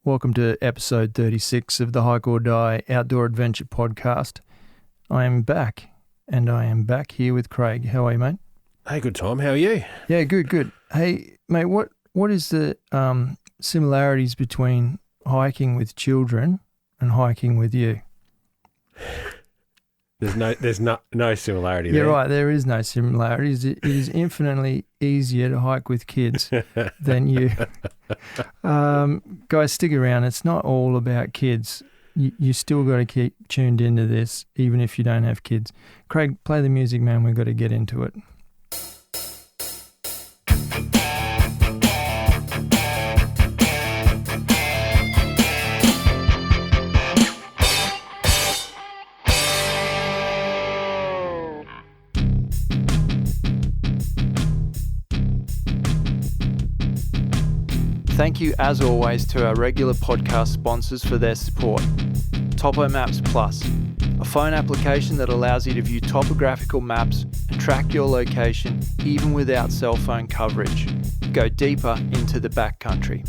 Welcome to episode 36 of the Hike or Die Outdoor Adventure Podcast. I am back, and I am back here with Craig. How are you, mate? Hey, good, Tom. How are you? Yeah, good. Hey, mate, what is the similarities between hiking with children and hiking with you? There's no similarity Yeah, there. right. There is no similarities. It is infinitely easier to hike with kids than you. Guys, stick around. It's not all about kids. You still got to keep tuned into this, even if you don't have kids. Craig, play the music, man. We've got to get into it. Thank you, as always, to our regular podcast sponsors for their support. Topo Maps Plus, a phone application that allows you to view topographical maps and track your location even without cell phone coverage. Go deeper into the backcountry.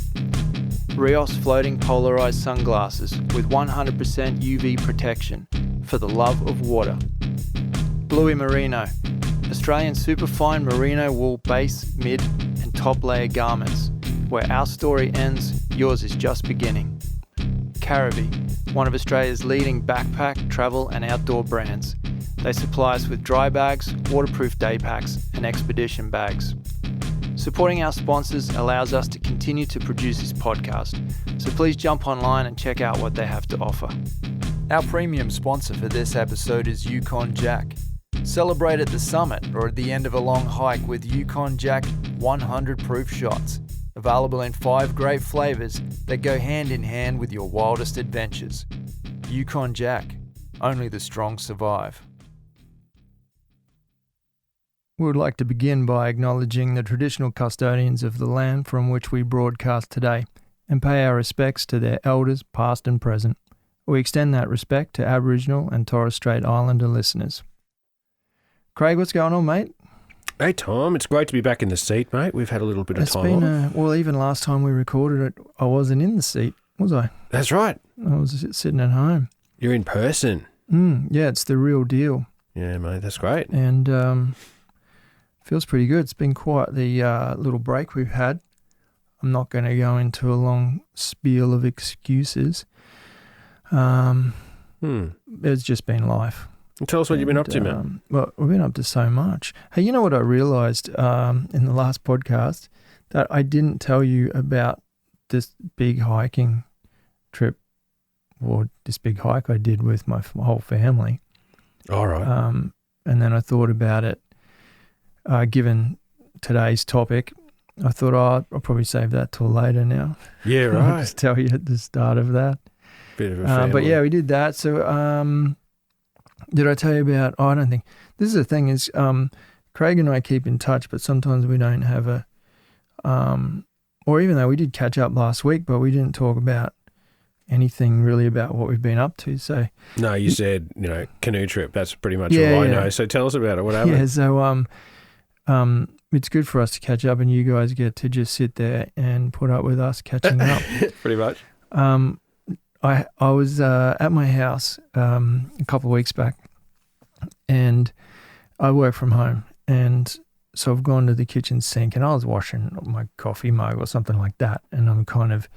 Rios floating polarized sunglasses with 100% UV protection for the love of water. Bluey Merino, Australian superfine merino wool base, mid and top layer garments. Where our story ends, yours is just beginning. Caribbee, one of Australia's leading backpack, travel and outdoor brands. They supply us with dry bags, waterproof day packs and expedition bags. Supporting our sponsors allows us to continue to produce this podcast, so please jump online and check out what they have to offer. Our premium sponsor for this episode is Yukon Jack. Celebrate at the summit or at the end of a long hike with Yukon Jack 100 proof shots. Available in 5 great flavours that go hand in hand with your wildest adventures. Yukon Jack. Only the strong survive. We would like to begin by acknowledging the traditional custodians of the land from which we broadcast today and pay our respects to their elders past and present. We extend that respect to Aboriginal and Torres Strait Islander listeners. Craig, what's going on, mate? Hey, Tom. It's great to be back in the seat, mate. We've had a little bit of time It's been, off. well, even last time we recorded it, I wasn't in the seat, was I? That's right. I was sitting at home. You're in person. Yeah, it's the real deal. Yeah, mate. That's great. And feels pretty good. It's been quite the little break we've had. I'm not going to go into a long spiel of excuses. It's just been life. Tell us what you've been up to, man. Well, we've been up to so much. Hey, you know what I realised in the last podcast? That I didn't tell you about this big hiking trip, or this big hike I did with my whole family. All right. And then I thought about it, given today's topic, I thought, I'll probably save that till later now. Yeah, I'll right. just tell you at the start of that. Bit of a family. But yeah, we did that. So did I tell you about, I don't think, this is the thing is, Craig and I keep in touch, but sometimes we don't have a, or even though we did catch up last week, but we didn't talk about anything really about what we've been up to. So No, you said, canoe trip. That's pretty much all I know. So tell us about it. What happened? Yeah, so it's good for us to catch up and you guys get to just sit there and put up with us catching up. Pretty much. I was at my house a couple of weeks back, and I work from home, and so I've gone to the kitchen sink, and I was washing my coffee mug or something like that, and I'm kind of,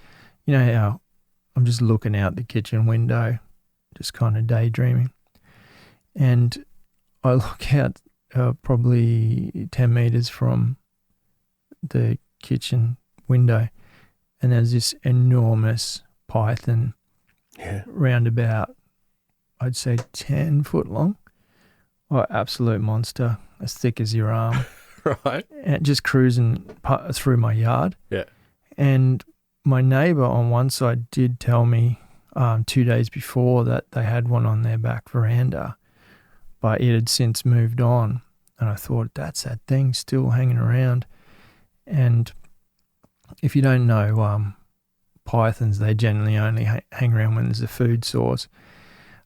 how I'm just looking out the kitchen window, just kind of daydreaming, and I look out probably 10 metres from the kitchen window, and there's this enormous python. Yeah. Round about, I'd say 10 foot long. Oh, absolute monster, as thick as your arm. Right. And just cruising through my yard. Yeah. And my neighbour on one side did tell me 2 days before that they had one on their back veranda, but it had since moved on. And I thought, that's that thing still hanging around. And if you don't know, pythons, they generally only hang around when there's a food source.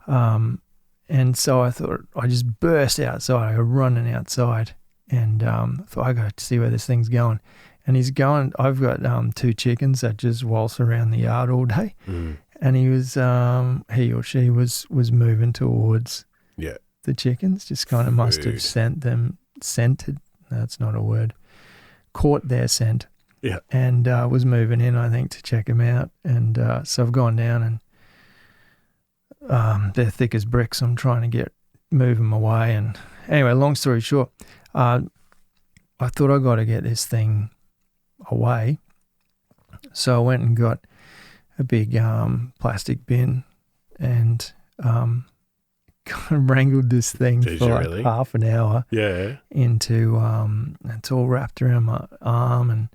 And so I thought, I just burst outside. I go running outside and thought, I got to see where this thing's going. And he's going, I've got 2 chickens that just waltz around the yard all day. And he was, he or she was moving towards the chickens, just kind of must have scented, that's not a word, caught their scent. Yeah. And was moving in, I think, to check them out. And so I've gone down and they're thick as bricks. I'm trying to move them away. And anyway, long story short, I thought I got to get this thing away. So I went and got a big plastic bin and kind of wrangled this thing for like half an hour. Yeah. Into it's all wrapped around my arm, and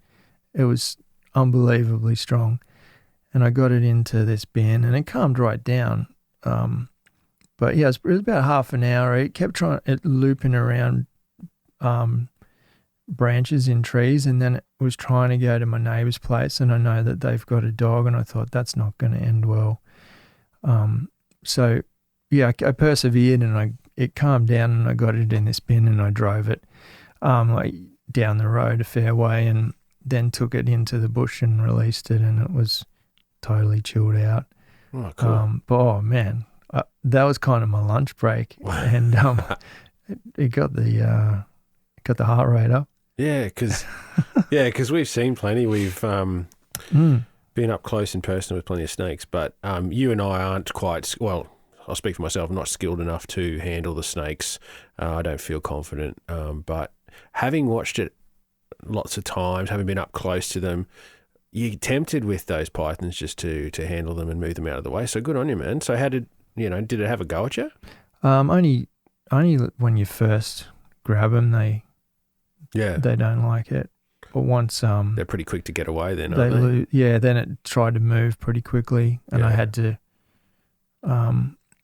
it was unbelievably strong. And I got it into this bin, and it calmed right down. But yeah, it was about half an hour. It kept looping around branches in trees, and then it was trying to go to my neighbour's place, and I know that they've got a dog, and I thought that's not going to end well. So yeah, I persevered, and it calmed down, and I got it in this bin, and I drove it like down the road a fair way, and then took it into the bush and released it, and it was totally chilled out. Oh, cool. But oh man, that was kind of my lunch break, and it got the heart rate up. Yeah, because we've seen plenty. We've been up close and personal with plenty of snakes, but you and I aren't quite, well, I'll speak for myself, I'm not skilled enough to handle the snakes. I don't feel confident, but having watched it lots of times, having been up close to them, you're tempted with those pythons just to handle them and move them out of the way. So good on you, man. So how did it have a go at you? Only when you first grab them, they don't like it. But once they're pretty quick to get away then, aren't they? Yeah, then it tried to move pretty quickly, and I had to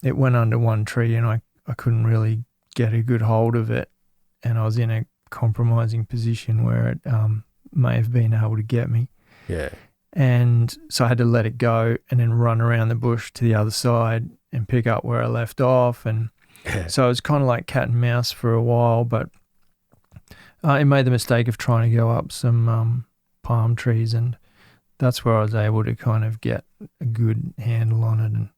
it went under one tree, and I couldn't really get a good hold of it, and I was in a compromising position where it may have been able to get me. Yeah. And so I had to let it go and then run around the bush to the other side and pick up where I left off. And so it was kind of like cat and mouse for a while, but I made the mistake of trying to go up some palm trees, and that's where I was able to kind of get a good handle on it. And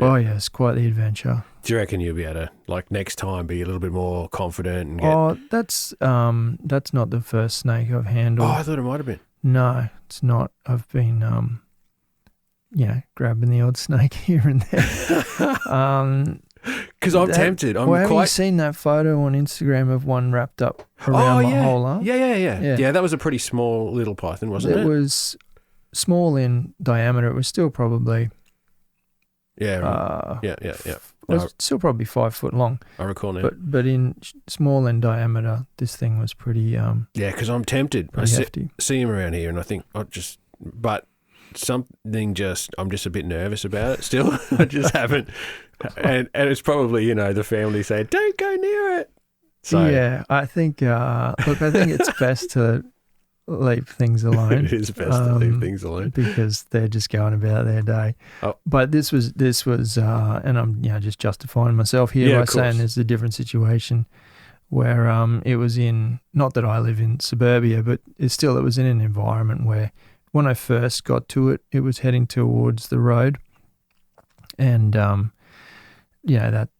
oh yeah, it's quite the adventure. Do you reckon you'll be able to, like, next time be a little bit more confident and get... that's not the first snake I've handled. Oh, I thought it might have been. No, it's not. I've been, grabbing the odd snake here and there. Because I'm tempted. Have you seen that photo on Instagram of one wrapped up around my whole arm? Yeah. Yeah, that was a pretty small little python, wasn't it? It was small in diameter. It was still probably... Yeah. It was still probably 5 foot long. I recall now. But in small in diameter, this thing was pretty... yeah, because I'm tempted. I see him around here, and I think but something I'm just a bit nervous about it still. I just haven't. And it's probably, the family saying, don't go near it. So, yeah, I think, I think it's best to leave things alone. It is best to leave things alone. Because they're just going about their day. Oh. But this was, and I'm just justifying myself here by saying there's a different situation where it was in, not that I live in suburbia, but it was in an environment where when I first got to it, it was heading towards the road, and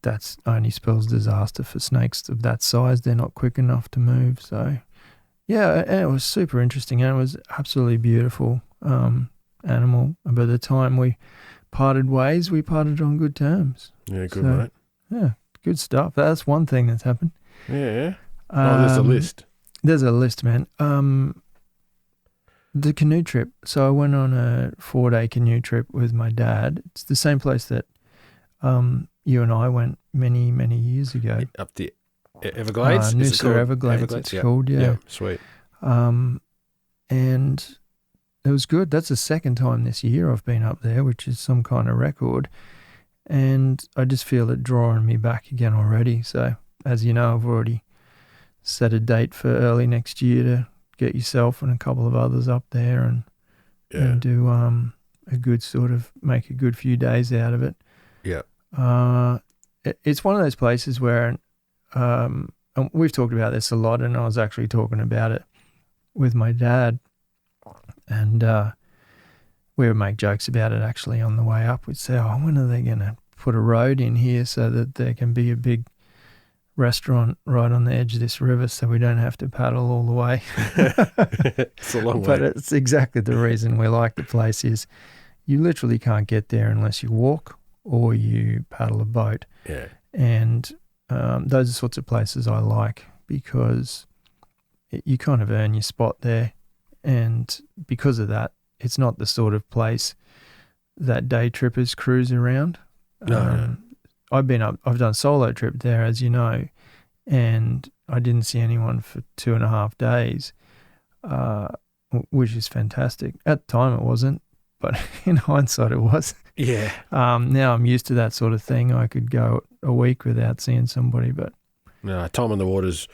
that's only spells disaster for snakes of that size. They're not quick enough to move. So yeah, and it was super interesting, and it was absolutely beautiful animal. And by the time we parted ways, we parted on good terms. Yeah, good, mate. Yeah, good stuff. That's one thing that's happened. Yeah. There's a list. There's a list, man. The canoe trip. So I went on a 4-day canoe trip with my dad. It's the same place that you and I went many, many years ago. Up the Everglades? Noosa Everglades, it's called, yeah. Yeah, sweet. And it was good. That's the second time this year I've been up there, which is some kind of record. And I just feel it drawing me back again already. So, as you know, I've already set a date for early next year to get yourself and a couple of others up there and do a good sort of, make a good few days out of it. Yeah. It's one of those places where, and we've talked about this a lot, and I was actually talking about it with my dad, and we would make jokes about it actually on the way up. We'd say, oh, when are they going to put a road in here so that there can be a big restaurant right on the edge of this river so we don't have to paddle all the way. It's a long way. But it's exactly the reason we like the place is you literally can't get there unless you walk or you paddle a boat. Yeah. And those are sorts of places I like because you kind of earn your spot there. And because of that, it's not the sort of place that day trippers cruise around. No. I've done a solo trip there, as you know, and I didn't see anyone for 2.5 days, which is fantastic. At the time it wasn't, but in hindsight it was. Yeah. Now I'm used to that sort of thing. I could go a week without seeing somebody, but No, time on the water's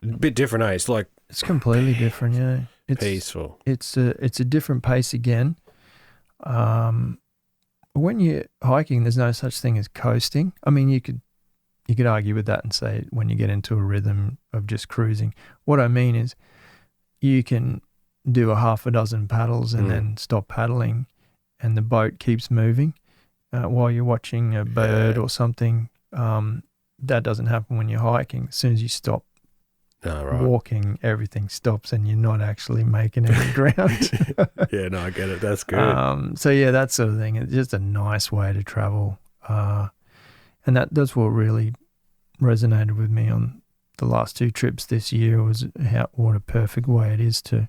a bit different, eh? It's like it's completely different, yeah. It's peaceful. It's a different pace again. When you're hiking, there's no such thing as coasting. I mean, you could argue with that and say when you get into a rhythm of just cruising. What I mean is you can do a half a dozen paddles and then stop paddling and the boat keeps moving while you're watching a bird or something. That doesn't happen when you're hiking. As soon as you stop walking, everything stops and you're not actually making any ground. Yeah, no, I get it. That's good. So yeah, that sort of thing. It's just a nice way to travel. And that's what really resonated with me on the last 2 trips this year was what a perfect way it is to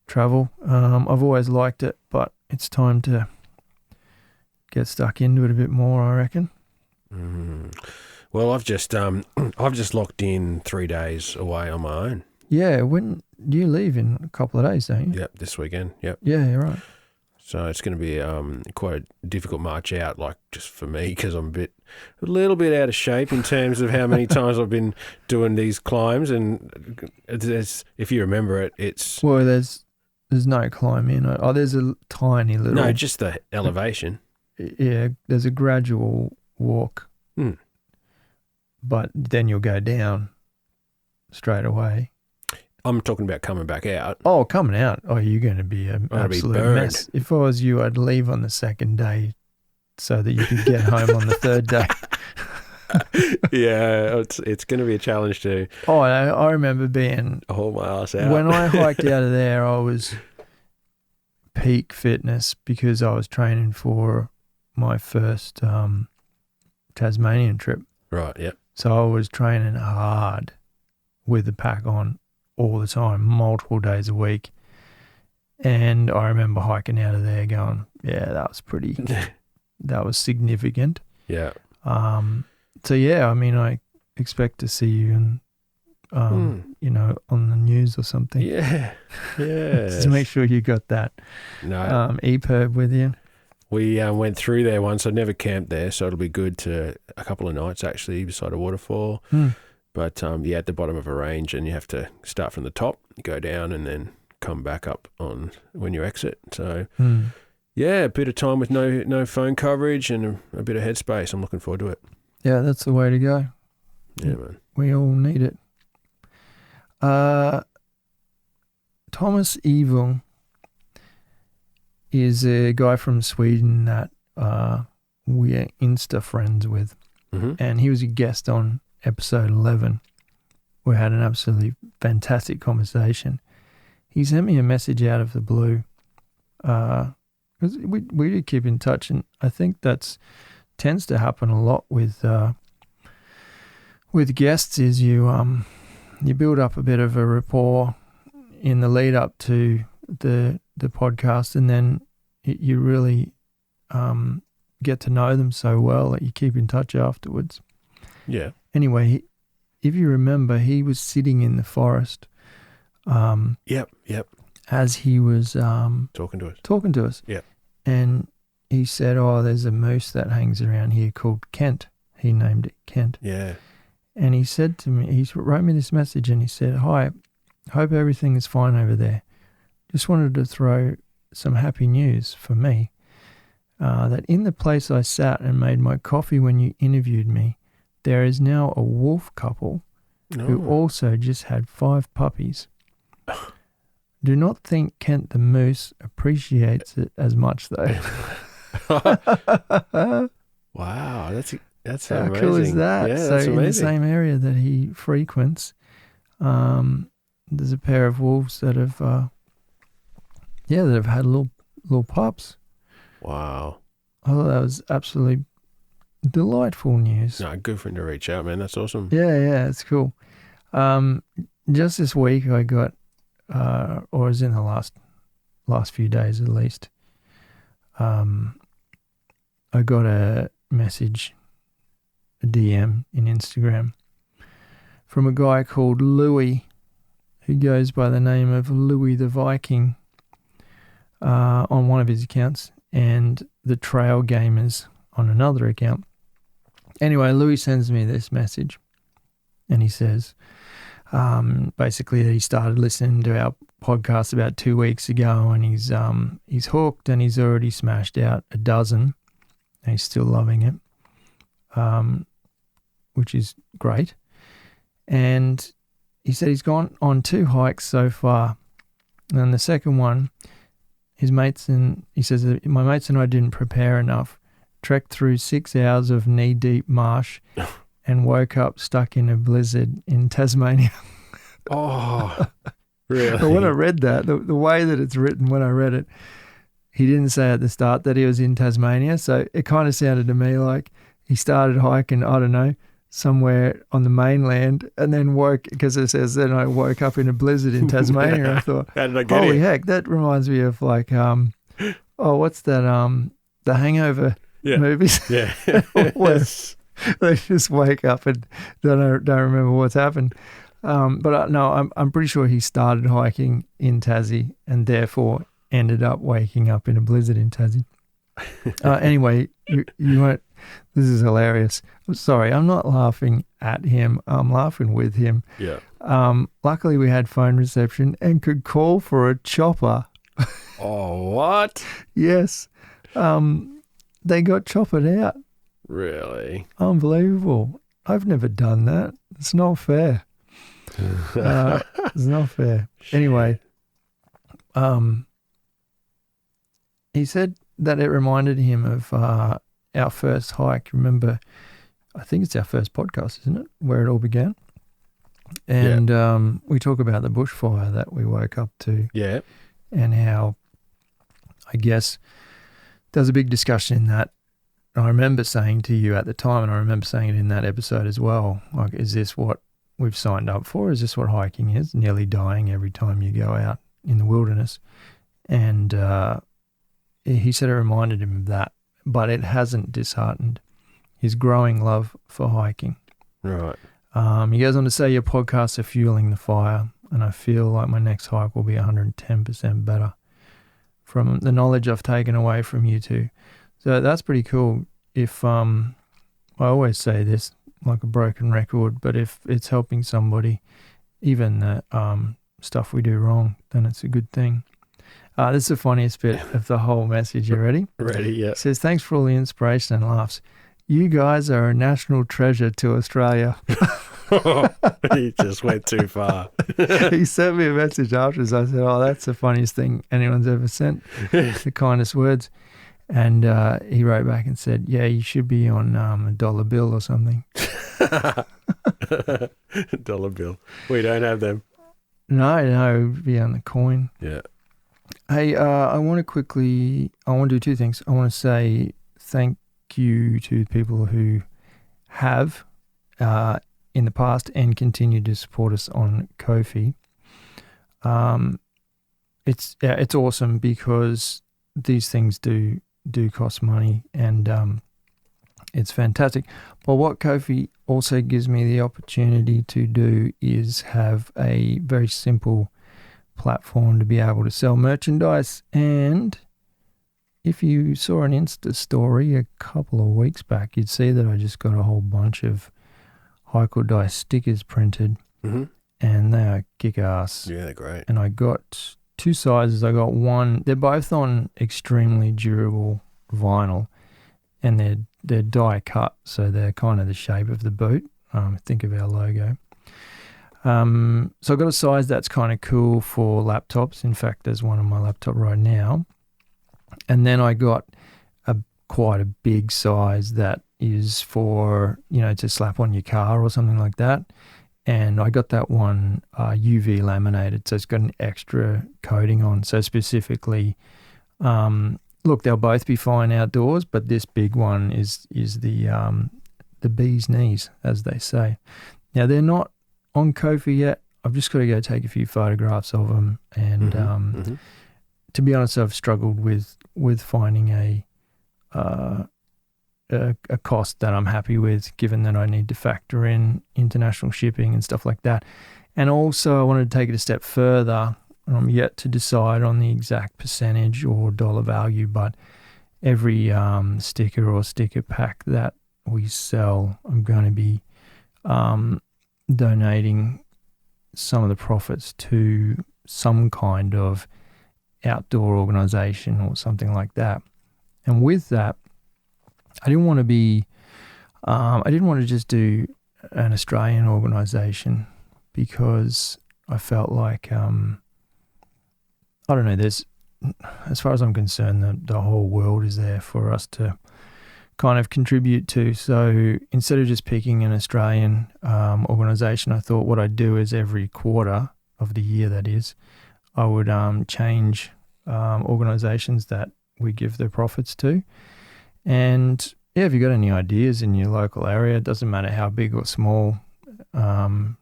travel. I've always liked it, but it's time to get stuck into it a bit more, I reckon. Well, I've just locked in 3 days away on my own. Yeah, when do you leave in a couple of days, don't you? Yep, this weekend. Yep. Yeah, you're right. So it's going to be quite a difficult march out, like just for me, because I'm a little bit out of shape in terms of how many times I've been doing these climbs. And if you remember it, it's there's no climb in. Oh, there's a tiny little. No, just the elevation. Yeah, there's a gradual walk, but then you'll go down straight away. I'm talking about coming back out. Oh, coming out. Oh, you're going to be an absolute mess. If I was you, I'd leave on the second day so that you could get home on the third day. Yeah, it's going to be a challenge too. Oh, I remember being... haul my ass out. When I hiked out of there, I was peak fitness because I was training for my first Tasmanian trip. Right, yep. So I was training hard with the pack on all the time, multiple days a week. And I remember hiking out of there going, yeah, that was significant. Yeah. So yeah, I mean, I expect to see you in, on the news or something. Yeah. Yeah. Just to make sure you got that EPIRB with you. We went through there once. I'd never camped there, so it'll be good to a couple of nights actually beside a waterfall. But at the bottom of a range, and you have to start from the top, go down, and then come back up on when you exit. So, yeah, a bit of time with no phone coverage and a bit of headspace. I'm looking forward to it. Yeah, that's the way to go. Yeah, man. We all need it. Thomas Evil is a guy from Sweden that we're Insta friends with. And he was a guest on episode 11. We had an absolutely fantastic conversation. He sent me a message out of the blue. Because we do keep in touch, and I think that's tends to happen a lot with guests is you build up a bit of a rapport in the lead up to the podcast, and then you really get to know them so well that you keep in touch afterwards. Yeah. Anyway, if you remember, he was sitting in the forest. Yep. As he was talking to us. Yeah. And he said, "Oh, there's a moose that hangs around here called Kent." He named it Kent. Yeah. And he said to me, he wrote me this message, and he said, "Hi, hope everything is fine over there. Just wanted to throw some happy news for me. That in the place I sat and made my coffee when you interviewed me, there is now a wolf couple who also just had 5 puppies. Do not think Kent the Moose appreciates it as much, though. Wow, that's How amazing. cool is that? Yeah, So that's amazing. in the same area that he frequents, there's a pair of wolves that have, that have had little pups. Wow. I thought that was absolutely delightful news. No, good for him to reach out, man. That's awesome. Yeah, it's cool. Just this week I got, or it was in the last few days at least, I got a message, a DM in Instagram from a guy called Louis, who goes by the name of Louis the Viking, on one of his accounts, and the Trail Gamers on another account. Anyway, Louis sends me this message, and he says, basically that he started listening to our podcast about 2 weeks ago, and he's hooked, and he's already smashed out a dozen, and he's still loving it, which is great. And he said he's gone on 2 hikes so far, and the second one, he says that my mates and I didn't prepare enough, trekked through 6 hours of knee-deep marsh, and woke up stuck in a blizzard in Tasmania. Oh, really? But when I read that, the way that it's written, when I read it, he didn't say at the start that he was in Tasmania. So it kind of sounded to me like he started hiking, I don't know, somewhere on the mainland, and then because it says then I woke up in a blizzard in Tasmania. I thought, how did I get holy it? heck, that reminds me of like, what's that, the Hangover movies? Yeah. Where they just wake up and don't remember what's happened. But no, I'm pretty sure he started hiking in Tassie and therefore ended up waking up in a blizzard in Tassie. Anyway, you won't. This is hilarious. I'm sorry, I'm not laughing at him. I'm laughing with him. Yeah. Luckily, we had phone reception and could call for a chopper. Oh, what? Yes. They got choppered out. Really? Unbelievable. I've never done that. It's not fair. It's not fair. Anyway, he said that it reminded him of our first hike. Remember, I think it's our first podcast, isn't it? Where it all began. And we talk about the bushfire that we woke up to. Yeah. And how, I guess, there was a big discussion in that. I remember saying to you at the time, and I remember saying it in that episode as well, like, is this what we've signed up for? Is this what hiking is? Nearly dying every time you go out in the wilderness. And he said it reminded him of that, but it hasn't disheartened his growing love for hiking. Right. He goes on to say, your podcasts are fueling the fire, and I feel like my next hike will be 110% better from the knowledge I've taken away from you two. So that's pretty cool. If I always say this like a broken record, but if it's helping somebody, even the stuff we do wrong, then it's a good thing. This is the funniest bit of the whole message. You ready? Ready, yeah. It says, thanks for all the inspiration and laughs. You guys are a national treasure to Australia. He just went too far. He sent me a message afterwards. I said, oh, that's the funniest thing anyone's ever sent. The kindest words. And he wrote back and said, yeah, you should be on a dollar bill or something. Dollar bill. We don't have them. No, it'd be on the coin. Yeah. Hey, I want to do two things. I want to say thank you to people who have in the past and continue to support us on Ko-fi. It's awesome because these things do cost money, and it's fantastic. But what Ko-fi also gives me the opportunity to do is have a very simple platform to be able to sell merchandise. And if you saw an Insta story a couple of weeks back, you'd see that I just got a whole bunch of HikeordieTV stickers printed, and they are kick-ass. Yeah, they're great. And I got 2 sizes. I got one. They're both on extremely durable vinyl, and they're die cut, so they're kind of the shape of the boot. Think of our logo. So I've got a size that's kind of cool for laptops. In fact, there's one on my laptop right now. And then I got quite a big size that is for, to slap on your car or something like that. And I got that one UV laminated, so it's got an extra coating on. So specifically, look, they'll both be fine outdoors, but this big one is the bee's knees, as they say. Now, they're not on Kofi yet. I've just got to go take a few photographs of them. And to be honest, I've struggled with finding a cost that I'm happy with, given that I need to factor in international shipping and stuff like that. And also I wanted to take it a step further. I'm yet to decide on the exact percentage or dollar value, but every sticker or sticker pack that we sell, I'm going to be donating some of the profits to some kind of outdoor organization or something like that. And with that, I didn't want to just do an Australian organisation, because I felt like, I don't know, as far as I'm concerned, the whole world is there for us to kind of contribute to. So instead of just picking an Australian organisation, I thought what I'd do is every quarter of the year, that is, I would change organisations that we give the profits to. And yeah, if you've got any ideas in your local area, it doesn't matter how big or small. The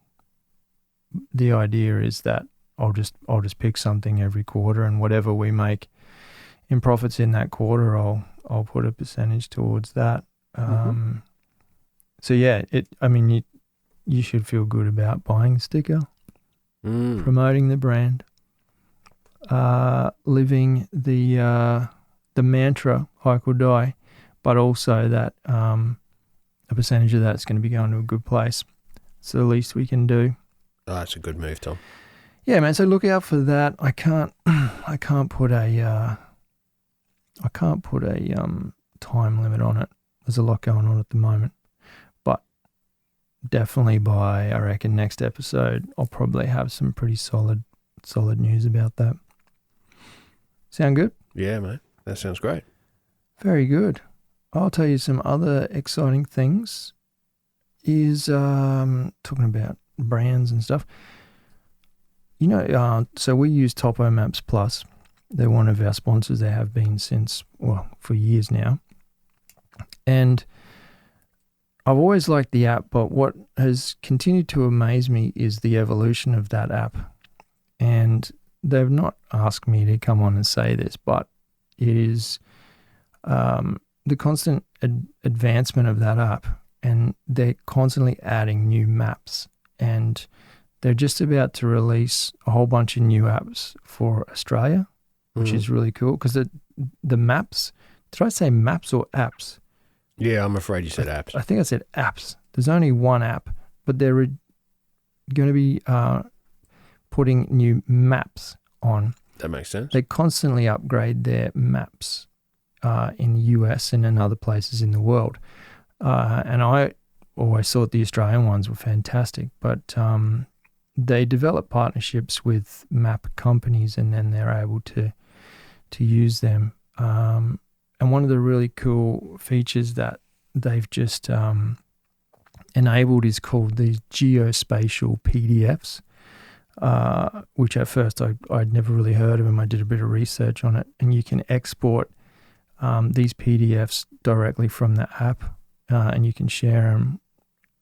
idea is that I'll just pick something every quarter, and whatever we make in profits in that quarter, I'll put a percentage towards that. So yeah, you should feel good about buying a sticker, promoting the brand, living the mantra hike or die. But also that a percentage of that's going to be going to a good place. It's the least we can do. Oh, that's a good move, Tom. Yeah, man. So look out for that. I can't put a time limit on it. There's a lot going on at the moment, but definitely by, I reckon, next episode, I'll probably have some pretty solid news about that. Sound good? Yeah, mate. That sounds great. Very good. I'll tell you some other exciting things is talking about brands and stuff. So we use Topo Maps Plus. They're one of our sponsors. They have been for years now. And I've always liked the app, but what has continued to amaze me is the evolution of that app. And they've not asked me to come on and say this, but it is the constant advancement of that app, and they're constantly adding new maps, and they're just about to release a whole bunch of new apps for Australia, which is really cool, because the maps, did I say maps or apps? Yeah, I'm afraid you said apps. I think I said apps. There's only one app, but they're going to be putting new maps on. That makes sense. They constantly upgrade their maps in the US and in other places in the world. And I always thought the Australian ones were fantastic, but they develop partnerships with map companies, and then they're able to use them. And one of the really cool features that they've just enabled is called these geospatial PDFs, which at first I'd never really heard of them. I did a bit of research on it, and you can export these PDFs directly from the app, and you can share them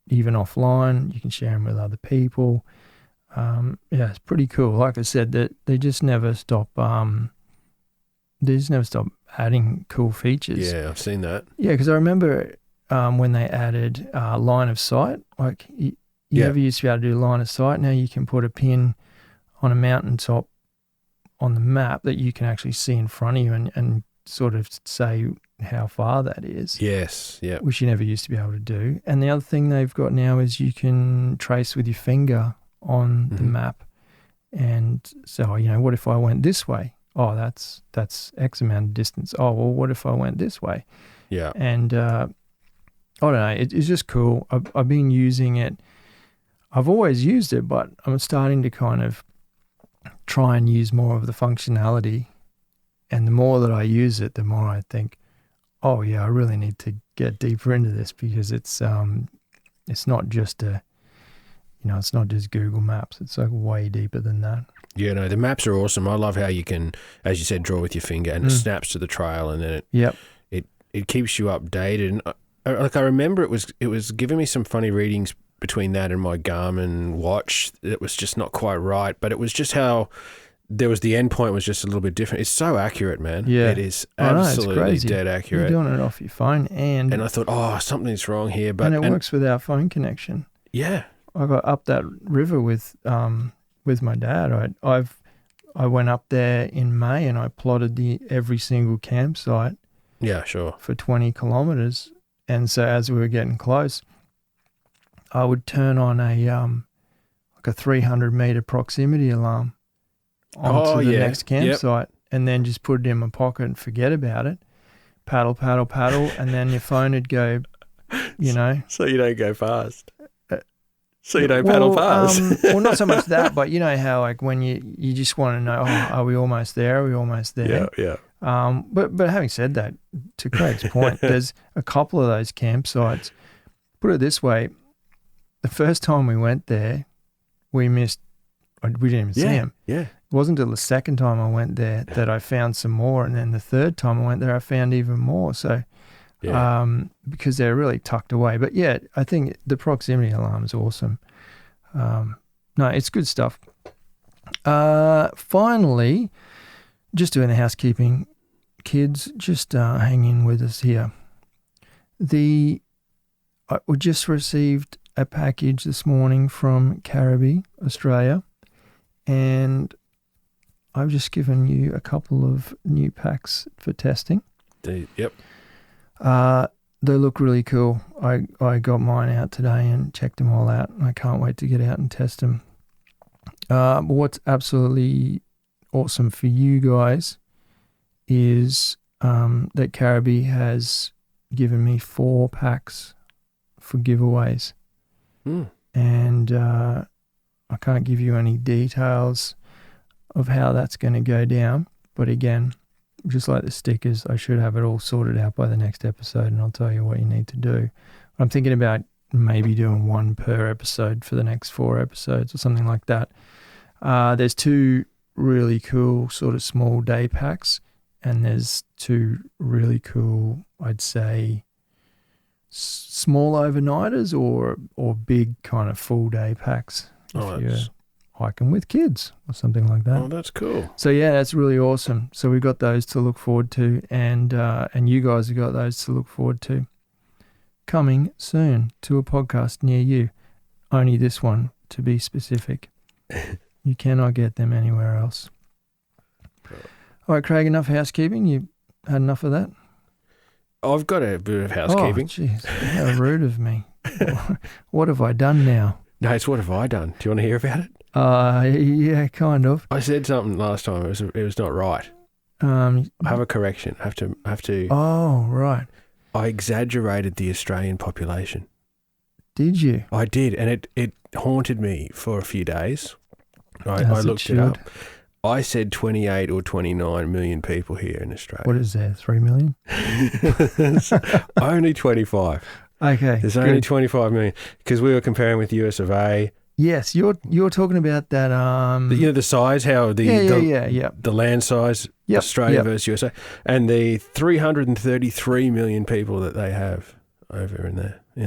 even offline. You can share them with other people. It's pretty cool. Like I said, that they just never stop. They just never stop adding cool features. Yeah, I've seen that. Yeah, because I remember when they added line of sight. Like you never used to be able to do line of sight. Now you can put a pin on a mountaintop on the map that you can actually see in front of you, and sort of say how far that is. Yes, yeah. Which you never used to be able to do. And the other thing they've got now is you can trace with your finger on the map. And so, what if I went this way? Oh, that's X amount of distance. Oh, well, what if I went this way? Yeah. And I don't know, it's just cool. I've been using it I've always used it, but I'm starting to kind of try and use more of the functionality. And the more that I use it, the more I think, oh yeah, I really need to get deeper into this, because it's not just it's not just Google Maps. It's like way deeper than that. Yeah, no, the maps are awesome. I love how you can, as you said, draw with your finger and it snaps to the trail, and then it keeps you updated. And I remember it was giving me some funny readings between that and my Garmin watch. It was just not quite right, but it was just how there was the end point was just a little bit different. It's so accurate, man. Yeah. It is absolutely dead accurate. You're doing it off your phone, and I thought, oh, something's wrong here, and it works with our phone connection. Yeah, I got up that river with my dad. I went up there in May and I plotted every single campsite. Yeah, sure. For 20 kilometers, and so as we were getting close, I would turn on like a 300-meter proximity alarm onto the next campsite, and then just put it in my pocket and forget about it. Paddle, and then your phone would go, So you don't go fast. So you don't paddle fast. Well, not so much that, but you know how like when you just want to know, are we almost there? Are we almost there? Yeah. But having said that, to Craig's point, there's a couple of those campsites. Put it this way, the first time we went there, we didn't even see them. Yeah. It wasn't until the second time I went there that I found some more, and then the third time I went there, I found even more. So, because they're really tucked away. But yeah, I think the proximity alarm is awesome. No, it's good stuff. Finally, just doing the housekeeping. Kids, just hang in with us here. We just received a package this morning from Caribbean, Australia, and I've just given you a couple of new packs for testing. Yep. They look really cool. I got mine out today and checked them all out, and I can't wait to get out and test them. But what's absolutely awesome for you guys is that Caribbean has given me 4 packs for giveaways. And I can't give you any details of how that's going to go down. But again, just like the stickers, I should have it all sorted out by the next episode, and I'll tell you what you need to do. I'm thinking about maybe doing 1 per episode for the next 4 episodes or something like that. There's 2 really cool sort of small day packs, and there's 2 really cool, I'd say, small overnighters or big kind of full day packs if you're hiking with kids or something like that. Oh, that's cool. So yeah, that's really awesome. So we've got those to look forward to, and you guys have got those to look forward to. Coming soon to a podcast near you. Only this one, to be specific. You cannot get them anywhere else. All right, Craig, enough housekeeping. You had enough of that? I've got a bit of housekeeping. Oh, jeez. How rude of me. What have I done now? No, it's what have I done? Do you want to hear about it? Yeah, kind of. I said something last time. It was not right. I have a correction. I have to. Oh, right. I exaggerated the Australian population. Did you? I did, and it haunted me for a few days. I looked it up. I said 28 or 29 million people here in Australia. What is there, 3 million? Only 25. Okay. There's only 25 million, because we were comparing with US of A. Yes, you're talking about that. The size, how the land size, Australia versus USA, and the 333 million people that they have over in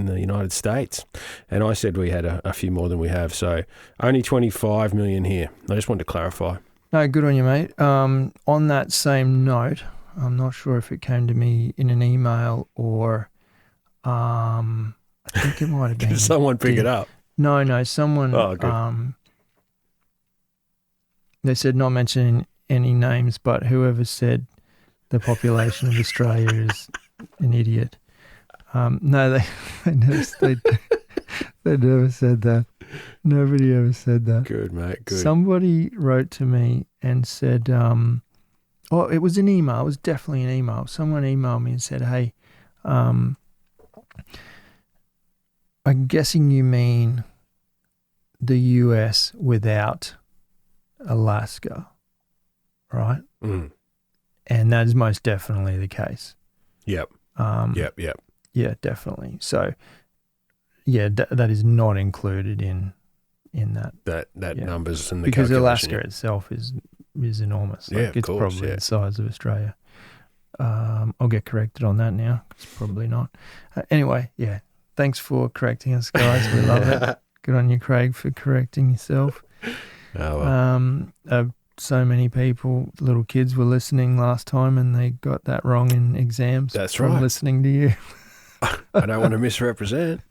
the United States. And I said we had a few more than we have, so only 25 million here. I just wanted to clarify. No, good on you, mate. On that same note, I'm not sure if it came to me in an email or I think it might have been. Did someone pick it up? No, someone. Oh, good. They said not mentioning any names, but whoever said the population of Australia is an idiot. No, they never said that. Nobody ever said that. Good, mate. Good. Somebody wrote to me and said, it was an email. It was definitely an email. Someone emailed me and said, hey, I'm guessing you mean the US without Alaska, right? Mm. And that is most definitely the case. Yep. Yep. Yeah, definitely. So, yeah, that is not included in that. That numbers and the because calculation. Alaska itself is enormous. Yeah, of it's course, probably the size of Australia. I'll get corrected on that now. It's probably not. Anyway, yeah. Thanks for correcting us, guys. We love it. Good on you, Craig, for correcting yourself. Oh, well. So many people, little kids, were listening last time and they got that wrong in exams. That's from right. Listening to you. I don't want to misrepresent.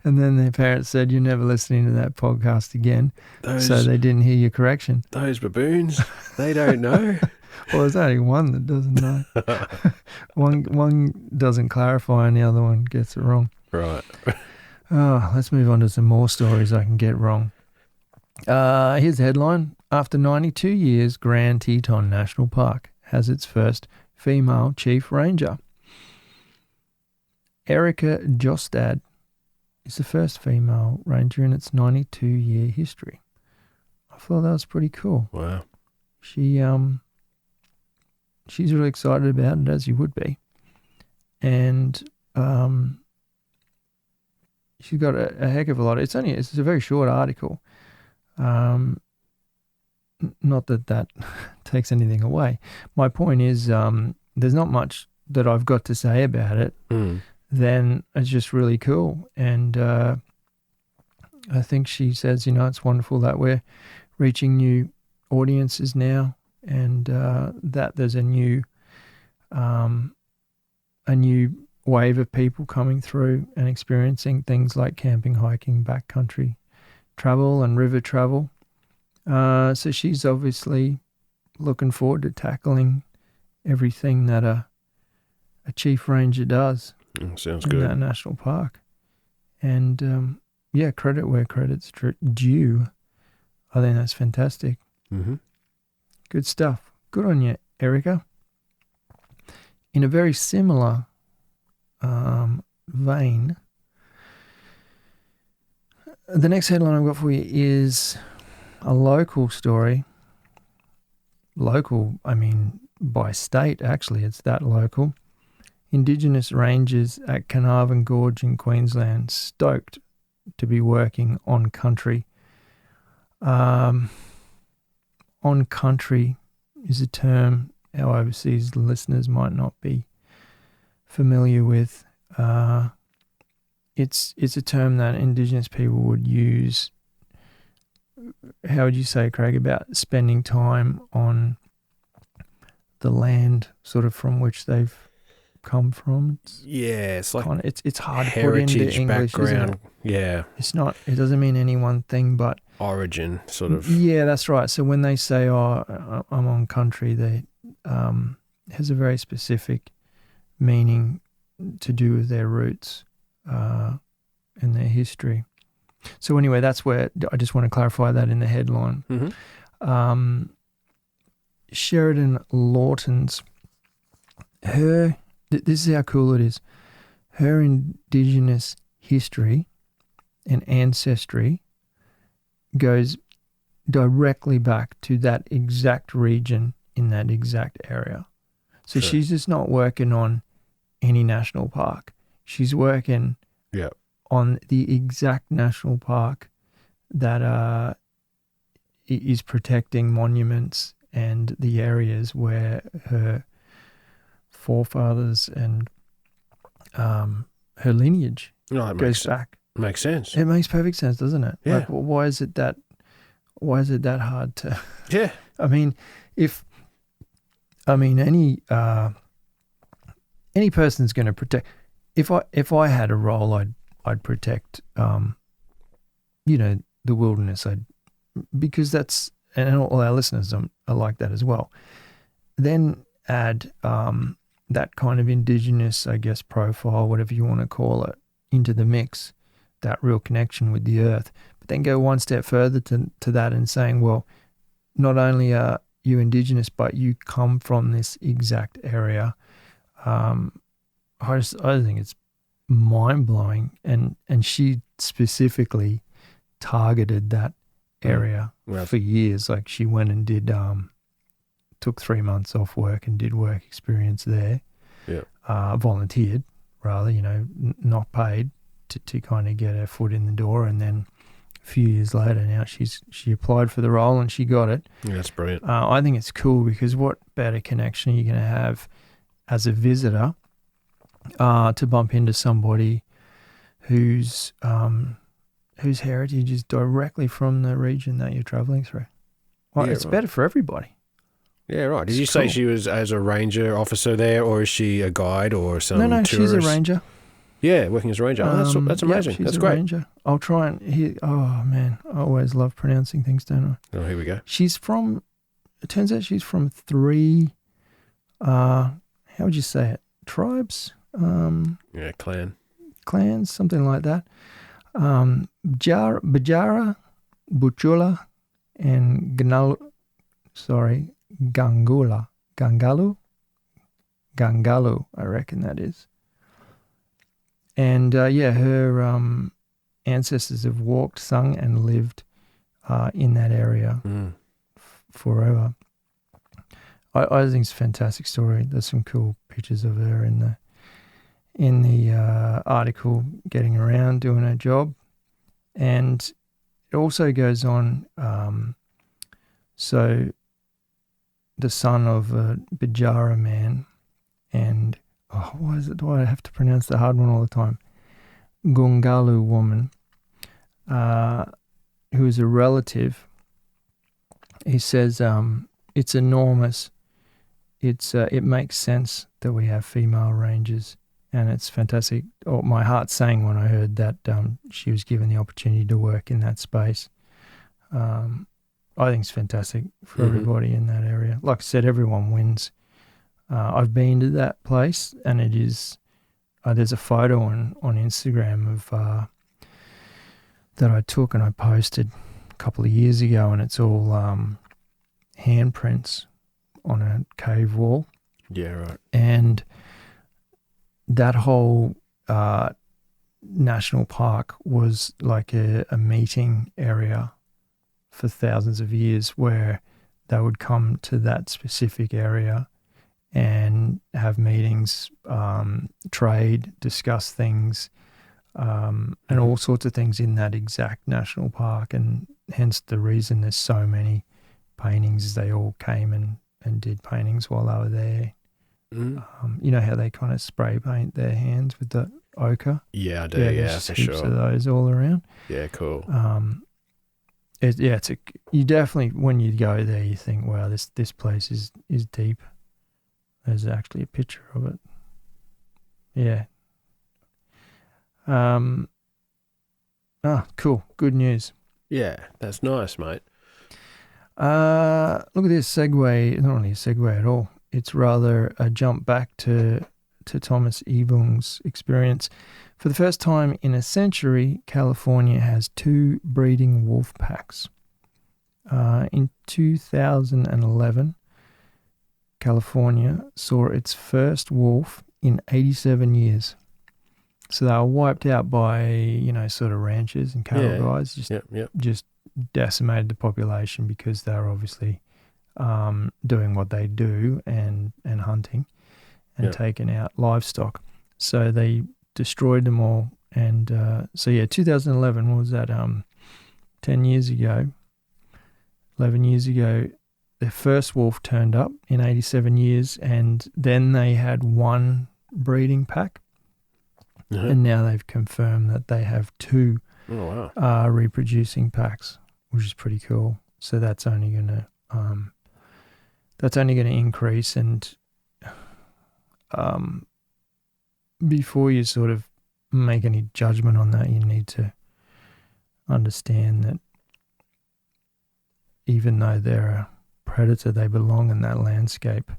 And then their parents said, "You're never listening to that podcast again." So they didn't hear your correction. Those baboons, they don't know. Well, there's only one that doesn't know. one doesn't clarify and the other one gets it wrong. Right. Oh, let's move on to some more stories I can get wrong. Here's the headline. After 92 years, Grand Teton National Park has its first female chief ranger. Erica Jostad is the first female ranger in its 92-year history. I thought that was pretty cool. Wow. She's really excited about it, as you would be. And she's got a heck of a lot. It's a very short article. Not that takes anything away. My point is, there's not much that I've got to say about it. Then it's just really cool. And I think she says, it's wonderful that we're reaching new audiences now, and that there's a new wave of people coming through and experiencing things like camping, hiking, backcountry travel and river travel. So she's obviously looking forward to tackling everything that a chief ranger does. Sounds in good. that national park. And credit where credit's due. I think that's fantastic. Mm-hmm. Good stuff. Good on you, Erica. In a very similar vein, the next headline I've got for you is a local story. Local, I mean, by state, actually, it's that local. Indigenous rangers at Carnarvon Gorge in Queensland stoked to be working on country. On country is a term our overseas listeners might not be familiar with. It's a term that Indigenous people would use. How would you say, Craig, about spending time on the land sort of from which they've come from? It's like it's hard to put heritage into English, background. isn't it? Yeah. It's not. It doesn't mean any one thing, but Origin, sort of. Yeah, that's right. So when they say, "Oh, I'm on country," they has a very specific meaning to do with their roots and their history. So anyway, that's where I just want to clarify that in the headline. Mm-hmm. Sheridan Lawton's this is how cool it is. Her Indigenous history and ancestry goes directly back to that exact region in that exact area. So Sure. She's just not working on any national park. She's working on the exact national park that is protecting monuments and the areas where her forefathers and her lineage goes back. Makes sense. It makes perfect sense, doesn't it? Yeah. Like, why is it that hard to? Yeah. I mean, any person's going to protect. If I had a role, I'd protect, the wilderness. Because that's, and all our listeners are like that as well. Then add that kind of Indigenous, I guess, profile, whatever you want to call it, into the mix. That real connection with the earth. But then go one step further to that and saying, well, not only are you Indigenous, but you come from this exact area. I think it's mind blowing, and she specifically targeted that area for years. Like she went and did, took 3 months off work and did work experience there. Yeah. Volunteered, rather, not paid to kind of get her foot in the door. And then a few years later now she applied for the role and she got it. Yeah, that's brilliant. I think it's cool because what better connection are you going to have as a visitor to bump into somebody whose heritage is directly from the region that you're travelling through. Well, it's better for everybody. Yeah, right. Did you say she was as a ranger officer there, or is she a guide or some No, tourist? she's a ranger. Yeah, working as a ranger. That's amazing. Yeah, she's that's a great. Ranger. I'll try and hear. Oh, man. I always love pronouncing things, don't I? Oh, here we go. It turns out she's from 3, how would you say it? Tribes? Yeah, clan. Clans, something like that. Bajara, Butchula, and Gangalu, I reckon that is. And her ancestors have walked, sung, and lived in that area forever. I think it's a fantastic story. There's some cool pictures of her in the article, getting around, doing her job. And it also goes on, so the son of a Bajara man and, why is it? Do I have to pronounce the hard one all the time? Gungalu woman, who is a relative. He says it's enormous. It makes sense that we have female rangers, and it's fantastic. Oh, my heart sang when I heard that she was given the opportunity to work in that space. I think it's fantastic for everybody in that area. Like I said, everyone wins. I've been to that place, and it is. There's a photo on Instagram of that I took and I posted a couple of years ago, and it's all handprints on a cave wall. Yeah, right. And that whole national park was like a meeting area for thousands of years, where they would come to that specific area and have meetings, trade, discuss things, and all sorts of things in that exact national park. And hence the reason there's so many paintings, is they all came and did paintings while they were there. You know how they kind of spray paint their hands with the ochre? Yeah, I do. Yeah, for heaps sure. of those all around. Yeah, cool. You definitely, when you go there, you think, wow, this place is deep. There's actually a picture of it. Yeah. Cool. Good news. Yeah, that's nice, mate. Look at this segue. Not really a segue at all. It's rather a jump back to Thomas Evung's experience. For the first time in a century, California has 2 breeding wolf packs. In 2011, California saw its first wolf in 87 years. So they were wiped out by, sort of ranchers and cattle guys. Just decimated the population because they were obviously doing what they do and hunting and taking out livestock. So they destroyed them all. And 2011, what was that? 10 years ago, 11 years ago, their first wolf turned up in 87 years, and then they had 1 breeding pack. And now they've confirmed that they have 2 reproducing packs, which is pretty cool. So that's only going to increase. And before you sort of make any judgment on that, you need to understand that even though they're a predator, they belong in that landscape,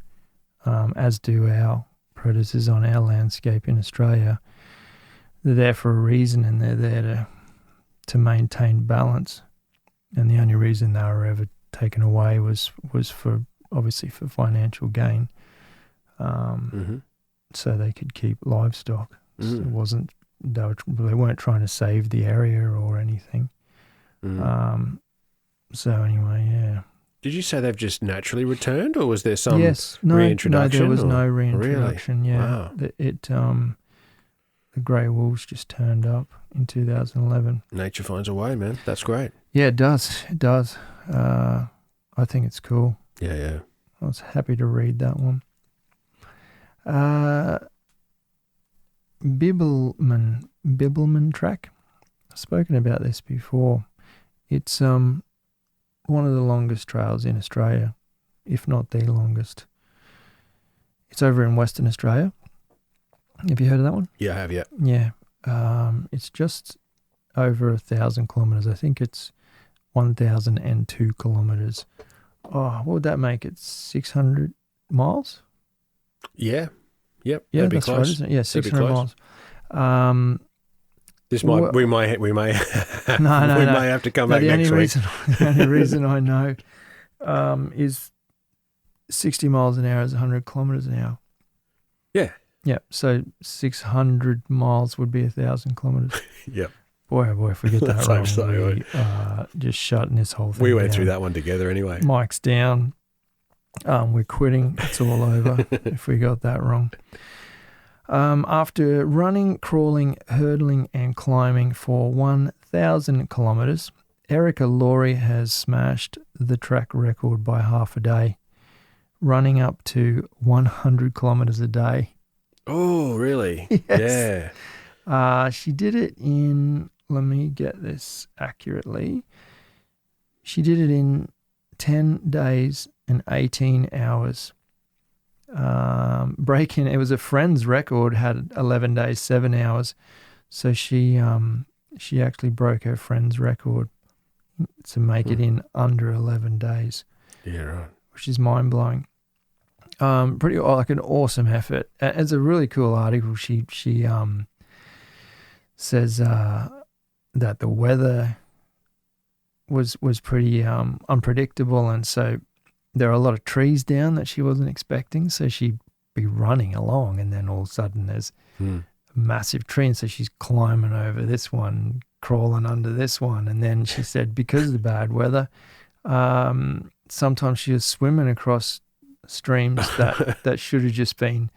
as do our predators on our landscape in Australia. They're there for a reason, and they're there to maintain balance. And the only reason they were ever taken away was for financial gain, so they could keep livestock. So it wasn't they weren't trying to save the area or anything. So anyway, yeah. Did you say they've just naturally returned, or was there some reintroduction? No, there was no Really? reintroduction. Yeah, Wow. The grey wolves just turned up in 2011. Nature finds a way, man. That's great. Yeah, it does. It does. I think it's cool. Yeah. I was happy to read that one. Bibbleman track. I've spoken about this before. It's one of the longest trails in Australia, if not the longest. It's over in Western Australia. Have you heard of that one? Yeah, I have, yeah. Yeah. It's just over 1,000 kilometres. I think it's 1,002 kilometres. Oh, what would that make it? 600 miles? Yeah. Yep. Yeah, that'd be that's close. right, isn't it? Yeah, 600 miles. This might we may no. may have to come back next week. The only reason I know is 60 miles an hour is 100 kilometres an hour. Yeah. Yeah, so 600 miles would be 1,000 kilometres. Yep. Boy, oh boy, if we get that wrong, So, just shutting this whole thing we went down. through that one together anyway. Mike's down. We're quitting. It's all over if we got that wrong. After running, crawling, hurdling and climbing for 1,000 kilometres, Erica Laurie has smashed the track record by half a day, running up to 100 kilometres a day. Oh, really? Yes. Yeah. She did it in, let me get this accurately. She did it in 10 days and 18 hours. It was a friend's record, had 11 days, 7 hours. So she actually broke her friend's record to make it in under 11 days. Yeah, right. Which is mind-blowing. Pretty like an awesome effort. It's a really cool article. She says that the weather was pretty unpredictable, and so there are a lot of trees down that she wasn't expecting. So she'd be running along, and then all of a sudden there's a massive tree, and so she's climbing over this one, crawling under this one, and then she said because of the bad weather, sometimes she was swimming across streams that should have just been,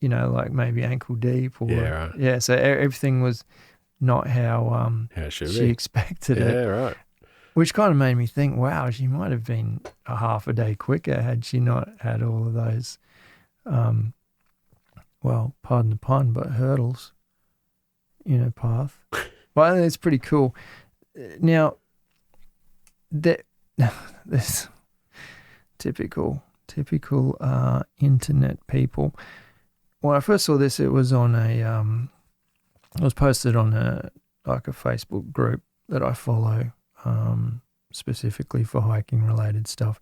like maybe ankle deep or so everything was not how she expected it. Yeah, right. Which kind of made me think, wow, she might have been a half a day quicker had she not had all of those well, pardon the pun, but hurdles in her path. Well, I think it's pretty cool. Now this typical internet people. When I first saw this, it was on it was posted on a Facebook group that I follow, specifically for hiking related stuff.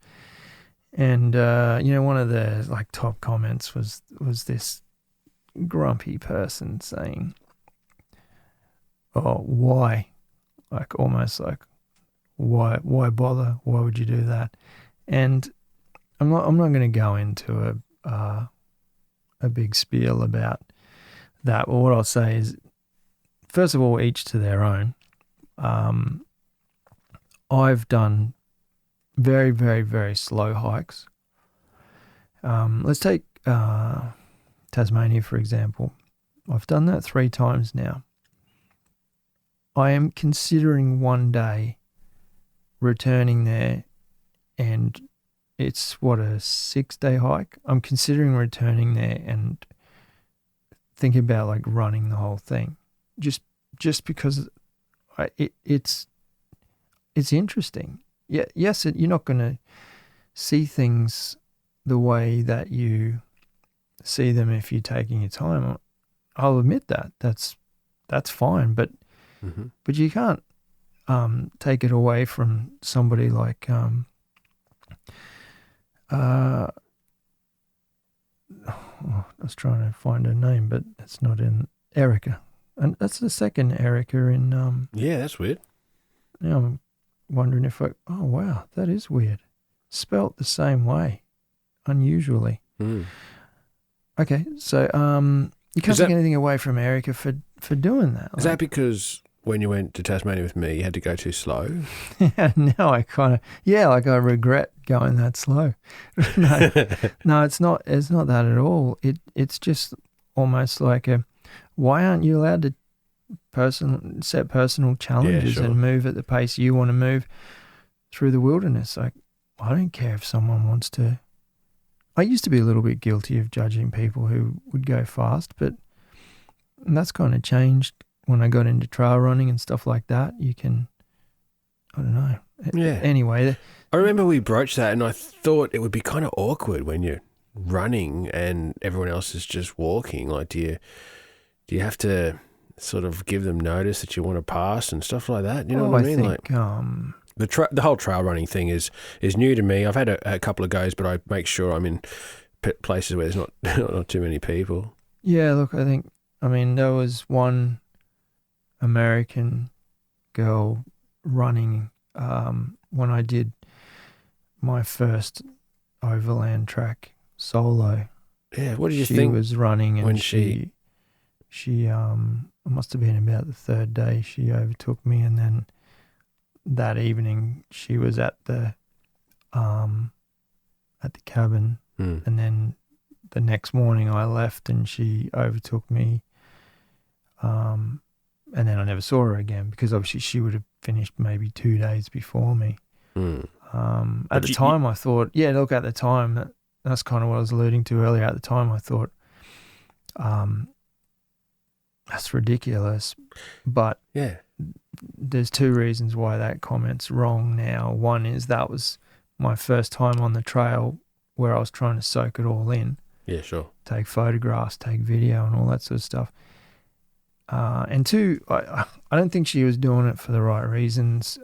And one of the top comments was this grumpy person saying, "Oh, why? Almost like why bother? Why would you do that?" And I'm not going to go into a big spiel about that. But what I'll say is, first of all, each to their own. I've done very, very, very slow hikes. Let's take Tasmania, for example. I've done that 3 times now. I am considering one day returning there, and it's a 6-day hike. I'm considering returning there and thinking about running the whole thing, just because it's interesting. Yeah, yes, you're not going to see things the way that you see them if you're taking your time. I'll admit that. That's fine, but you can't take it away from somebody like I was trying to find her name, but it's not in Erica. And that's the second Erica in yeah, that's weird. I'm wondering if oh wow, that is weird. Spelt the same way. Unusually. Okay, so you can't take anything away from Erica for doing that. Is that because when you went to Tasmania with me, you had to go too slow? Yeah, now I kind of, like I regret going that slow. No, no, it's not that at all. It's just almost like why aren't you allowed to set personal challenges sure. and move at the pace you want to move through the wilderness? Like, I don't care if someone wants to. I used to be a little bit guilty of judging people who would go fast, but that's kind of changed when I got into trail running and stuff like that. You can, I don't know. Yeah. Anyway. I remember we broached that and I thought it would be kind of awkward when you're running and everyone else is just walking. Like, do you have to sort of give them notice that you want to pass and stuff like that? You know what I mean? Think, the whole trail running thing is new to me. I've had a couple of goes, but I make sure I'm in places where there's not too many people. Yeah, look, there was one American girl running when I did my first overland track solo. Yeah, what did you think? She was running and when she it must have been about the third day she overtook me, and then that evening she was at the cabin, and then the next morning I left and she overtook me, and then I never saw her again because obviously she would have finished maybe 2 days before me. At the time I thought, at the time that's kind of what I was alluding to earlier. At the time I thought, that's ridiculous, but yeah, there's two reasons why that comment's wrong now. One is that was my first time on the trail where I was trying to soak it all in. Yeah, sure. Take photographs, take video and all that sort of stuff. And two, I don't think she was doing it for the right reasons.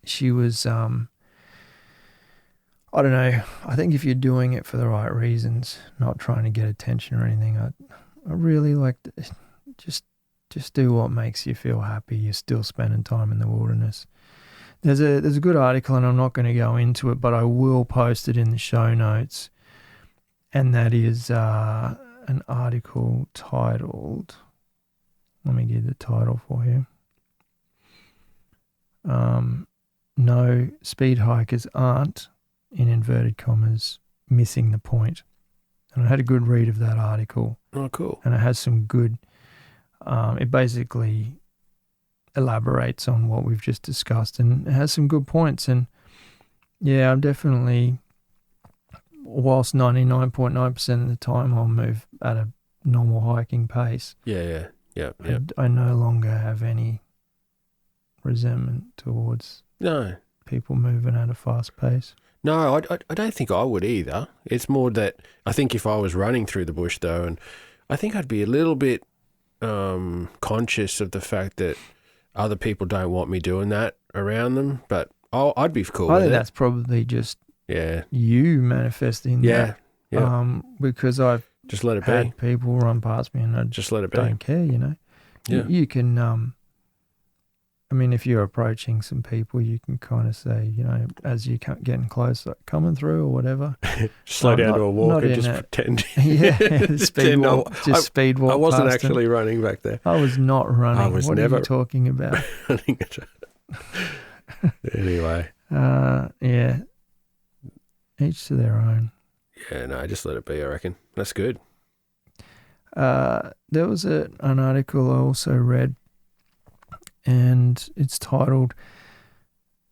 She was, I don't know, I think if you're doing it for the right reasons, not trying to get attention or anything, I really like to just do what makes you feel happy. You're still spending time in the wilderness. There's a good article, and I'm not going to go into it, but I will post it in the show notes. And that is an article titled, let me get the title for you. No, speed hikers aren't, in inverted commas, missing the point. And I had a good read of that article. Oh, cool. And it has some good, it basically elaborates on what we've just discussed, and it has some good points. And yeah, I'm definitely, whilst 99.9% of the time I'll move at a normal hiking pace. Yeah. I no longer have any resentment towards people moving at a fast pace. No, I don't think I would either. It's more that I think if I was running through the bush though, and I think I'd be a little bit conscious of the fact that other people don't want me doing that around them, but I'd be cool with it. I think that's probably just you manifesting that. Yeah. Because I've just let it had people run past me and I just let it don't care, you know. Yeah. You can, if you're approaching some people, you can kind of say, as you're getting close, like coming through or whatever. Slow down to a walk and just pretend. Yeah, speed walk. Speed walk. I wasn't past actually running back there. I was not running. I was what never are you talking about? running. Anyway. Yeah. Each to their own. Yeah, no, just let it be, I reckon. That's good. There was an article I also read, and it's titled,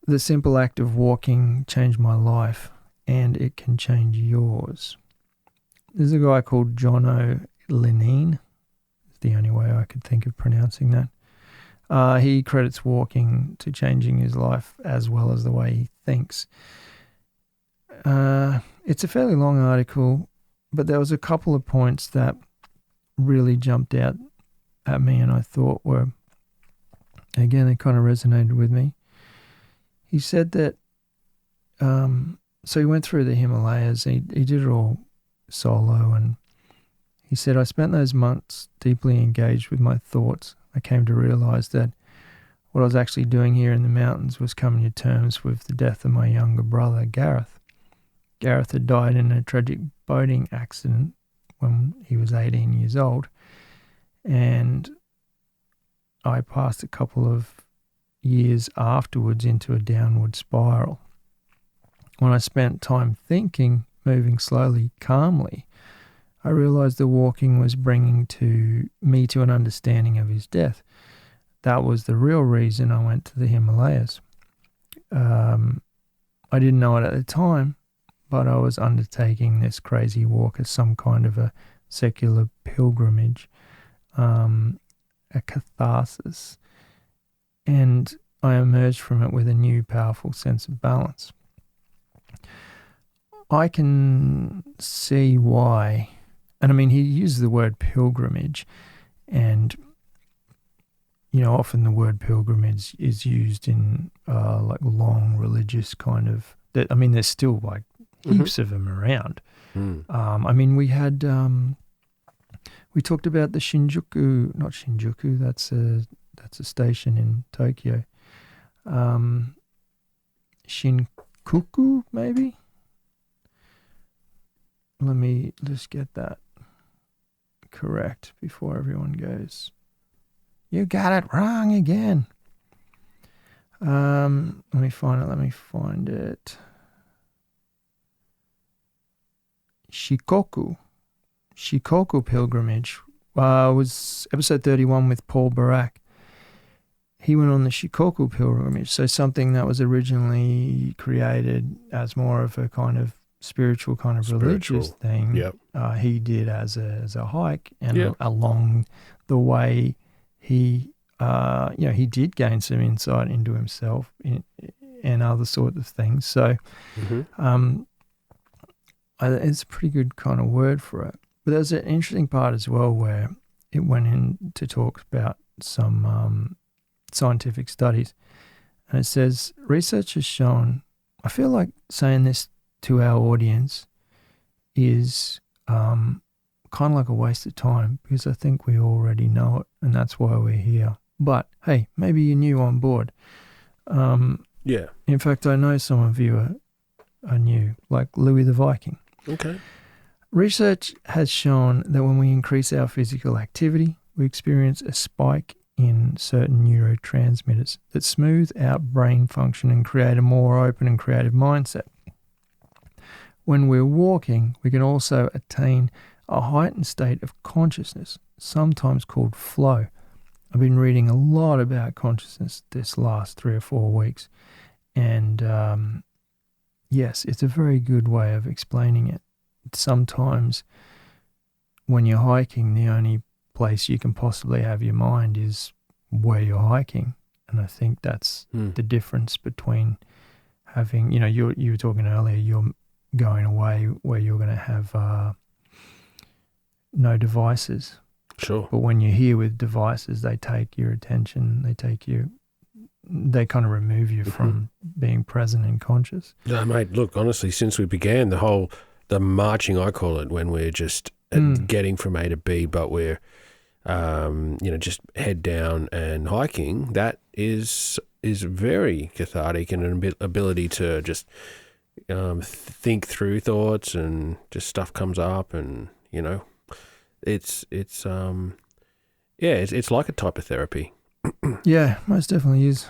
"The Simple Act of Walking Changed My Life, and It Can Change Yours." There's a guy called Jono Lineen. It's the only way I could think of pronouncing that. He credits walking to changing his life as well as the way he thinks. It's a fairly long article, but there was a couple of points that really jumped out at me and I thought were, again, they kind of resonated with me. He said that, so he went through the Himalayas, he did it all solo, and he said, "I spent those months deeply engaged with my thoughts. I came to realize that what I was actually doing here in the mountains was coming to terms with the death of my younger brother, Gareth. Gareth had died in a tragic boating accident when he was 18 years old. And I passed a couple of years afterwards into a downward spiral. When I spent time thinking, moving slowly, calmly, I realized the walking was bringing me to an understanding of his death. That was the real reason I went to the Himalayas. I didn't know it at the time, but I was undertaking this crazy walk as some kind of a secular pilgrimage, a catharsis, and I emerged from it with a new powerful sense of balance. I can see why, and I mean, he used the word pilgrimage, and often the word pilgrimage is used in like long religious kind of. There's still like heaps of them around. I mean, we had we talked about the Shinjuku, not Shinjuku. That's a station in Tokyo. Shinjuku, maybe. Let me just get that correct before everyone goes, "You got it wrong again." Let me find it. Shikoku pilgrimage was episode 31 with Paul Barak. He went on the Shikoku pilgrimage, so something that was originally created as more of a kind of spiritual kind of religious thing. Yep. He did as a hike, and along the way, he he did gain some insight into himself and other sorts of things. So, it's a pretty good kind of word for it. But there's an interesting part as well where it went in to talk about some scientific studies, and it says research has shown. I feel like saying this to our audience is kind of like a waste of time, because I think we already know it, and that's why we're here. But hey, maybe you're new on board. In fact, I know some of you are new, like Louis the Viking. Okay. Research has shown that when we increase our physical activity, we experience a spike in certain neurotransmitters that smooth out brain function and create a more open and creative mindset. When we're walking, we can also attain a heightened state of consciousness, sometimes called flow. I've been reading a lot about consciousness this last 3 or 4 weeks, and yes, it's a very good way of explaining it. Sometimes when you're hiking, the only place you can possibly have your mind is where you're hiking, and I think that's the difference between having, you were talking earlier, you're going away where you're going to have no devices. Sure. But when you're here with devices, they take your attention, they kind of remove you from being present and conscious. No, mate, look, honestly, since we began the marching, I call it, when we're just getting from A to B, but we're, just head down and hiking, that is very cathartic, and an ability to just think through thoughts, and just stuff comes up, and, it's like a type of therapy. Yeah, most definitely is,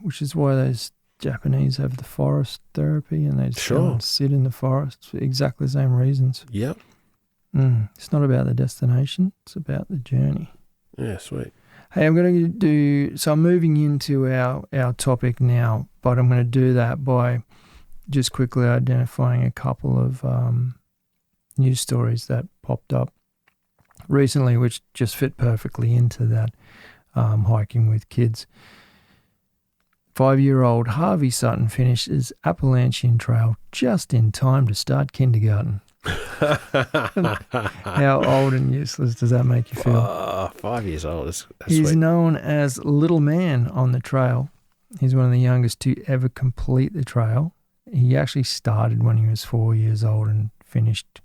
which is why those Japanese have the forest therapy, and they just go and sit in the forest for exactly the same reasons. Yep. It's not about the destination, it's about the journey. Yeah, sweet. Hey, I'm going to I'm moving into our topic now, but I'm going to do that by just quickly identifying a couple of news stories that popped up recently, which just fit perfectly into that hiking with kids. 5-year-old Harvey Sutton finished his Appalachian Trail just in time to start kindergarten. How old and useless does that make you feel? 5 years old. That's He's sweet. known as Little Man on the trail. He's one of the youngest to ever complete the trail. He actually started when he was 4 years old and finished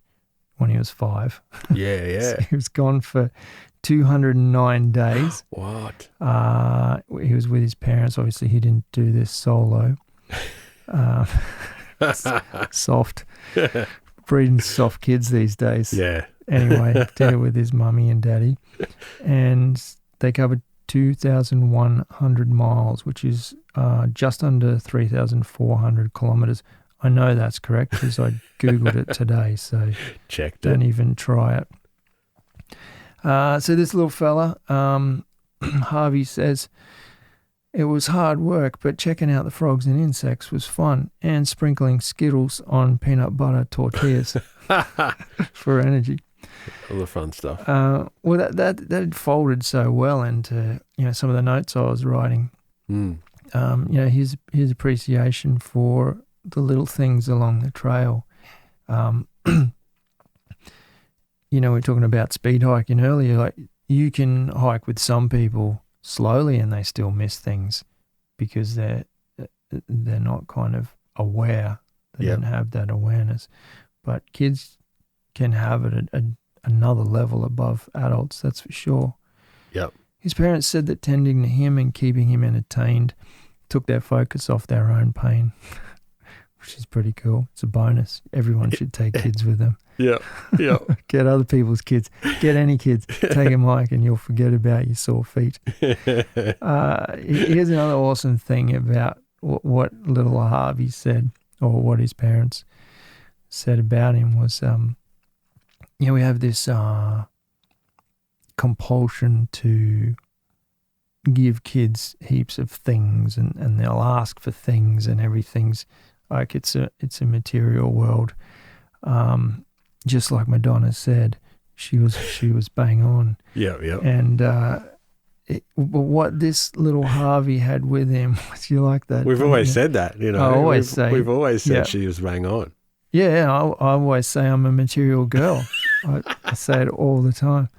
when he was 5. Yeah. So he was gone for 209 days. What? He was with his parents. Obviously, he didn't do this solo. Soft. Breeding soft kids these days. Yeah. Anyway, did it with his mummy and daddy. And they covered 2,100 miles, which is just under 3,400 kilometres. I know that's correct because I Googled it today, so don't even try it. So this little fella, Harvey says, it was hard work, but checking out the frogs and insects was fun, and sprinkling Skittles on peanut butter tortillas for energy. All the fun stuff. Well, that folded so well into some of the notes I was writing. His appreciation for the little things along the trail. We were talking about speed hiking earlier. Like, you can hike with some people slowly and they still miss things because they're not kind of aware. They don't have that awareness. But kids can have it at another level above adults, that's for sure. Yep. His parents said that tending to him and keeping him entertained took their focus off their own pain, which is pretty cool. It's a bonus. Everyone should take kids with them. Yeah. Get other people's kids. Get any kids. Take a mic and you'll forget about your sore feet. Here's another awesome thing about what little Harvey said, or what his parents said about him was, we have this compulsion to give kids heaps of things, and they'll ask for things, and everything's like it's a material world. Just like Madonna said, she was bang on. Yeah. And but what this little Harvey had with him was, you like that? We've always said that, I always say we've always said she was bang on. Yeah, I always say I'm a material girl. I say it all the time.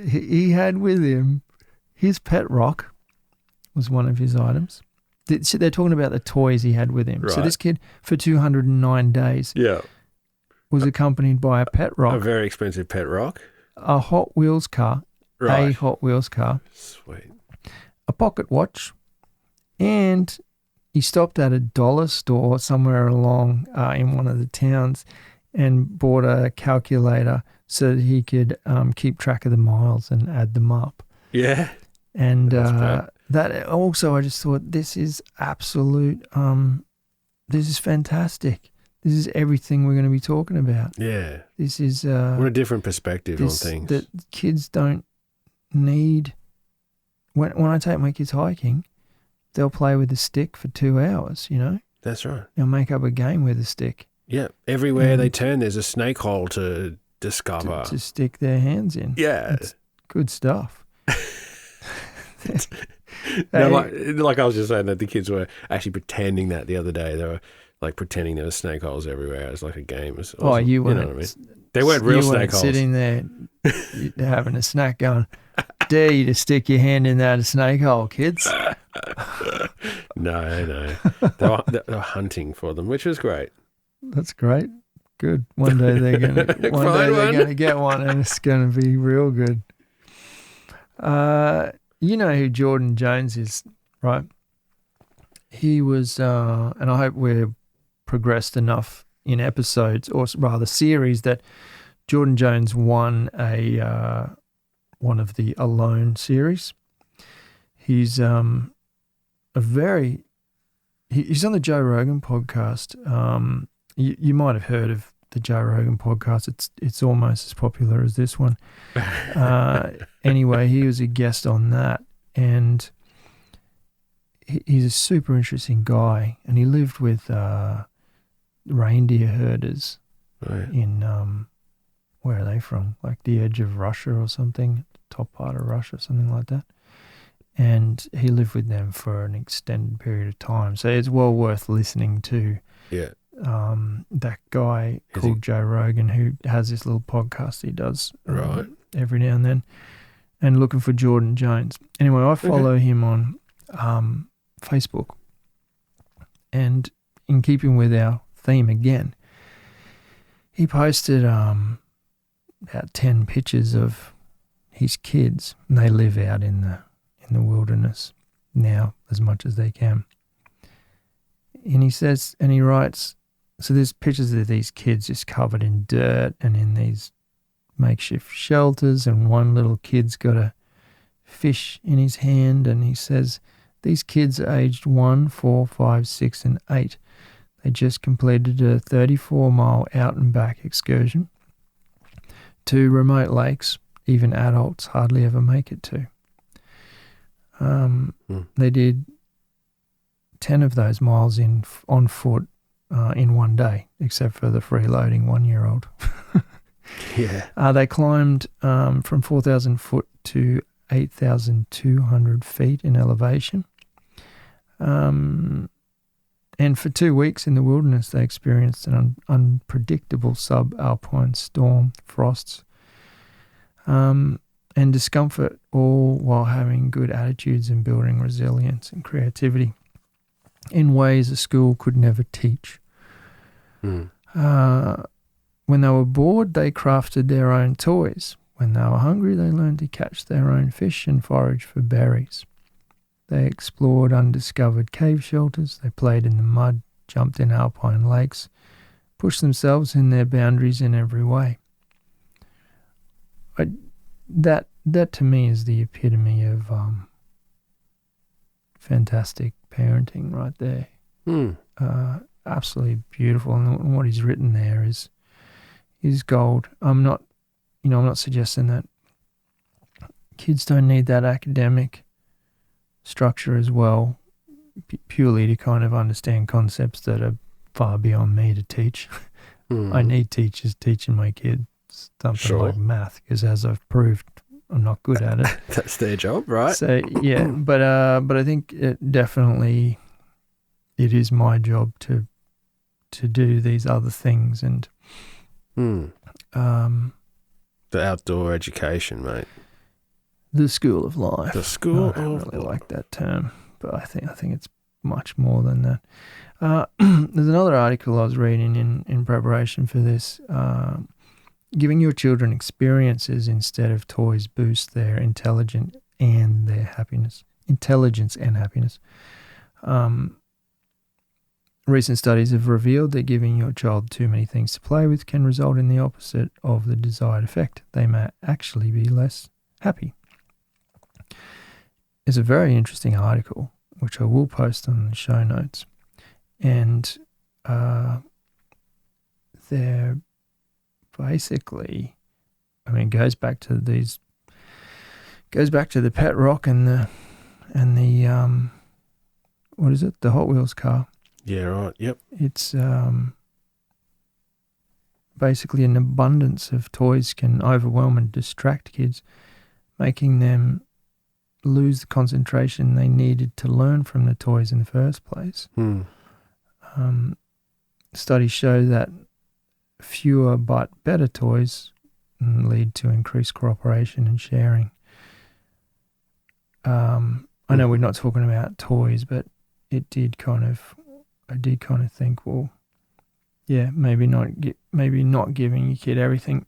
He had with him his pet rock was one of his items. They're talking about the toys he had with him. Right. So this kid, for 209 days, was accompanied by a pet rock. A very expensive pet rock. A Hot Wheels car. Right. A Hot Wheels car. Sweet. A pocket watch. And he stopped at a dollar store somewhere along in one of the towns and bought a calculator so that he could keep track of the miles and add them up. Yeah. And that also, I just thought, this is absolute, this is fantastic. This is everything we're going to be talking about. Yeah. This is... what a different perspective on things. That kids don't need... When I take my kids hiking, they'll play with a stick for 2 hours, That's right. They'll make up a game with a stick. Yeah. Everywhere they turn, there's a snake hole to discover. To stick their hands in. Yeah. It's good stuff. No, like I was just saying that the kids were actually pretending that the other day. They were like pretending there were snake holes everywhere. It was like a game. It was awesome. You weren't. You know what I mean? They weren't real snake holes. Sitting there having a snack going, dare you to stick your hand in that snake hole, kids? No. They were hunting for them, which was great. That's great. Good. One day they're gonna get one, and it's gonna be real good. You know who Jordan Jones is, right? He was, and I hope we're progressed enough in episodes, or rather series, that Jordan Jones won one of the Alone series. He's he's on the Joe Rogan podcast. You might have heard of the Joe Rogan podcast. It's almost as popular as this one. Anyway, he was a guest on that, and he's a super interesting guy, and he lived with reindeer herders in where are they from? Like the edge of Russia or something, top part of Russia, something like that. And he lived with them for an extended period of time. So it's well worth listening to. Yeah. That guy called Joe Rogan, who has this little podcast he does every now and then, and looking for Jordan Jones. Anyway, I follow him on Facebook, and in keeping with our theme again, he posted about 10 pictures of his kids, and they live out in the wilderness now as much as they can. And he says, and he writes, so there's pictures of these kids just covered in dirt and in these makeshift shelters, and one little kid's got a fish in his hand, and he says, these kids are aged 1, 4, 5, 6, and 8. They just completed a 34-mile out and back excursion to remote lakes even adults hardly ever make it to. They did 10 of those miles on foot in one day, except for the freeloading 1-year-old. Yeah. They climbed from 4,000 foot to 8,200 feet in elevation. And for 2 weeks in the wilderness, they experienced an unpredictable subalpine storm, frosts, and discomfort, all while having good attitudes and building resilience and creativity in ways a school could never teach. When they were bored, they crafted their own toys. When they were hungry, they learned to catch their own fish and forage for berries. They explored undiscovered cave shelters. They played in the mud, jumped in alpine lakes, pushed themselves in their boundaries in every way. That to me is the epitome of fantastic parenting right there. Absolutely beautiful, and what he's written there is gold. I'm not suggesting that kids don't need that academic structure as well, purely to kind of understand concepts that are far beyond me to teach. I need teachers teaching my kids something like math, because as I've proved, I'm not good at it. That's their job, right? So yeah, but I think it is my job to do these other things, and the outdoor education, mate. The school of life. The school. I don't really like that term, but I think it's much more than that. There's another article I was reading in preparation for this. Giving your children experiences instead of toys boosts their intelligence and happiness. Recent studies have revealed that giving your child too many things to play with can result in the opposite of the desired effect. They may actually be less happy. It's a very interesting article, which I will post on the show notes. And they're basically, goes back to the pet rock and the what is it? The Hot Wheels car. Yeah, right. Yep. It's basically an abundance of toys can overwhelm and distract kids, making them lose the concentration they needed to learn from the toys in the first place. Studies show that fewer but better toys lead to increased cooperation and sharing. I know we're not talking about toys, but I did kind of think, well, yeah, maybe not giving your kid everything.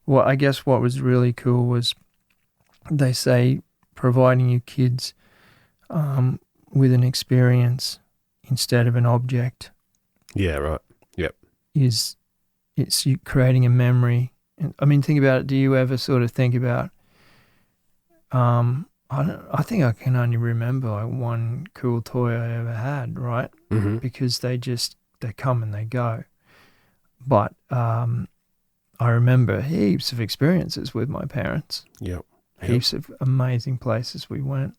Well, I guess what was really cool was they say providing your kids with an experience instead of an object. Yeah, right. Yep. It's you creating a memory. Think about it. Do you ever sort of think about? I think I can only remember one cool toy I ever had, right? Mm-hmm. Because they come and they go. But I remember heaps of experiences with my parents. Yep. Heaps of amazing places we went.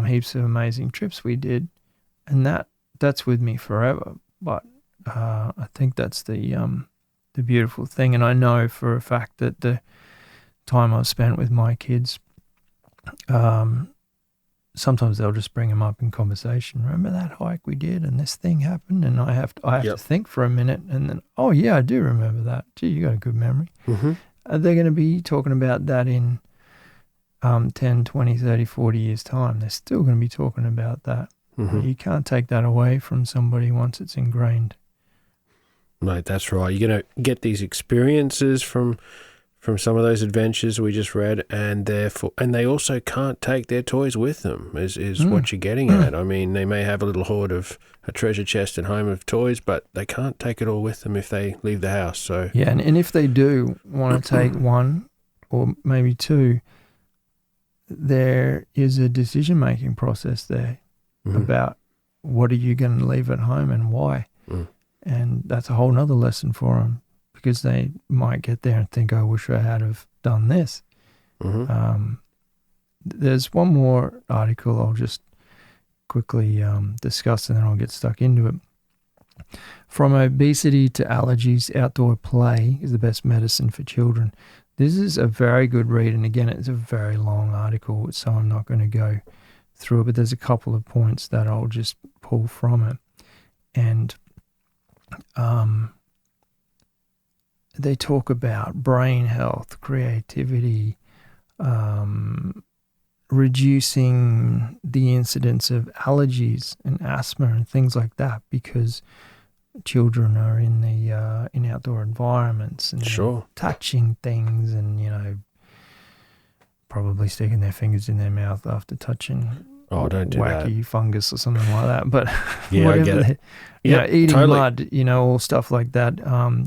Heaps of amazing trips we did, and that's with me forever. But I think that's the beautiful thing, and I know for a fact that the time I've spent with my kids, sometimes they'll just bring them up in conversation. Remember that hike we did, and this thing happened, and I have to think for a minute, and then, oh yeah, I do remember that. Gee, you got a good memory. Mm-hmm. They're going to be talking about that in 10, 20, 30, 40 years' time. They're still going to be talking about that. Mm-hmm. You can't take that away from somebody once it's ingrained. Mate, that's right. You're going to get these experiences from some of those adventures we just read, and they also can't take their toys with them, is what you're getting at. They may have a little hoard of a treasure chest at home of toys, but they can't take it all with them if they leave the house. So yeah, and if they do want to take one or maybe two, there is a decision-making process there about what are you going to leave at home and why. And that's a whole nother lesson for them, because they might get there and think, I wish I had have done this. There's one more article I'll just quickly discuss, and then I'll get stuck into it. From obesity to allergies, outdoor play is the best medicine for children. This is a very good read, and again, it's a very long article, so I'm not going to go through it, but there's a couple of points that I'll just pull from it. And they talk about brain health, creativity, reducing the incidence of allergies and asthma and things like that, because children are in the in outdoor environments and touching things, and probably sticking their fingers in their mouth after touching don't do wacky fungus or something like that. But yeah, I get it. Eating totally. mud, all stuff like that,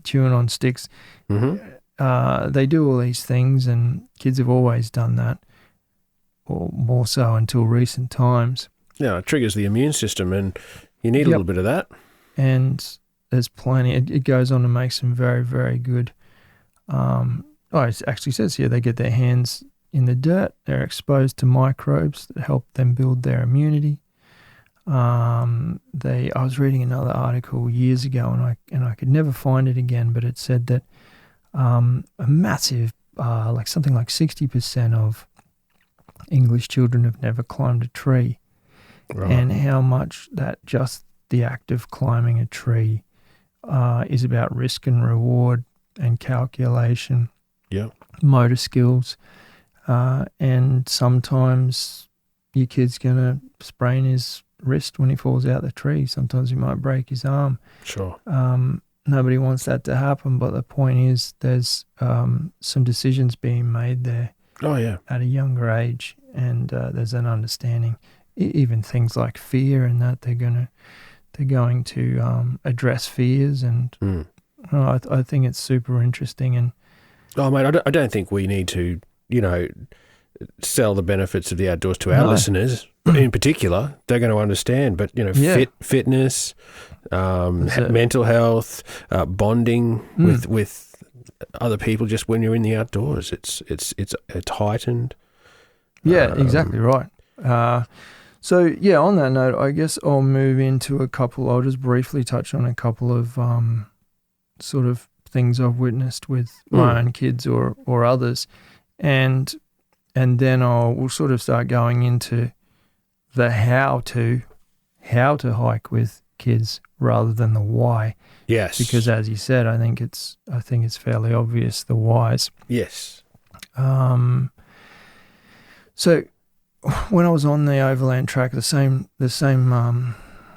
chewing on sticks. They do all these things, and kids have always done that, or more so until recent times. Yeah, it triggers the immune system, and you need a little bit of that. And there's plenty. It goes on to make some very, very good. It actually says here they get their hands in the dirt. They're exposed to microbes that help them build their immunity. I was reading another article years ago, and I could never find it again, but it said that a massive, something like 60% of English children have never climbed a tree, and how much that just the act of climbing a tree is about risk and reward and calculation, motor skills, and sometimes your kid's going to sprain his wrist when he falls out the tree. Sometimes he might break his arm. Nobody wants that to happen, but the point is there's some decisions being made there at a younger age, and there's an understanding, even things like fear, and that they're going to address fears, and I think it's super interesting. And mate, I don't think we need to sell the benefits of the outdoors to our listeners in particular. They're going to understand, but fitness, mental health, bonding with other people just when you're in the outdoors, it's heightened. Exactly right. So on that note, I guess I'll move into I'll just briefly touch on a couple of sort of things I've witnessed with my own kids or others, and then we'll sort of start going into the how to hike with kids rather than the why. Yes. Because as you said, I think it's fairly obvious the whys. Yes. So when I was on the overland track, the same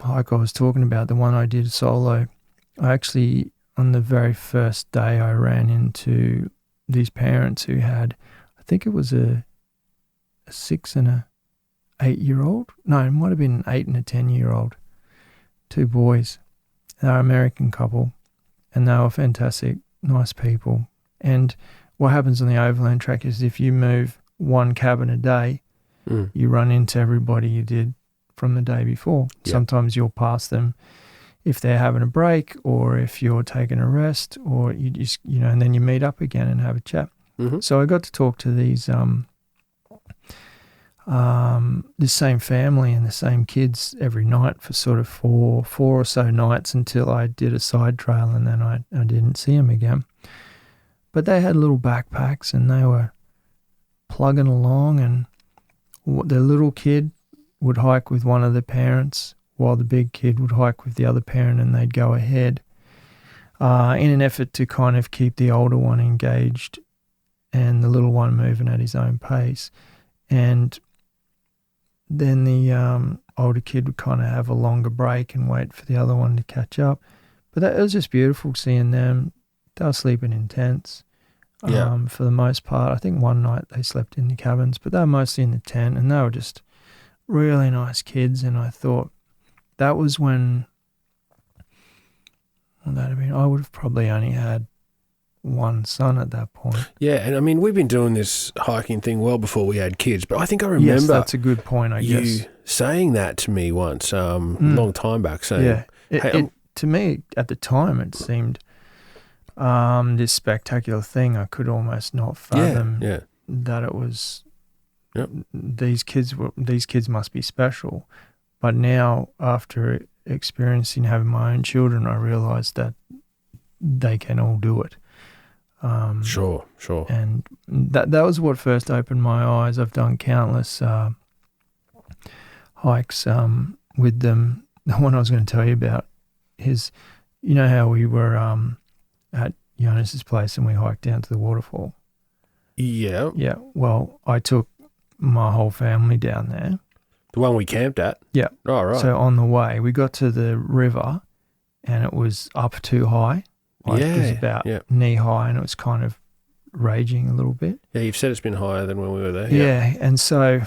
hike I was talking about, the one I did solo, I actually, on the very first day, I ran into these parents who had, I think it was a 6 and a 8-year-old. No, it might have been an 8 and a 10-year-old. 2 boys. They're an American couple, and they were fantastic, nice people. And what happens on the overland track is if you move one cabin a day, you run into everybody you did from the day before. Yep. Sometimes you'll pass them if they're having a break, or if you're taking a rest, or you just, and then you meet up again and have a chat. So I got to talk to these the same family and the same kids every night for sort of four or so nights, until I did a side trail, and then I didn't see them again. But they had little backpacks, and they were plugging along, and the little kid would hike with one of the parents while the big kid would hike with the other parent, and they'd go ahead in an effort to kind of keep the older one engaged and the little one moving at his own pace. And then the older kid would kind of have a longer break and wait for the other one to catch up. But it was just beautiful seeing them. They were sleeping in tents for the most part. I think one night they slept in the cabins, but they were mostly in the tent, and they were just really nice kids. And I thought that was when, I would have probably only had one son at that point. Yeah, and I mean, we've been doing this hiking thing well before we had kids, but I think I remember Yes, that's a good point, I guess. you saying that to me once, a long time back, saying, Yeah. hey, To me, at the time, it seemed this spectacular thing. I could almost not fathom that it was. Yep. These kids must be special. But now, after experiencing having my own children, I realised that they can all do it. Sure. And that was what first opened my eyes. I've done countless hikes with them. The one I was going to tell you about is, you know how we were at Jonas's place and we hiked down to the waterfall? Yeah. Yeah, well, I took my whole family down there. The one we camped at? Yeah. Oh, right. So on the way, we got to the river and it was up too high. It was about knee high and it was kind of raging a little bit. Yeah, you've said it's been higher than when we were there. Yeah, and so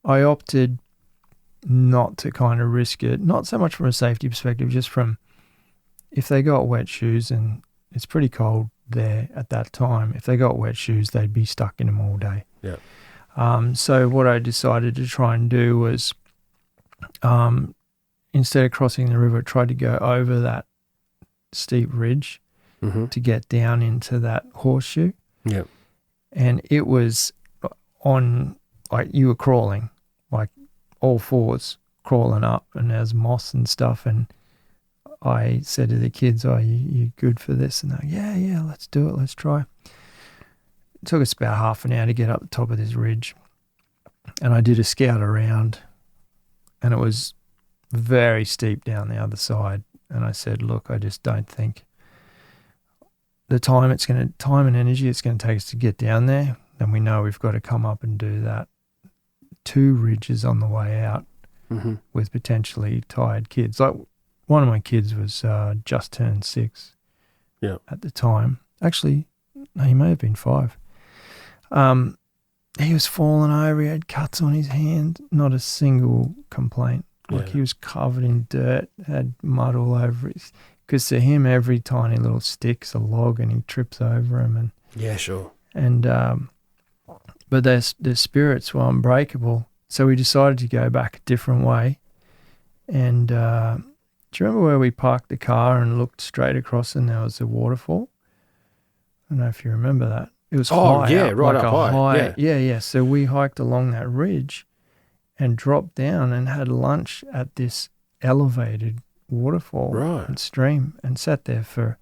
I opted not to kind of risk it, not so much from a safety perspective, just from if they got wet shoes, and it's pretty cold there at that time, if they got wet shoes, they'd be stuck in them all day. Yeah. So what I decided to try and do was instead of crossing the river, I tried to go over that steep ridge to get down into that horseshoe. Yeah. And it was on, like, you were crawling, like all fours, crawling up, and there's moss and stuff. And I said to the kids, you good for this? And they're like, yeah, let's do it. Let's try. It took us about half an hour to get up the top of this ridge. And I did a scout around, and it was very steep down the other side. And I said, look, I just don't think the time and energy it's going to take us to get down there, then we know we've got to come up and do that 2 ridges on the way out with potentially tired kids. Like, one of my kids was just turned 6 at the time. Actually, no, he may have been 5. He was falling over. He had cuts on his hand. Not a single complaint. Like, he was covered in dirt, had mud all over it. Because to him, every tiny little stick's a log, and he trips over him. And yeah, sure. And but their spirits were unbreakable. So we decided to go back a different way. And do you remember where we parked the car and looked straight across and there was a waterfall? I don't know if you remember that. It was high. Yeah, up, right like up high. Yeah. So we hiked along that ridge and dropped down and had lunch at this elevated waterfall and stream, and sat there for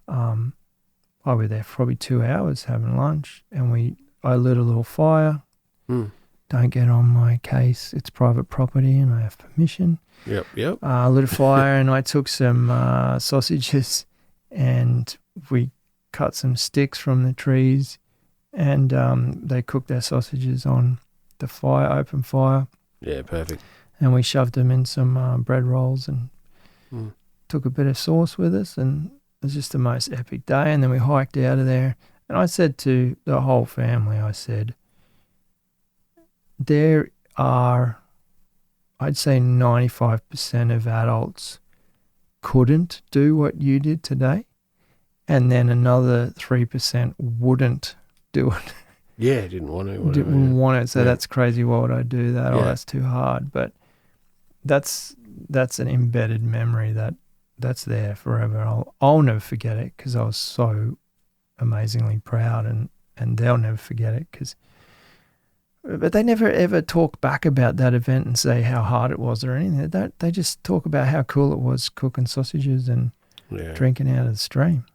I was there for probably 2 hours having lunch, and I lit a little fire. Don't get on my case, it's private property and I have permission. Yep. I lit a fire and I took some sausages, and we cut some sticks from the trees, and they cooked their sausages on the fire, open fire. Yeah, perfect. And we shoved them in some bread rolls and took a bit of sauce with us, and it was just the most epic day. And then we hiked out of there, and I said to the whole family, I said, there are, I'd say 95% of adults couldn't do what you did today, and then another 3% wouldn't do it. Yeah, didn't want to. Didn't want it. So that's crazy. Why would I do that? Oh, that's too hard. But that's an embedded memory that's there forever. I'll never forget it, because I was so amazingly proud, and they'll never forget it, but they never ever talk back about that event and say how hard it was or anything. They just talk about how cool it was cooking sausages and drinking out of the stream.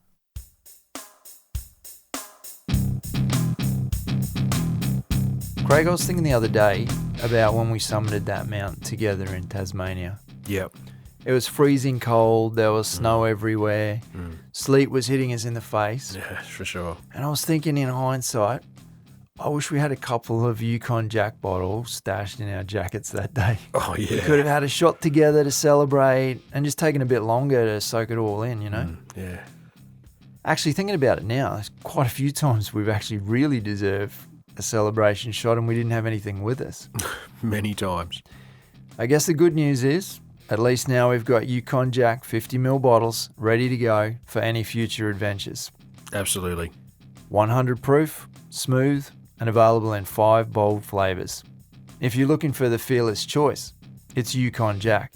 Craig, I was thinking the other day about when we summited that mountain together in Tasmania. Yep. It was freezing cold. There was snow everywhere. Sleet was hitting us in the face. Yeah, for sure. And I was thinking, in hindsight, I wish we had a couple of Yukon Jack bottles stashed in our jackets that day. Oh, yeah. We could have had a shot together to celebrate, and just taken a bit longer to soak it all in, you know? Yeah. Actually, thinking about it now, there's quite a few times we've actually really deserved a celebration shot and we didn't have anything with us. Many times. I guess the good news is, at least now we've got Yukon Jack 50ml bottles ready to go for any future adventures. Absolutely. 100 proof, smooth, and available in 5 bold flavours. If you're looking for the fearless choice, it's Yukon Jack.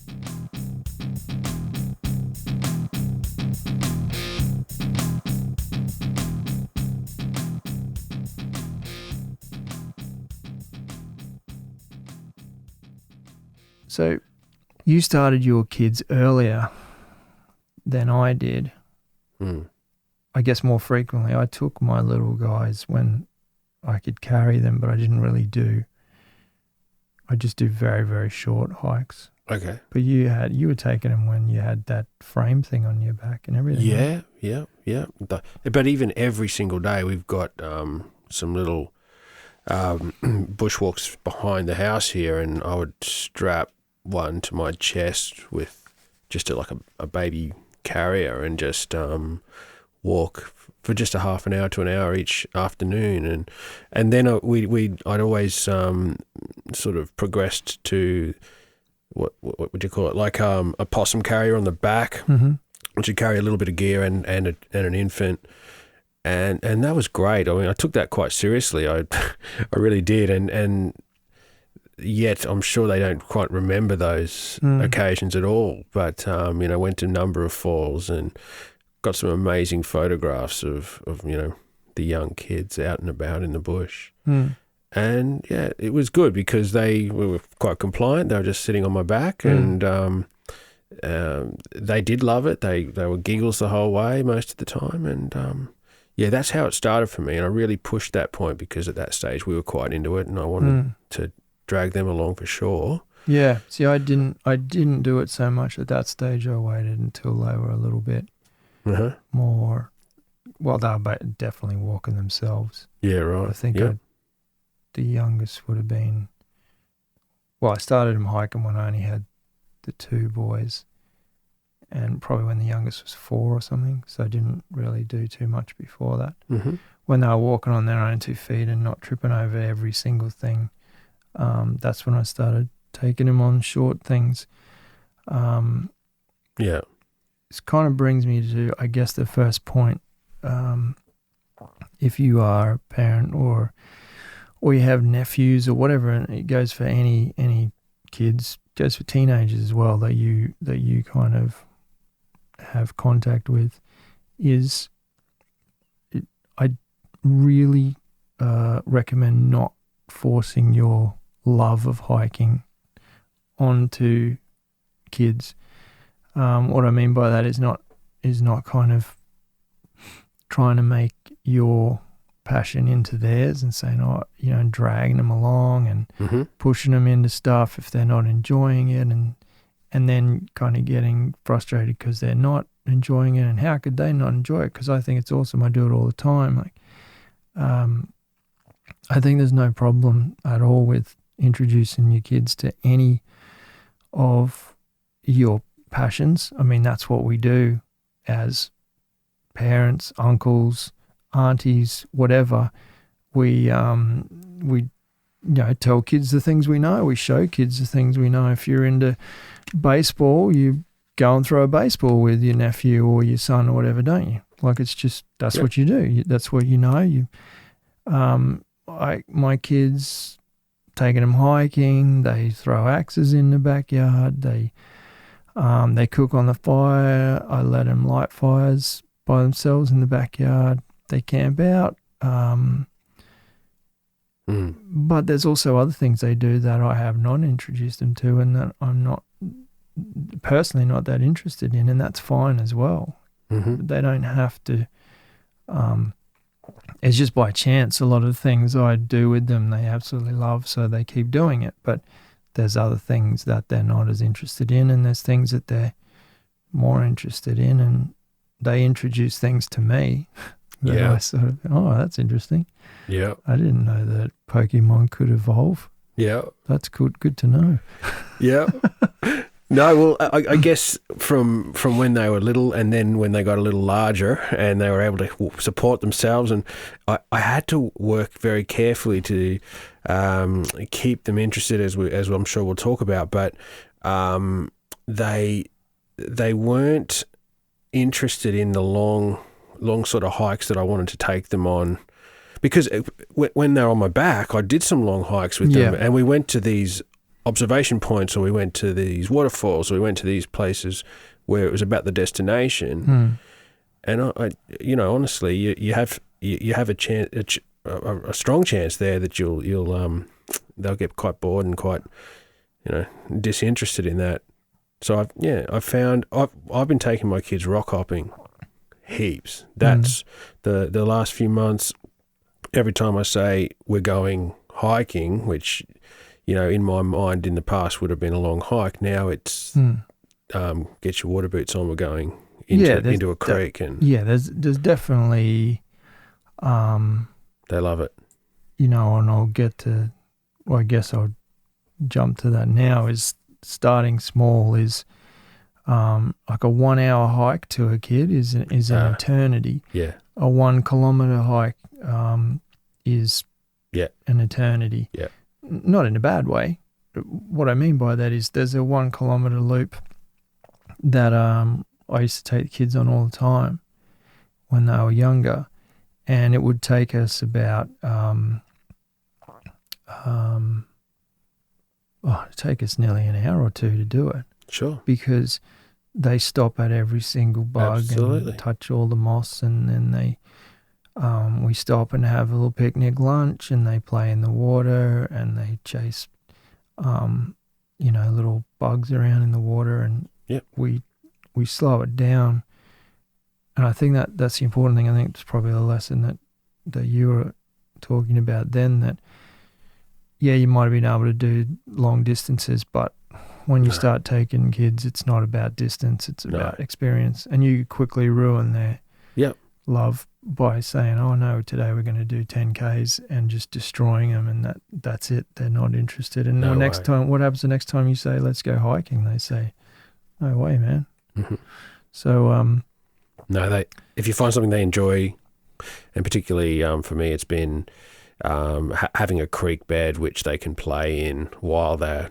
So, you started your kids earlier than I did. I guess more frequently. I took my little guys when I could carry them, but I didn't really do. I just do very, very short hikes. Okay. But you were taking them when you had that frame thing on your back and everything. Yeah, right? yeah. But even every single day, we've got some little bushwalks behind the house here, and I would strap one to my chest with just a baby carrier and just walk for just a half an hour to an hour each afternoon, and then I'd always sort of progressed to what would you call it, like a possum carrier on the back, which would carry a little bit of gear and an infant, and that was great. I mean, I took that quite seriously. I really did, and yet I'm sure they don't quite remember those occasions at all. But went to a number of falls and got some amazing photographs of the young kids out and about in the bush. And yeah, it was good because they were quite compliant. They were just sitting on my back, and they did love it. They were giggles the whole way most of the time, and that's how it started for me. And I really pushed that point because at that stage we were quite into it, and I wanted to drag them along for sure. Yeah. See, I didn't do it so much at that stage. I waited until they were a little bit more. Well, they were definitely walking themselves. Yeah, right. I think the youngest would have been. Well, I started them hiking when I only had the 2 boys, and probably when the youngest was 4 or something. So I didn't really do too much before that. When they were walking on their own 2 feet and not tripping over every single thing, that's when I started taking them on short things. This kind of brings me to, I guess, the first point. If you are a parent or you have nephews or whatever, and it goes for any kids, goes for teenagers as well, that you kind of have contact with, I really recommend not forcing your love of hiking onto kids. What I mean by that is not kind of trying to make your passion into theirs and saying, dragging them along and pushing them into stuff if they're not enjoying it, and then kind of getting frustrated because they're not enjoying it, and how could they not enjoy it? Because I think it's awesome. I do it all the time. Like, I think there's no problem at all with introducing your kids to any of your passions. I mean, that's what we do as parents, uncles, aunties, whatever. We tell kids the things we know. We show kids the things we know. If you're into baseball, you go and throw a baseball with your nephew or your son or whatever, don't you? Like, it's just, that's what you do. That's what you know. My kids, taking them hiking, they throw axes in the backyard, they cook on the fire, I let them light fires by themselves in the backyard, they camp out. But there's also other things they do that I have not introduced them to and that I'm not personally not that interested in, and that's fine as well. They don't have to. It's just by chance. A lot of things I do with them they absolutely love, so they keep doing it. But there's other things that they're not as interested in, and there's things that they're more interested in, and they introduce things to me that I sort of, that's interesting. Yeah. I didn't know that Pokemon could evolve. Yeah. That's good to know. Yeah. No, well, I guess from when they were little, and then when they got a little larger and they were able to support themselves, and I had to work very carefully to keep them interested, as I'm sure we'll talk about. But they weren't interested in the long long sort of hikes that I wanted to take them on. Because when they're on my back, I did some long hikes with them, and we went to these observation points, or we went to these waterfalls, or we went to these places where it was about the destination. And I honestly, you have a chance, a strong chance there that they'll get quite bored and quite, disinterested in that. So I've been taking my kids rock hopping heaps. That's the last few months. Every time I say we're going hiking, which, in my mind in the past would have been a long hike, now it's get your water boots on, we're going into a creek. There's definitely... they love it. And I'll get to... Well, I guess I'll jump to that now, is starting small is like a 1 hour hike to a kid is an eternity. Yeah. A 1 kilometer hike is an eternity. Yeah. Not in a bad way. What I mean by that is there's a 1 kilometer loop that I used to take the kids on all the time when they were younger, and it would take us about it'd take us nearly an hour or two to do it. Sure. Because they stop at every single bug Absolutely. and touch all the moss, and then we stop and have a little picnic lunch, and they play in the water, and they chase little bugs around in the water, and we slow it down. And I think that's the important thing. I think it's probably the lesson that you were talking about then, that you might have been able to do long distances, but when you start taking kids, it's not about distance, it's about experience. And you quickly ruin their love by saying, oh no, today we're going to do 10Ks, and just destroying them, and that's it. They're not interested. And next time, what happens the next time you say, let's go hiking? They say, no way, man. Mm-hmm. So, if you find something they enjoy, and particularly for me, it's been having a creek bed which they can play in while they're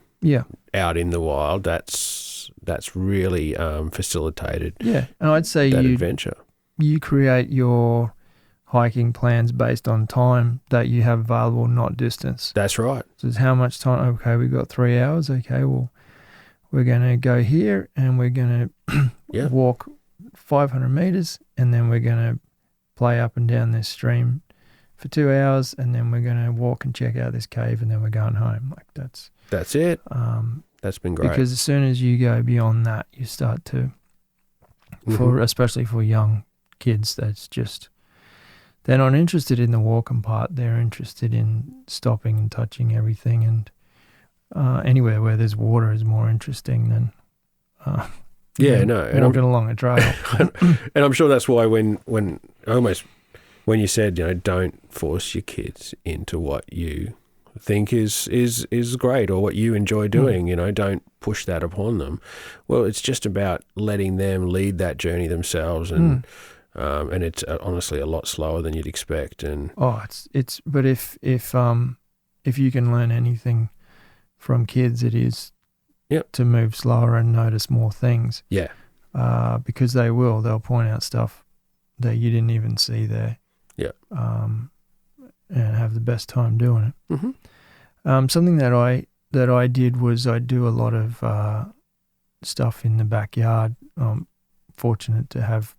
out in the wild. That's really facilitated. Yeah, and I'd say that adventure. You create your hiking plans based on time that you have available, not distance. That's right. So it's how much time. Okay, we've got 3 hours. Okay, well, we're going to go here, and we're going to walk 500 meters, and then we're going to play up and down this stream for 2 hours, and then we're going to walk and check out this cave, and then we're going home. Like that's it. That's been great. Because as soon as you go beyond that, you start to, especially for young kids, that's just, they're not interested in the walking part. They're interested in stopping and touching everything, and anywhere where there's water is more interesting than walking along a trail. And I'm sure that's why when you said, don't force your kids into what you think is great or what you enjoy doing, don't push that upon them. Well, it's just about letting them lead that journey themselves, and it's honestly a lot slower than you'd expect. And but if you can learn anything from kids, it is to move slower and notice more things. Yeah. Because they'll point out stuff that you didn't even see there. Yeah. And have the best time doing it. Mm-hmm. Something that I did was I do a lot of stuff in the backyard. I'm fortunate to have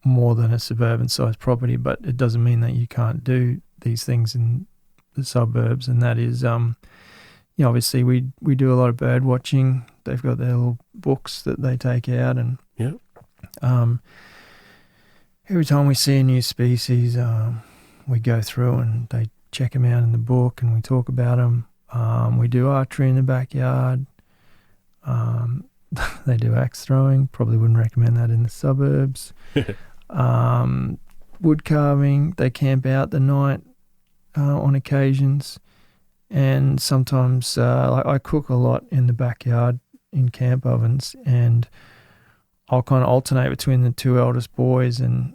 more than a suburban sized property, but it doesn't mean that you can't do these things in the suburbs. And that is obviously we do a lot of bird watching. They've got their little books that they take out, and every time we see a new species, we go through and they check them out in the book, and we talk about them. We do archery in the backyard. They do axe throwing. Probably wouldn't recommend that in the suburbs. Wood carving. They camp out the night on occasions. And sometimes I cook a lot in the backyard in camp ovens, and I'll kind of alternate between the two eldest boys, and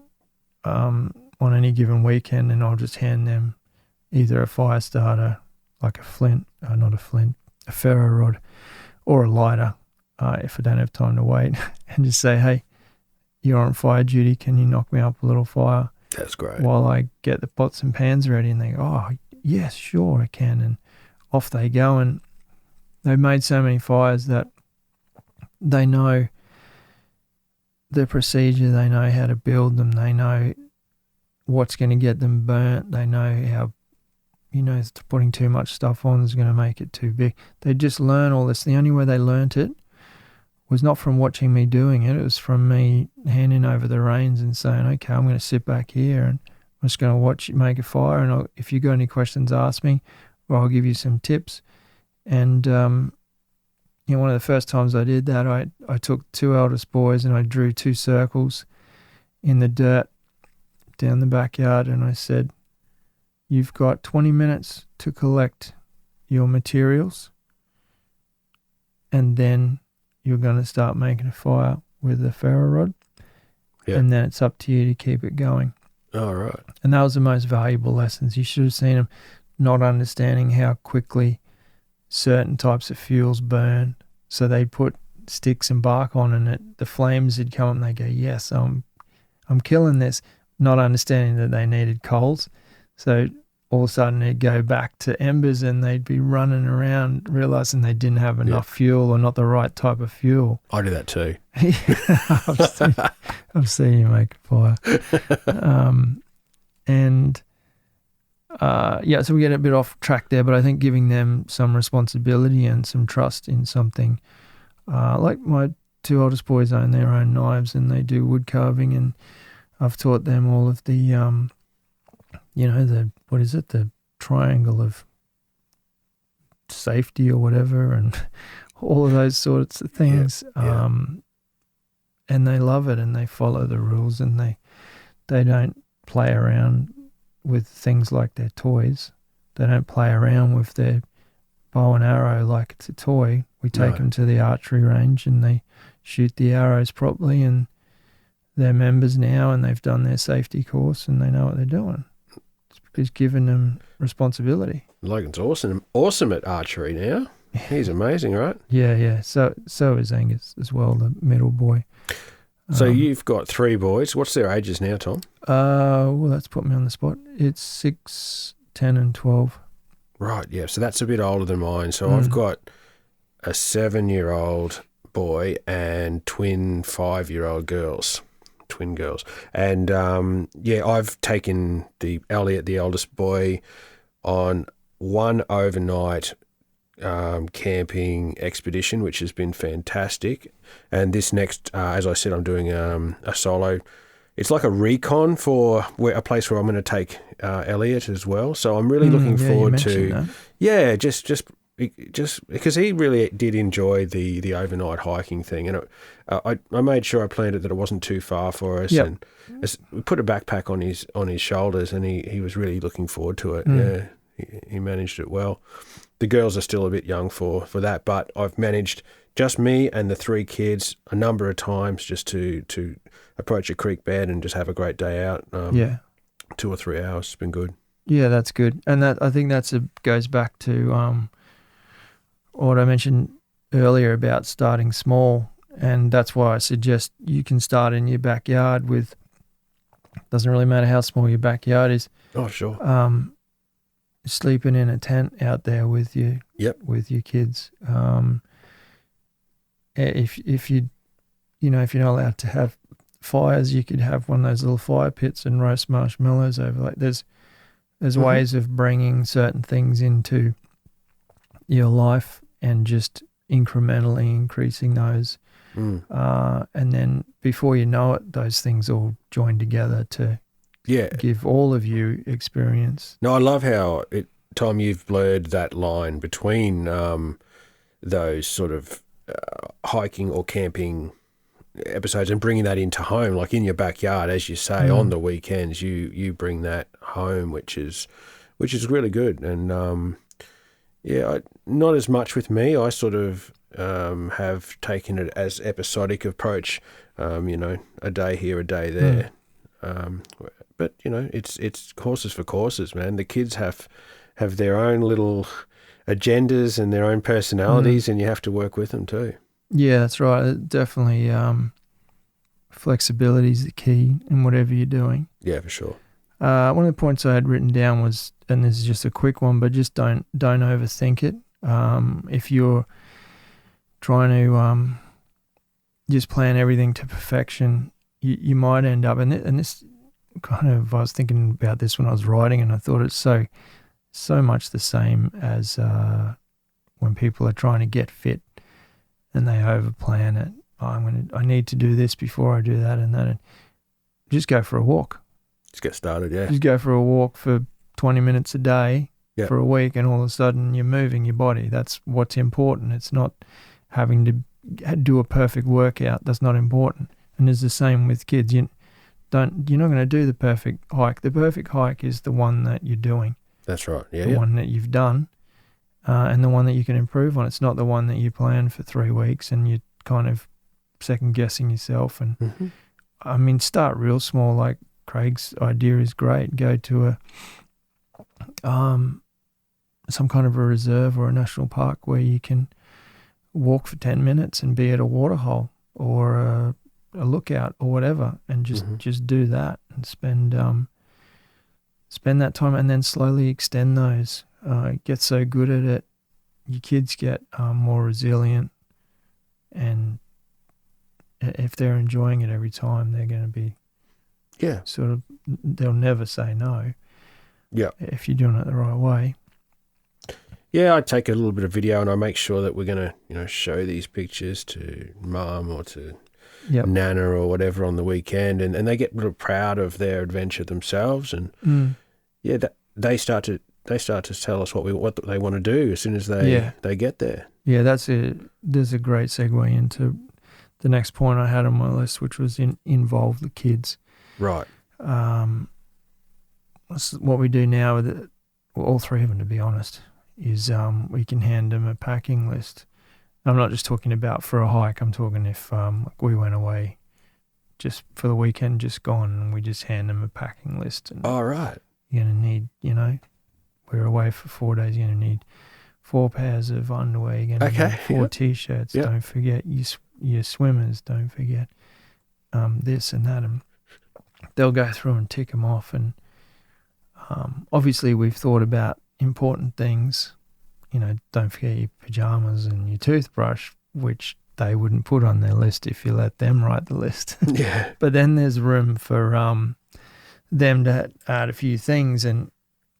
on any given weekend, and I'll just hand them either a fire starter, like a ferro rod, or a lighter if I don't have time to wait, and just say, hey, you're on fire duty. Can you knock me up a little fire That's great. while I get the pots and pans ready? And they go, oh, yes, sure, I can. And off they go. And they've made so many fires that they know the procedure. They know how to build them. They know what's going to get them burnt. They know how, putting too much stuff on is going to make it too big. They just learn all this. The only way they learnt it was not from watching me doing it. It was from me handing over the reins and saying, okay, I'm going to sit back here and I'm just going to watch you make a fire. And if you got any questions, ask me, or I'll give you some tips. And, one of the first times I did that, I took 2 eldest boys and I drew 2 circles in the dirt down the backyard. And I said, you've got 20 minutes to collect your materials. And then you're going to start making a fire with a ferro rod. Yeah. And then it's up to you to keep it going. All right. And that was the most valuable lessons. You should have seen them not understanding how quickly certain types of fuels burn. So they'd put sticks and bark on and the flames would come up and they go, yes, I'm killing this, not understanding that they needed coals. So all of a sudden it'd go back to embers and they'd be running around realizing they didn't have enough fuel or not the right type of fuel. I do that too. I've seen you make a fire. So we get a bit off track there, but I think giving them some responsibility and some trust in something, like my 2 oldest boys own their own knives and they do wood carving, and I've taught them all of the, the triangle of safety or whatever, and all of those sorts of things. Yeah. And they love it and they follow the rules and they don't play around with things like their toys. They don't play around with their bow and arrow like it's a toy. We take them to the archery range and they shoot the arrows properly, and they're members now and they've done their safety course and they know what they're doing. It's because giving them responsibility. Logan's awesome at archery now. He's amazing, right? Yeah. So is Angus as well, the middle boy. So you've got 3 boys. What's their ages now, Tom? Well, that's put me on the spot. It's 6, 10 and 12. Right, yeah. So that's a bit older than mine. So I've got a 7-year-old boy and twin 5-year-old girls. Twin girls. And, I've taken Elliot, the eldest boy, on one overnight camping expedition, which has been fantastic. And this next, as I said, I'm doing a solo. It's like a recon for a place where I'm going to take Elliot as well. So I'm really looking forward to that. Yeah, just because he really did enjoy the overnight hiking thing, and I made sure I planned it that it wasn't too far for us, and we put a backpack on his shoulders, and he was really looking forward to it. Yeah, he managed it well. The girls are still a bit young for that, but I've managed just me and the 3 kids a number of times just to approach a creek bed and just have a great day out. 2 or 3 hours. It's been good. Yeah, that's good. And that, I think goes back to what I mentioned earlier about starting small. And that's why I suggest you can start in your backyard with, doesn't really matter how small your backyard is. Oh, sure. Sleeping in a tent out there with you, with your kids. If you're not allowed to have fires, you could have one of those little fire pits and roast marshmallows over. Like there's ways of bringing certain things into your life and just incrementally increasing those. And then before you know it, those things all join together to give all of you experience. No, I love how, Tom, you've blurred that line between those sort of hiking or camping episodes and bringing that into home, like in your backyard, as you say, on the weekends. You bring that home, which is really good. And not as much with me. I sort of have taken it as episodic approach. A day here, a day there. But it's courses for courses, man. The kids have their own little agendas and their own personalities, and you have to work with them too. Yeah, that's right. It definitely flexibility is the key in whatever you're doing. Yeah, for sure. One of the points I had written down was, and this is just a quick one, but just don't overthink it. If you're trying to just plan everything to perfection, you might end up, and this kind of, I was thinking about this when I was writing, and I thought it's so much the same as when people are trying to get fit and they overplan it. I need to do this before I do that and that. And just go for a walk. Just get started, yeah. Just go for a walk for 20 minutes a day Yep. for a week, and all of a sudden you're moving your body. That's what's important. It's not having to do a perfect workout. That's not important. And it's the same with kids. You're not going to do the perfect hike. The perfect hike is the one that you're doing. That's right. Yeah. The one that you've done, and the one that you can improve on. It's not the one that you plan for 3 weeks and you're kind of second guessing yourself. And Mm-hmm. I mean, start real small. Like Craig's idea is great. Go to some kind of a reserve or a national park where you can walk for 10 minutes and be at a waterhole or a lookout or whatever, and just do that and spend that time, and then slowly extend those. Get so good at it, your kids get more resilient, and if they're enjoying it every time, they're going to be sort of, they'll never say no. Yeah. If you're doing it the right way. Yeah, I take a little bit of video and I make sure that we're going to, show these pictures to mum or to Nana or whatever on the weekend, and they get real proud of their adventure themselves, and they start to tell us what they want to do as soon as they get there. Yeah, that's it. There's a great segue into the next point I had on my list, which was involve the kids. Right. What we do now with all three of them, to be honest, is we can hand them a packing list. I'm not just talking about for a hike. I'm talking if like we went away just for the weekend, just gone, and we just hand them a packing list. And right. You're going to need, we're away for 4 days. You're going to need 4 pairs of underwear. You're going to need 4 T-shirts. Yep. Don't forget your swimmers. Don't forget this and that. And they'll go through and tick them off. And obviously we've thought about important things. Don't forget your pajamas and your toothbrush, which they wouldn't put on their list if you let them write the list. Yeah. But then there's room for them to add a few things, and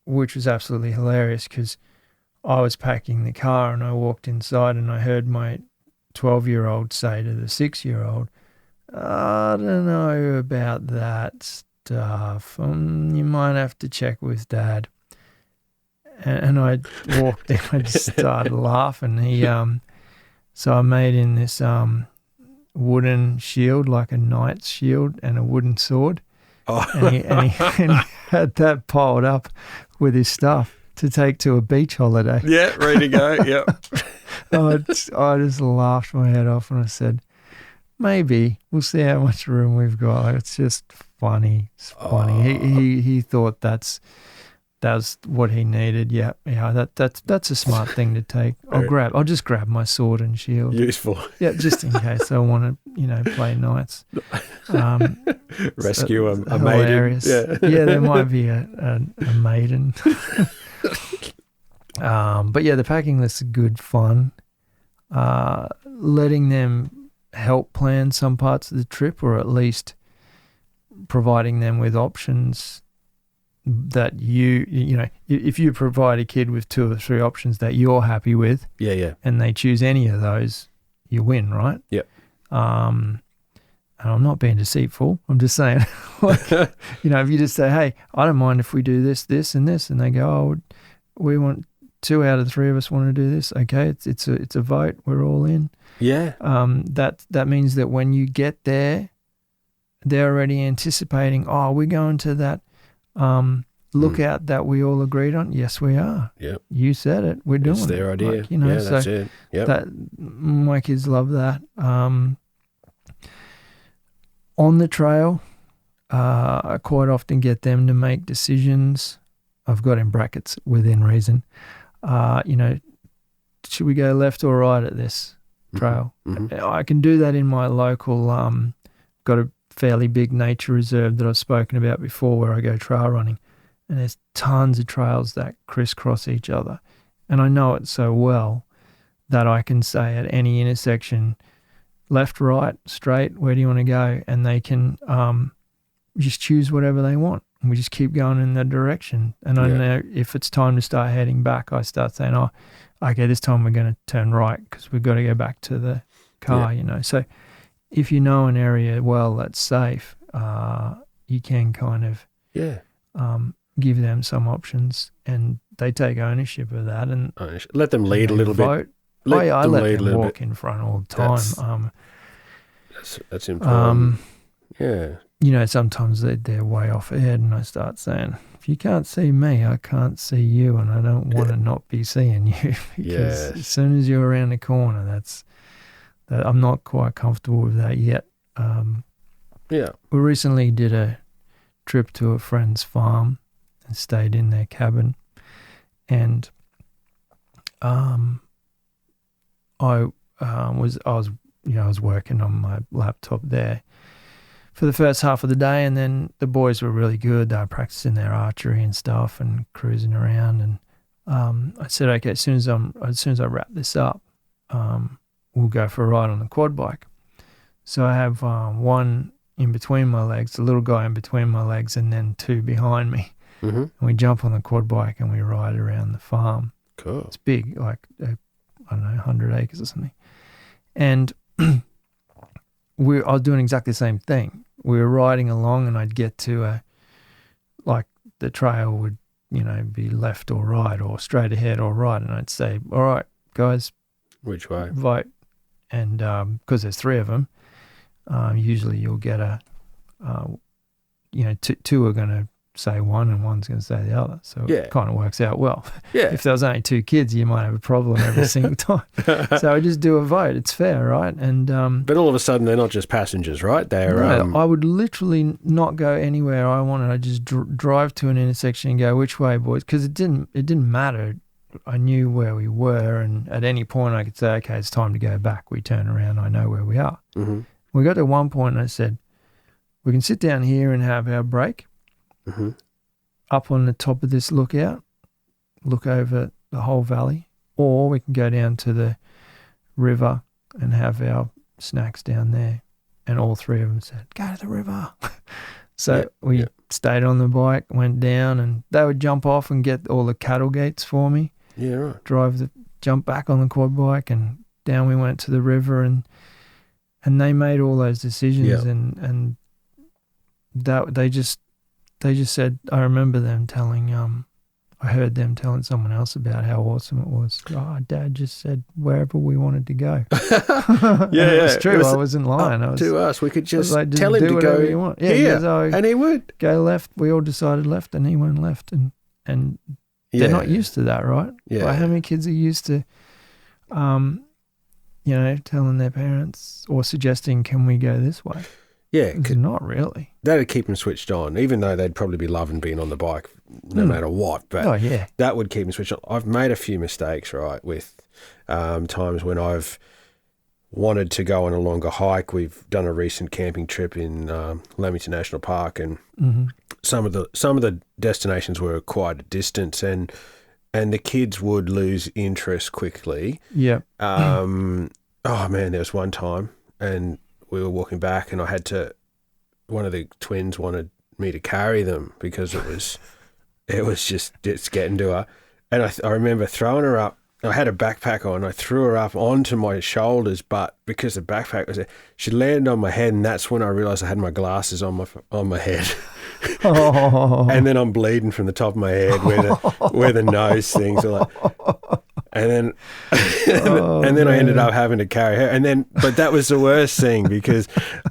which was absolutely hilarious because I was packing the car and I walked inside and I heard my 12-year-old say to the 6-year-old, I don't know about that stuff. You might have to check with Dad. And I walked in, I just started laughing. So I made in this wooden shield, like a knight's shield, and a wooden sword. Oh. And he had that piled up with his stuff to take to a beach holiday. Yeah, ready to go, yep. I just laughed my head off and I said, maybe we'll see how much room we've got. Like, it's just funny. It's funny. He thought that's what he needed. Yeah. That's a smart thing to take. I'll just grab my sword and shield. Useful. Yeah, just in case I want to, play knights. Rescue a hilarious. maiden. Yeah, there might be a maiden. But yeah, the packing list is good fun. Letting them help plan some parts of the trip, or at least providing them with options that if you provide a kid with 2 or 3 options that you're happy with, and they choose any of those, you win, right? Yep. And I'm not being deceitful. I'm just saying, if you just say, hey, I don't mind if we do this, this, and this, and they go, oh, we want 2 out of the 3 of us want to do this. Okay, it's a vote. We're all in. Yeah. That means that when you get there, they're already anticipating. Oh, we're going to that lookout that we all agreed on. Yes, we are. Yep. You said it. We're doing it. It's their idea. That's it. Yep. My kids love that. On the trail, I quite often get them to make decisions. I've got in brackets within reason. Should we go left or right at this trail? Mm-hmm. I can do that in my local. Got a fairly big nature reserve that I've spoken about before where I go trail running. And there's tons of trails that crisscross each other. And I know it so well that I can say at any intersection, left, right, straight, where do you want to go? And they can just choose whatever they want. And we just keep going in that direction. And I know if it's time to start heading back, I start saying, oh, okay, this time we're going to turn right because we've got to go back to the car, you know. So if you know an area well that's safe, you can kind of give them some options, and they take ownership of that. And let them lead a little bit. I let them walk in front all the time. That's important. You know, sometimes they're way off ahead, and I start saying, if you can't see me, I can't see you, and I don't want to not be seeing you because as soon as you're around the corner, I'm not quite comfortable with that yet. We recently did a trip to a friend's farm and stayed in their cabin, and I was working on my laptop there for the first half of the day, and then the boys were really good. They were practicing their archery and stuff and cruising around, and I said, okay, as soon as I wrap this up, we'll go for a ride on the quad bike. So I have one in between my legs, the little guy in between my legs, and then two behind me. Mm-hmm. And we jump on the quad bike and we ride around the farm. Cool. It's big, like, I don't know, 100 acres or something. And I was doing exactly the same thing. We were riding along, and I'd get to the trail would, you know, be left or right or straight ahead or right. And I'd say, all right, guys. Which way? Vote. And because there's three of them, usually you'll get two are going to say one and one's going to say the other. So it kind of works out well. Yeah. If there was only two kids, you might have a problem every single time. So I just do a vote. It's fair, right? And but all of a sudden they're not just passengers, right? They're I would literally not go anywhere I wanted. I just drive to an intersection and go, which way, boys? Because it didn't matter. I knew where we were, and at any point I could say, okay, it's time to go back. We turn around. I know where we are. Mm-hmm. We got to one point and I said, we can sit down here and have our break. Mm-hmm. Up on the top of this lookout, look over the whole valley, or we can go down to the river and have our snacks down there. And all three of them said, go to the river. So we stayed on the bike, went down, and they would jump off and get all the cattle gates for me. Yeah, right. Jump back on the quad bike, and down we went to the river, and they made all those decisions, and that they just said, I remember them telling, I heard them telling someone else about how awesome it was. Oh, Dad just said wherever we wanted to go. It's true. I wasn't lying. To us, we could just like, tell him to go you want. Yeah, and he would go left. We all decided left, and he went left, and they're not used to that, right? Yeah. Like how many kids are used to, telling their parents or suggesting, can we go this way? Yeah. Not really. That'd keep them switched on, even though they'd probably be loving being on the bike no matter what. But that would keep them switched on. I've made a few mistakes, right, with times when I've wanted to go on a longer hike. We've done a recent camping trip in Lamington National Park, and some of the destinations were quite a distance, and the kids would lose interest quickly. Yeah. Oh man, there was one time, and we were walking back, and one of the twins wanted me to carry them because it was just getting to her. And I remember throwing her up. I had a backpack on. I threw her up onto my shoulders, but because the backpack was there, she landed on my head, and that's when I realized I had my glasses on my head. And then I'm bleeding from the top of my head where the nose things are like. And then I ended up having to carry her. But that was the worst thing, because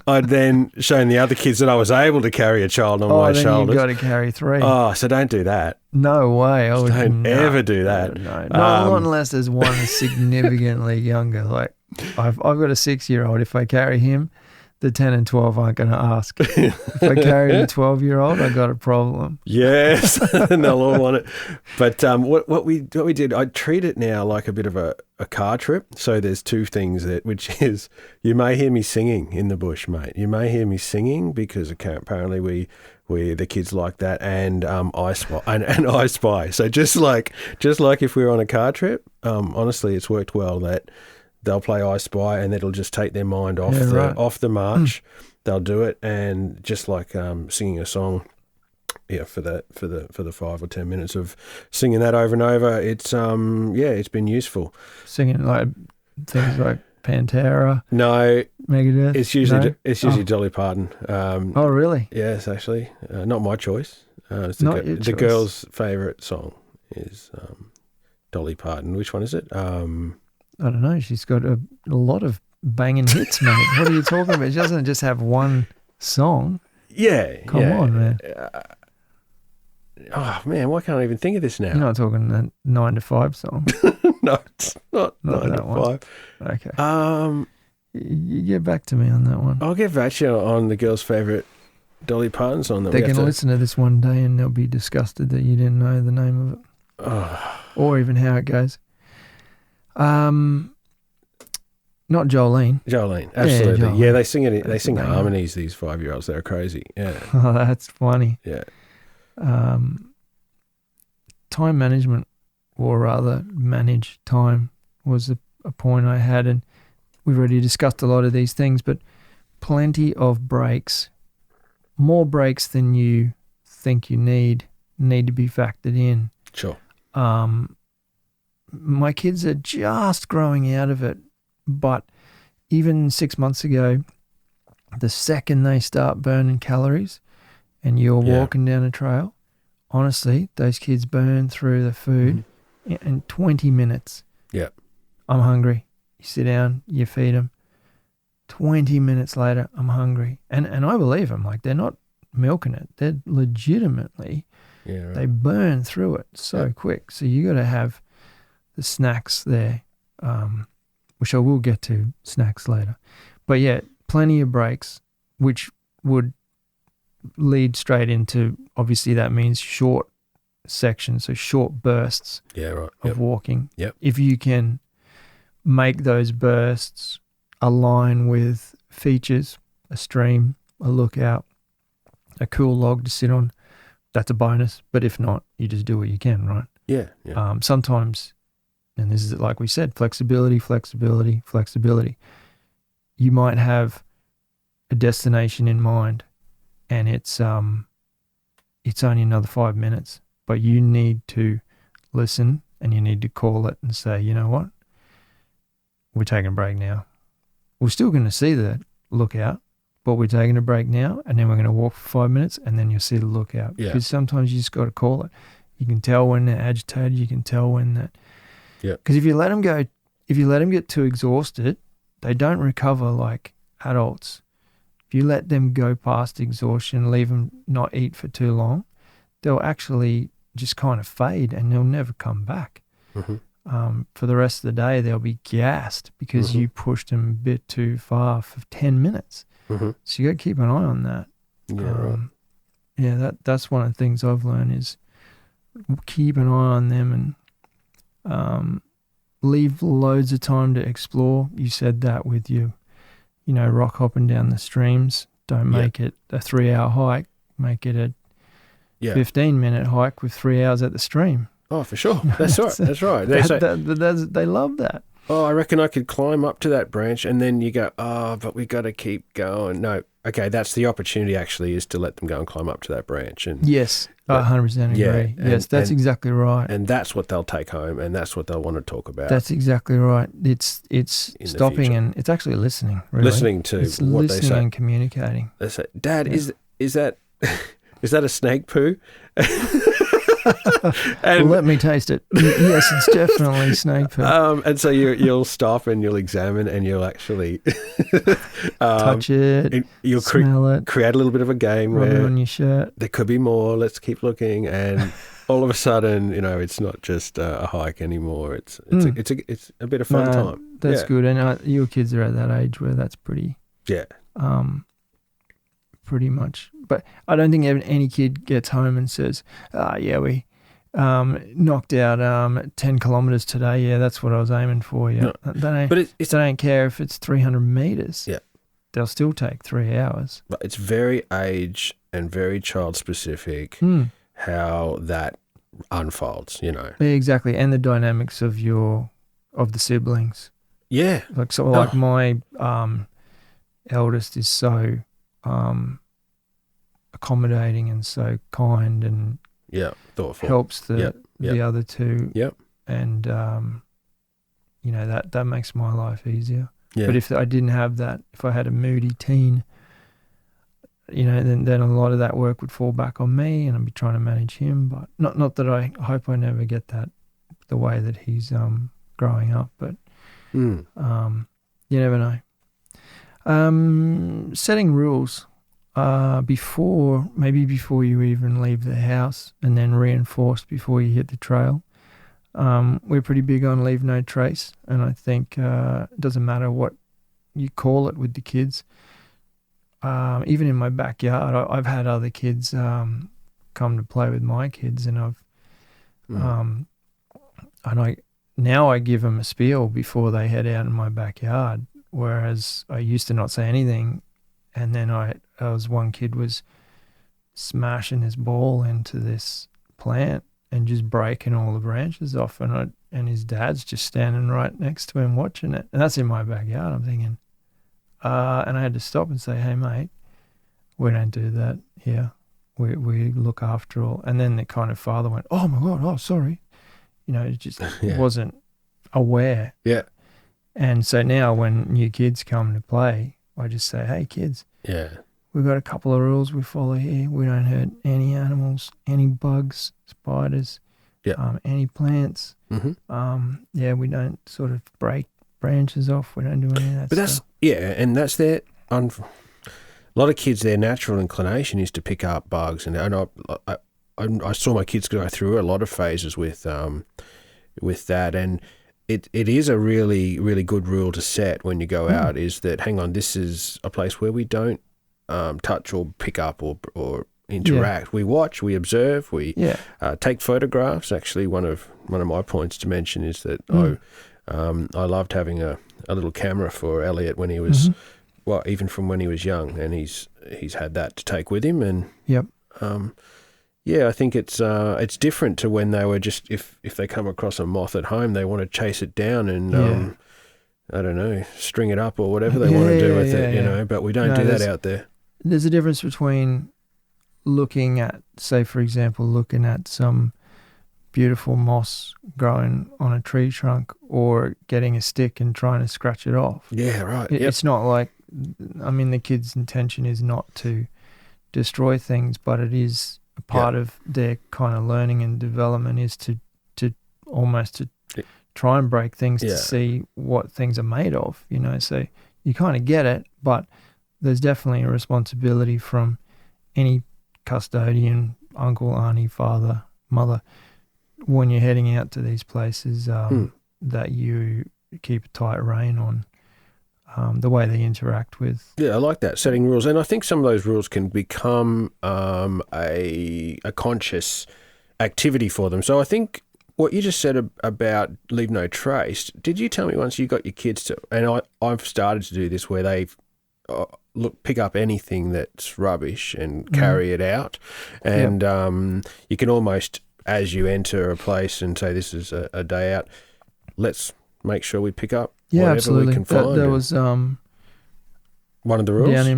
I'd then shown the other kids that I was able to carry a child on my shoulders. You've got to carry three. Oh, so don't do that. No way. Don't ever do that. No. Not unless there's one significantly younger. Like I've got a 6-year-old. If I carry him, the 10 and 12 aren't going to ask. If I carry a 12-year-old, I got a problem. Yes, and they'll all want it. But what we did, I treat it now like a bit of a car trip. So there's two things which is you may hear me singing in the bush, mate. You may hear me singing because apparently we the kids like that, and I Spy and I Spy. So just like if we were on a car trip, honestly, it's worked well that they'll play I Spy and it'll just take their mind off off the march. They'll do it, and just like singing a song. Yeah, for the 5 or 10 minutes of singing that over and over, it's it's been useful. Singing like things like Pantera. No, Megadeth. It's usually Dolly Parton. Oh, really? Yes, actually, not my choice. It's Not your choice. The girl's favourite song is Dolly Parton. Which one is it? I don't know. She's got a lot of banging hits, mate. What are you talking about? She doesn't just have one song. Yeah. Come on, man. Oh, man, why can't I even think of this now? You're not talking that 9 to 5 song. No, it's not 9 that to one. 5. Okay. You get back to me on that one. I'll get back to you on the girl's favourite Dolly Parton song. They're going to listen to this one day and they'll be disgusted that you didn't know the name of it. Oh. Or even how it goes. Not Jolene. Jolene, absolutely. Yeah, Jolene. Yeah, they sing it. They sing harmonies. These 5-year-olds, they're crazy. Yeah. Oh, that's funny. Yeah. Time management, or rather manage time, was a point I had, and we've already discussed a lot of these things, but plenty of breaks, more breaks than you think you need to be factored in. Sure. My kids are just growing out of it, but even 6 months ago, the second they start burning calories and you're walking down a trail, honestly, those kids burn through the food in 20 minutes. Yeah. I'm hungry. You sit down, you feed them. 20 minutes later, I'm hungry. And I believe them. Like, they're not milking it. They're legitimately, they burn through it so quick. So you got to have the snacks there, which I will get to snacks later. But yeah, plenty of breaks, which would lead straight into, obviously that means short sections, so short bursts of walking. Yep. If you can make those bursts align with features, a stream, a lookout, a cool log to sit on, that's a bonus. But if not, you just do what you can, right? Yeah. Sometimes, and this is like we said, flexibility. You might have a destination in mind, and it's only another 5 minutes, but you need to listen and you need to call it and say, you know what, we're taking a break now. We're still going to see the lookout, but we're taking a break now, and then we're going to walk for 5 minutes, and then you'll see the lookout. Yeah. Because sometimes you just got to call it. You can tell when they're agitated. You can tell when that. Yeah. Because if you let them get too exhausted, they don't recover like adults. If you let them go past exhaustion, leave them not eat for too long, they'll actually just kind of fade and they'll never come back. Mm-hmm. For the rest of the day, they'll be gassed because you pushed them a bit too far for 10 minutes. Mm-hmm. So you got to keep an eye on that. Yeah, right. Yeah, that's one of the things I've learned is keep an eye on them and leave loads of time to explore. You said that with rock hopping down the streams. Don't make it a 3-hour hike. Make it a 15-minute hike with 3 hours at the stream. Oh, for sure. That's right. That's right. They love that. Oh, I reckon I could climb up to that branch, and then you go, but we got to keep going. No, okay, that's the opportunity actually, is to let them go and climb up to that branch. And yes, I 100% agree. Yes, that's exactly right. And that's what they'll take home, and that's what they'll want to talk about. That's exactly right. It's stopping and it's actually listening. Really. Listening to it's what they say. Listening and communicating. They say, Dad, is that a snake poo? Well, let me taste it. Yes, it's definitely snake poo. And so you'll stop and you'll examine and you'll actually touch it. You'll smell it. Create a little bit of a game rub where it on your shirt. There could be more. Let's keep looking, and all of a sudden, it's not just a hike anymore. It's a bit of fun time. That's good. And your kids are at that age where that's pretty. Yeah. pretty much. But I don't think any kid gets home and says, yeah, we knocked out 10 kilometres today. Yeah, that's what I was aiming for. Yeah, No. They don't care if it's 300 metres. Yeah. They'll still take 3 hours. But it's very age and very child specific how that unfolds, you know. Yeah, exactly, and the dynamics of the siblings. Yeah. Like my eldest is so accommodating and so kind and thoughtful. helps the other two. Yep. And that makes my life easier. Yeah. But if I didn't have that, if I had a moody teen, then a lot of that work would fall back on me, and I'd be trying to manage him. But not that I hope I never get that the way that he's growing up. But you never know. Setting rules before you even leave the house, and then reinforced before you hit the trail. We're pretty big on leave no trace, and I think it doesn't matter what you call it with the kids. Even in my backyard, I've had other kids come to play with my kids, and I give them a spiel before they head out in my backyard, whereas I used to not say anything, and then one kid was smashing his ball into this plant and just breaking all the branches off, and his dad's just standing right next to him watching it, and that's in my backyard. I'm thinking, and I had to stop and say, "Hey, mate, we don't do that here. We look after all." And then the kind of father went, "Oh my God, oh sorry," it just wasn't aware. Yeah. And so now when new kids come to play, I just say, "Hey, kids, we've got a couple of rules we follow here. We don't hurt any animals, any bugs, spiders, any plants. Mm-hmm. We don't sort of break branches off. We don't do any of that But stuff." and that's their a lot of kids, their natural inclination is to pick up bugs, and I saw my kids go through a lot of phases with that, and it is a really, really good rule to set when you go out, is that, hang on, this is a place where we don't touch or pick up or interact. We watch, we observe, we take photographs. Actually, one of my points to mention is that I loved having a little camera for Elliot when he was, even from when he was young, and he's had that to take with him. And I think it's different to when they were just, if they come across a moth at home, they want to chase it down and I don't know, string it up or whatever they want to do with it, But we don't do that out there. There's a difference between looking at, say, for example, looking at some beautiful moss growing on a tree trunk, or getting a stick and trying to scratch it off. Yeah, right. It's not like, the kid's intention is not to destroy things, but it is a part of their kind of learning and development is to almost to try and break things to see what things are made of, So you kind of get it, but there's definitely a responsibility from any custodian, uncle, auntie, father, mother, when you're heading out to these places, that you keep a tight rein on the way they interact with. Yeah, I like that, setting rules. And I think some of those rules can become a conscious activity for them. So I think what you just said about leave no trace, did you tell me once you got your kids to, and I've started to do this, where they pick up anything that's rubbish and carry it out. And you can almost, as you enter a place and say, this is a day out, let's make sure we pick up whatever we can find. That was one of the rules? Down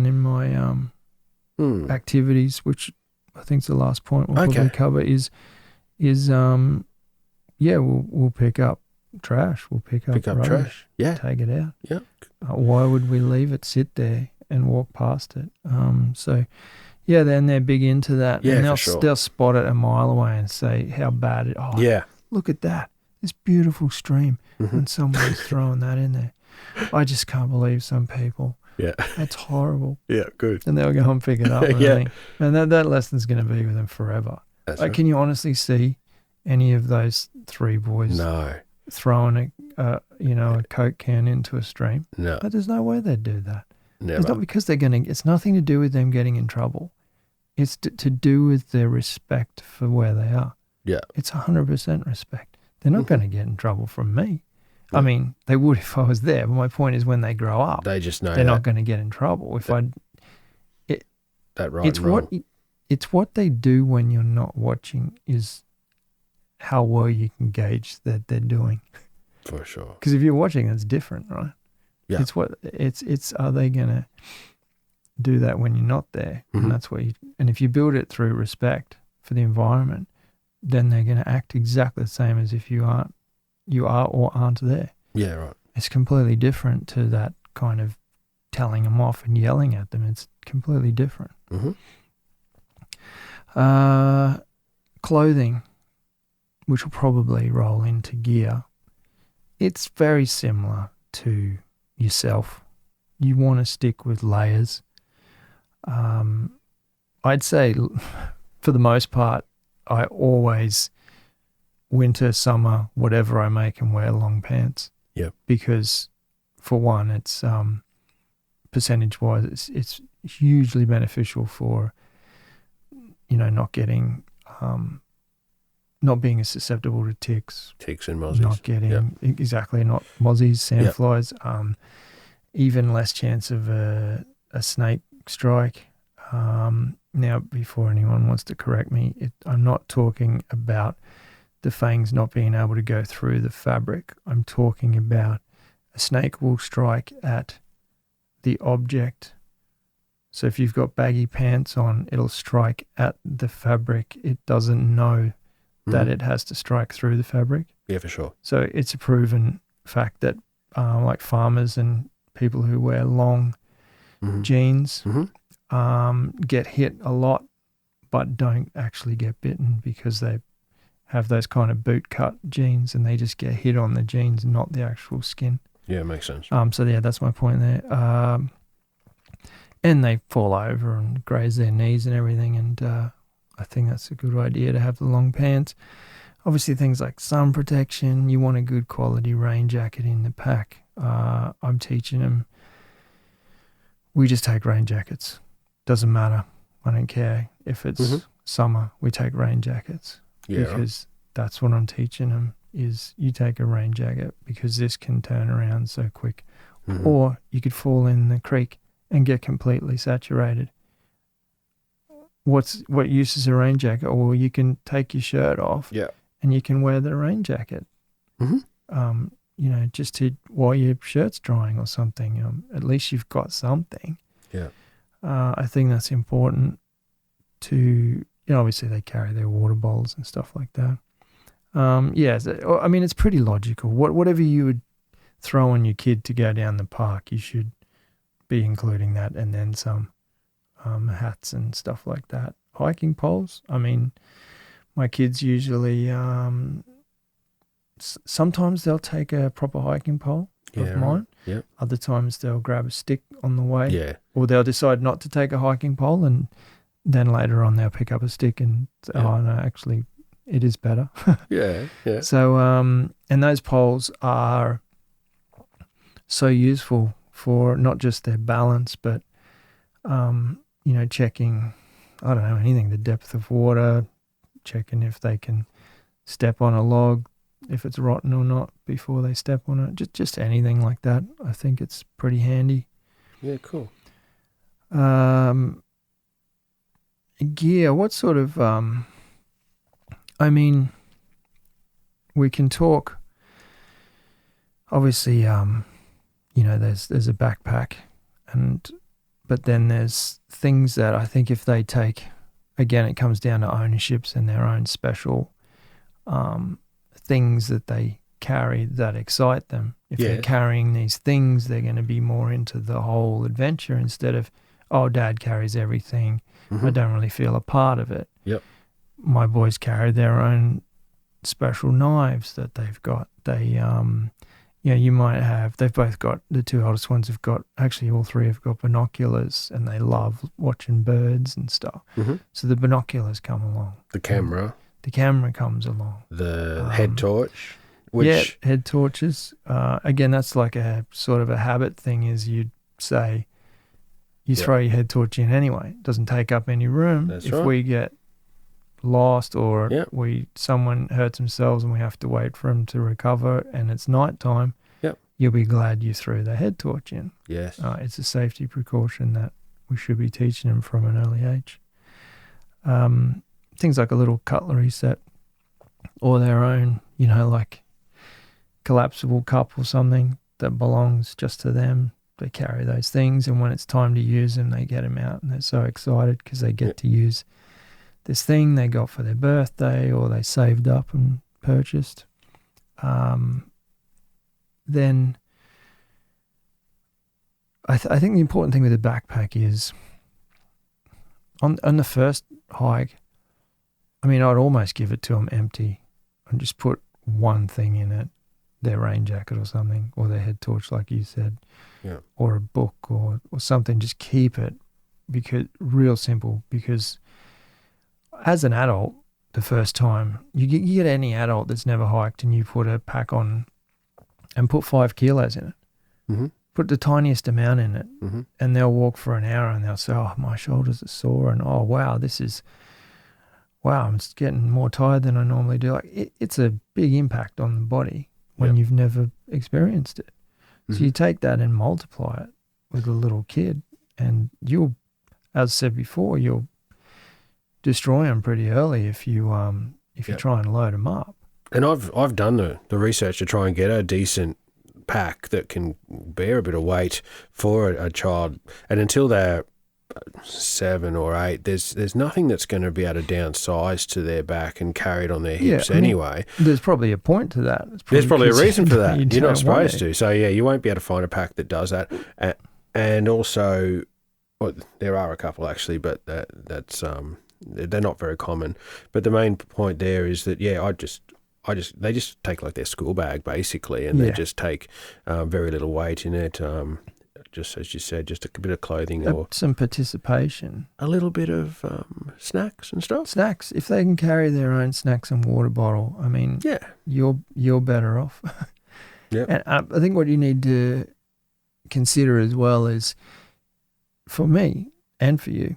in my activities, which I think is the last point we'll probably cover, is we'll pick up trash. We'll pick up rubbish, trash. Yeah. Take it out. Yeah. Why would we leave it sit there and walk past it? Then they're big into that. Yeah, and they'll spot it a mile away and say how bad it. Oh, yeah. Look at that. This beautiful stream, and somebody's throwing that in there. I just can't believe some people. Yeah. That's horrible. Yeah, good. And they'll go and pick it up. And that lesson's going to be with them forever. That's right. Can you honestly see any of those three boys? No. throwing a Coke can into a stream. No. But there's no way they'd do that. Never. It's not because it's nothing to do with them getting in trouble. It's to do with their respect for where they are. Yeah. It's 100% respect. They're not going to get in trouble from me. Yeah. I mean, they would if I was there, but my point is when they grow up, They just know they're not going to get in trouble. It's what they do when you're not watching is how well you can gauge that they're doing. For sure. Because if you're watching, it's different, right? Yeah. It's are they going to do that when you're not there? Mm-hmm. And that's what and if you build it through respect for the environment, then they're going to act exactly the same as if you are or aren't there. Yeah, right. It's completely different to that kind of telling them off and yelling at them. It's completely different. Mm-hmm. Clothing, which will probably roll into gear, it's very similar to yourself. You want to stick with layers. I'd say for the most part, I always winter, summer, whatever I make and wear long pants. Yeah. Because for one, it's percentage-wise, it's hugely beneficial for, not getting, not being as susceptible to ticks. Ticks and mozzies. Not getting, exactly, not mozzies, sandflies, even less chance of a snake strike. Now, before anyone wants to correct me, I'm not talking about the fangs not being able to go through the fabric. I'm talking about a snake will strike at the object. So if you've got baggy pants on, it'll strike at the fabric. It doesn't know that it has to strike through the fabric. Yeah, for sure. So it's a proven fact that like farmers and people who wear long jeans get hit a lot, but don't actually get bitten because they have those kind of boot cut jeans and they just get hit on the jeans, not the actual skin. Yeah, makes sense. So yeah, that's my point there. And they fall over and graze their knees and everything. And I think that's a good idea to have the long pants. Obviously, things like sun protection. You want a good quality rain jacket in the pack. I'm teaching them. We just take rain jackets. Doesn't matter. I don't care if it's summer. We take rain jackets because that's what I'm teaching them. Is you take a rain jacket because this can turn around so quick, or you could fall in the creek and get completely saturated. What use is a rain jacket? Or you can take your shirt off, and you can wear the rain jacket. Just to while your shirt's drying or something. At least you've got something. Yeah. I think that's important to. Obviously they carry their water bowls and stuff like that. It's pretty logical. Whatever you would throw on your kid to go down the park, you should be including that, and then some hats and stuff like that. Hiking poles. I mean, my kids usually sometimes they'll take a proper hiking pole of mine. Yeah. Other times they'll grab a stick on the way. Yeah. Or they'll decide not to take a hiking pole, and then later on they'll pick up a stick and say, oh no, actually it is better. Yeah. So, and those poles are so useful for not just their balance, but, checking, I don't know, anything, the depth of water, checking if they can step on a log, if it's rotten or not before they step on it, just anything like that. I think it's pretty handy. Yeah, cool. Gear, what sort of, we can talk, obviously, there's a backpack, but then there's things that I think if they take, again, it comes down to ownerships and their own special things that they carry that excite them. If they're carrying these things, they're going to be more into the whole adventure instead of, oh, Dad carries everything. I don't really feel a part of it. Yep. My boys carry their own special knives that they've got. They, you might have, they've both got, the two oldest ones have got, actually all three have got binoculars and they love watching birds and stuff. So the binoculars come along. The camera. The camera comes along. The head torch. Which head torches. Again, that's like a sort of a habit thing. Is you'd say you throw your head torch in anyway. It doesn't take up any room. That's if right. we get lost or someone hurts themselves and we have to wait for them to recover and it's night time, you'll be glad you threw the head torch in. Yes. It's a safety precaution that we should be teaching them from an early age. Things like a little cutlery set or their own, like collapsible cup or something that belongs just to them. They carry those things, and when it's time to use them, they get them out, and they're so excited because they get to use this thing they got for their birthday or they saved up and purchased. Then I think the important thing with a backpack is on the first hike, I'd almost give it to them empty and just put one thing in it, their rain jacket or something, or their head torch like you said, or a book or something. Just keep it, because real simple, because as an adult, the first time, you get any adult that's never hiked and you put a pack on and put 5 kilos in it, put the tiniest amount in it, and they'll walk for an hour and they'll say, oh, my shoulders are sore, and oh, wow, I'm just getting more tired than I normally do. Like it's a big impact on the body when you've never experienced it. So you take that and multiply it with a little kid, and you'll, as I said before, you'll destroy them pretty early if you try and load them up. And I've done the research to try and get a decent pack that can bear a bit of weight for a child, and until they're 7 or 8, there's nothing that's going to be able to downsize to their back and carry it on their hips anyway. There's probably a point to that. There's probably a reason for that. You're not supposed to. So you won't be able to find a pack that does that. And also, there are a couple actually, but that's they're not very common. But the main point there is that they just take like their school bag basically, and they just take very little weight in it. Just as you said, just a bit of clothing or some participation, a little bit of snacks and stuff. Snacks, if they can carry their own snacks and water bottle, you're better off. And I think what you need to consider as well is, for me and for you,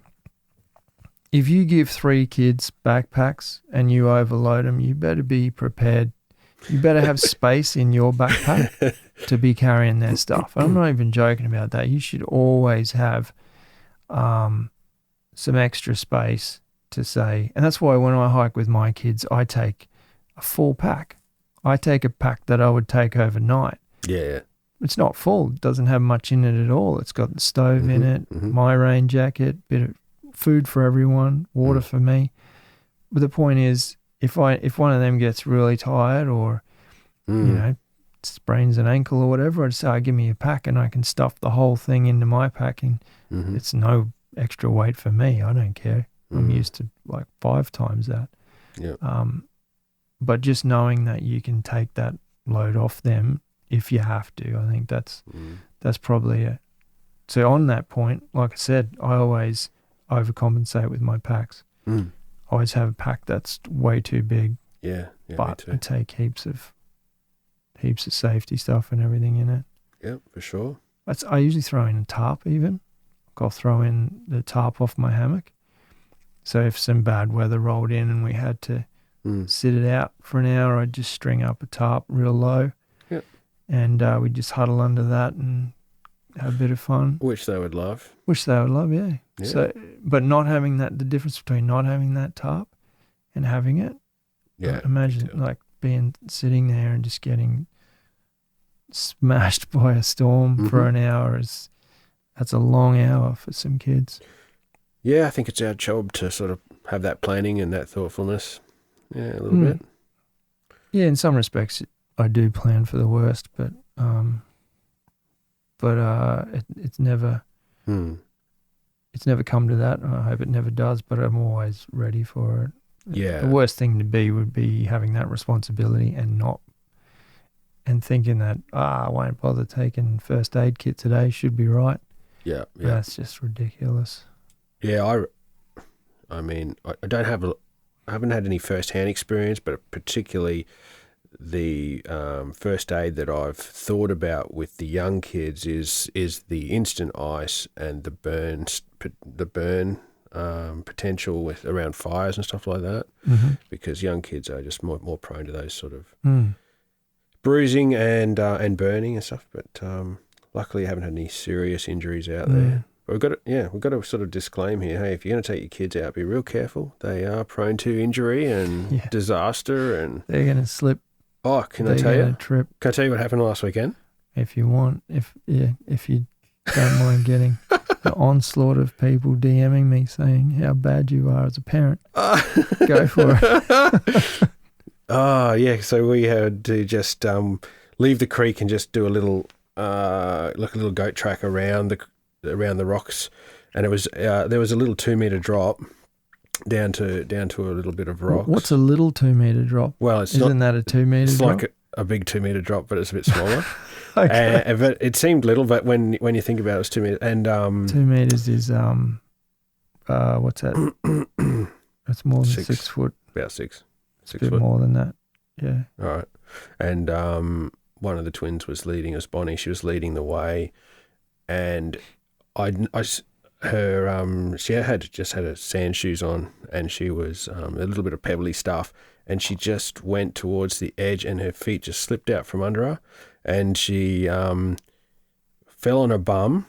if you give 3 kids backpacks and you overload them, you better be prepared. You better have space in your backpack to be carrying their stuff. And I'm not even joking about that. You should always have some extra space to say. And that's why when I hike with my kids, I take a full pack. I take a pack that I would take overnight. Yeah. It's not full. It doesn't have much in it at all. It's got the stove in it, my rain jacket, bit of food for everyone, water for me. But the point is, if one of them gets really tired or, sprains an ankle or whatever, I'd say, give me a pack and I can stuff the whole thing into my pack, and it's no extra weight for me. I don't care. I'm used to like 5 times that. Yeah. But just knowing that you can take that load off them if you have to, I think that's probably it. So on that point, like I said, I always overcompensate with my packs. I always have a pack that's way too big. Yeah, but I take heaps of safety stuff and everything in it. Yeah, for sure. I usually throw in a tarp even. I'll throw in the tarp off my hammock. So if some bad weather rolled in and we had to sit it out for an hour, I'd just string up a tarp real low. Yep. And we'd just huddle under that and have a bit of fun. Which they would love. Yeah. So, but not having that, the difference between not having that tarp and having it. Yeah. Imagine like sitting there and just getting smashed by a storm for an hour. That's a long hour for some kids. Yeah, I think it's our job to sort of have that planning and that thoughtfulness. Yeah, a little bit. Yeah, in some respects, I do plan for the worst, but it's never come to that. I hope it never does, but I'm always ready for it. Yeah. The worst thing to be would be having that responsibility and thinking that, I won't bother taking first aid kit today, should be right. Yeah. That's just ridiculous. Yeah, I mean, I haven't had any first-hand experience, but particularly the first aid that I've thought about with the young kids is the instant ice and the burn potential with around fires and stuff like that, because young kids are just more prone to those sort of bruising and burning and stuff. But luckily, I haven't had any serious injuries out there. But we've got to sort of disclaim here. Hey, if you're going to take your kids out, be real careful. They are prone to injury and disaster, and they're going to slip. Oh, can I tell you? Trip. Can I tell you what happened last weekend? If you want, if you don't mind getting the onslaught of people DMing me saying how bad you are as a parent, go for it. Oh yeah, so we had to just leave the creek and just do a little like a little goat track around the rocks, and it was there was a little 2 meter drop down to a little bit of rocks. What's a little 2 meter drop? Well, isn't that a 2 meter drop? It's like a big 2 meter drop, but it's a bit smaller. Okay. But it seemed little, but when you think about it, it's 2 meters. And 2 meters is what's that? That's more than 6 foot. About 6. It's a bit more than that. Yeah. All right. And one of the twins was leading us, Bonnie. She was leading the way, and she had just had her sand shoes on, and she was a little bit of pebbly stuff, and she just went towards the edge, and her feet just slipped out from under her, and she fell on her bum,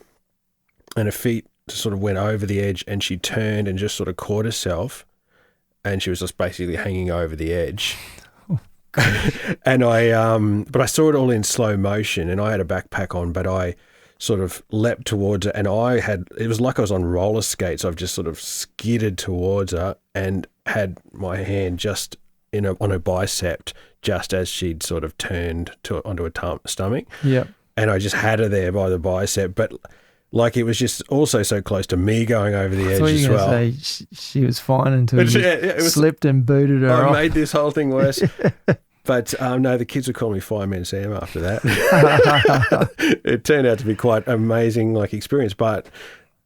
and her feet sort of went over the edge, and she turned and just sort of caught herself, and she was just basically hanging over the edge. And but I saw it all in slow motion, and I had a backpack on, but I sort of leapt towards her, and it was like I was on roller skates. I've just sort of skidded towards her and had my hand just on her bicep, just as she'd sort of turned onto her stomach. Yeah. And I just had her there by the bicep, but like it was just also so close to me going over the edge as well. I say she was fine until you slipped and booted her off. I made this whole thing worse. But no, the kids would call me Fireman Sam after that. It turned out to be quite amazing experience, but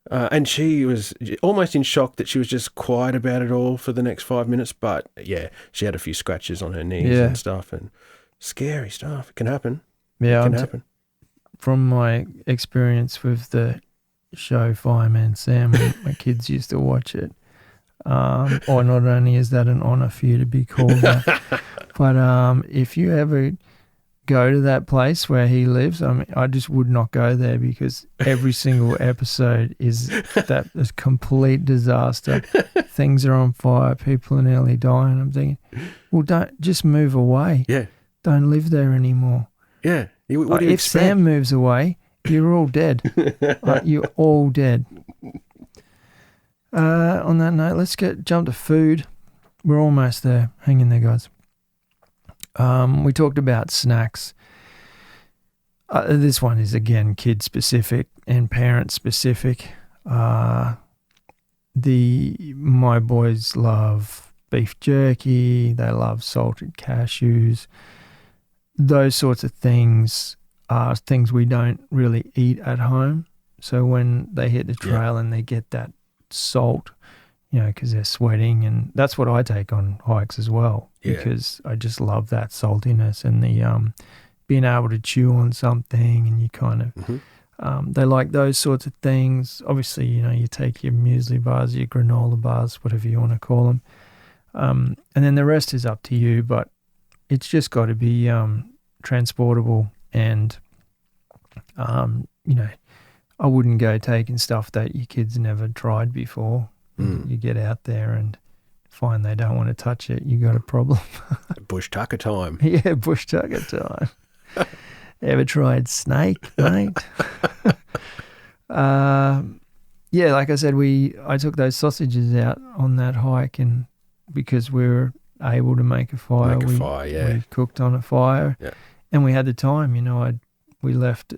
and she was almost in shock that she was just quiet about it all for the next 5 minutes. But yeah, she had a few scratches on her knees and stuff, and scary stuff. It can happen. Yeah, it can happen. From my experience with the show Fireman Sam, my kids used to watch it. Or not only is that an honour for you to be called that, but if you ever go to that place where he lives, I mean, I just would not go there, because every single episode is a complete disaster. Things are on fire, people are nearly dying. I'm thinking, well, don't just move away. Yeah. Don't live there anymore. Yeah. What do you if expect? Sam moves away, you're all dead. You're all dead. On that note, let's jump to food. We're almost there. Hang in there, guys. We talked about snacks. This one is, again, kid-specific and parent-specific. My boys love beef jerky. They love salted cashews. Those sorts of things are things we don't really eat at home. So when they hit the trail and they get that salt, because they're sweating, and that's what I take on hikes as well, because I just love that saltiness and the being able to chew on something, and you kind of they like those sorts of things. Obviously, you take your muesli bars, your granola bars, whatever you want to call them, and then the rest is up to you, but it's just got to be transportable, and I wouldn't go taking stuff that your kids never tried before. You get out there and find they don't want to touch it, you got a problem. Bush tucker time. Yeah, bush tucker time. Ever tried snake, mate? Like I said, I took those sausages out on that hike, and because we were able to make a fire, we cooked on a fire, and we had the time. We left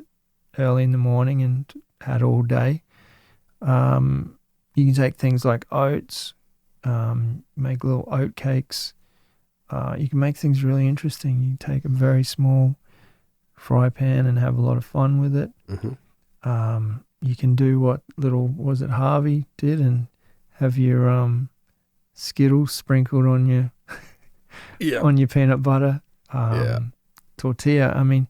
early in the morning and had all day. You can take things like oats, make little oat cakes. You can make things really interesting. You take a very small fry pan and have a lot of fun with it. You can do what Harvey did and have your Skittles sprinkled on your on your peanut butter. tortilla. I mean,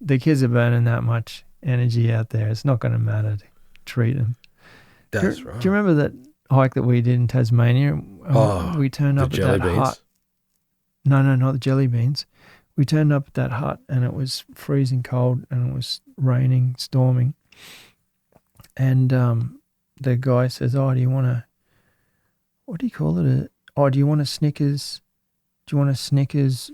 the kids are burning that much energy out there. It's not going to matter to treat them. That's right. Do you remember that hike that we did in Tasmania? We turned up at that hut. No, not the jelly beans. We turned up at that hut and it was freezing cold and it was raining, storming. And the guy says, "Oh, do you want a, what do you call it? Do you want a Snickers? Do you want a Snickers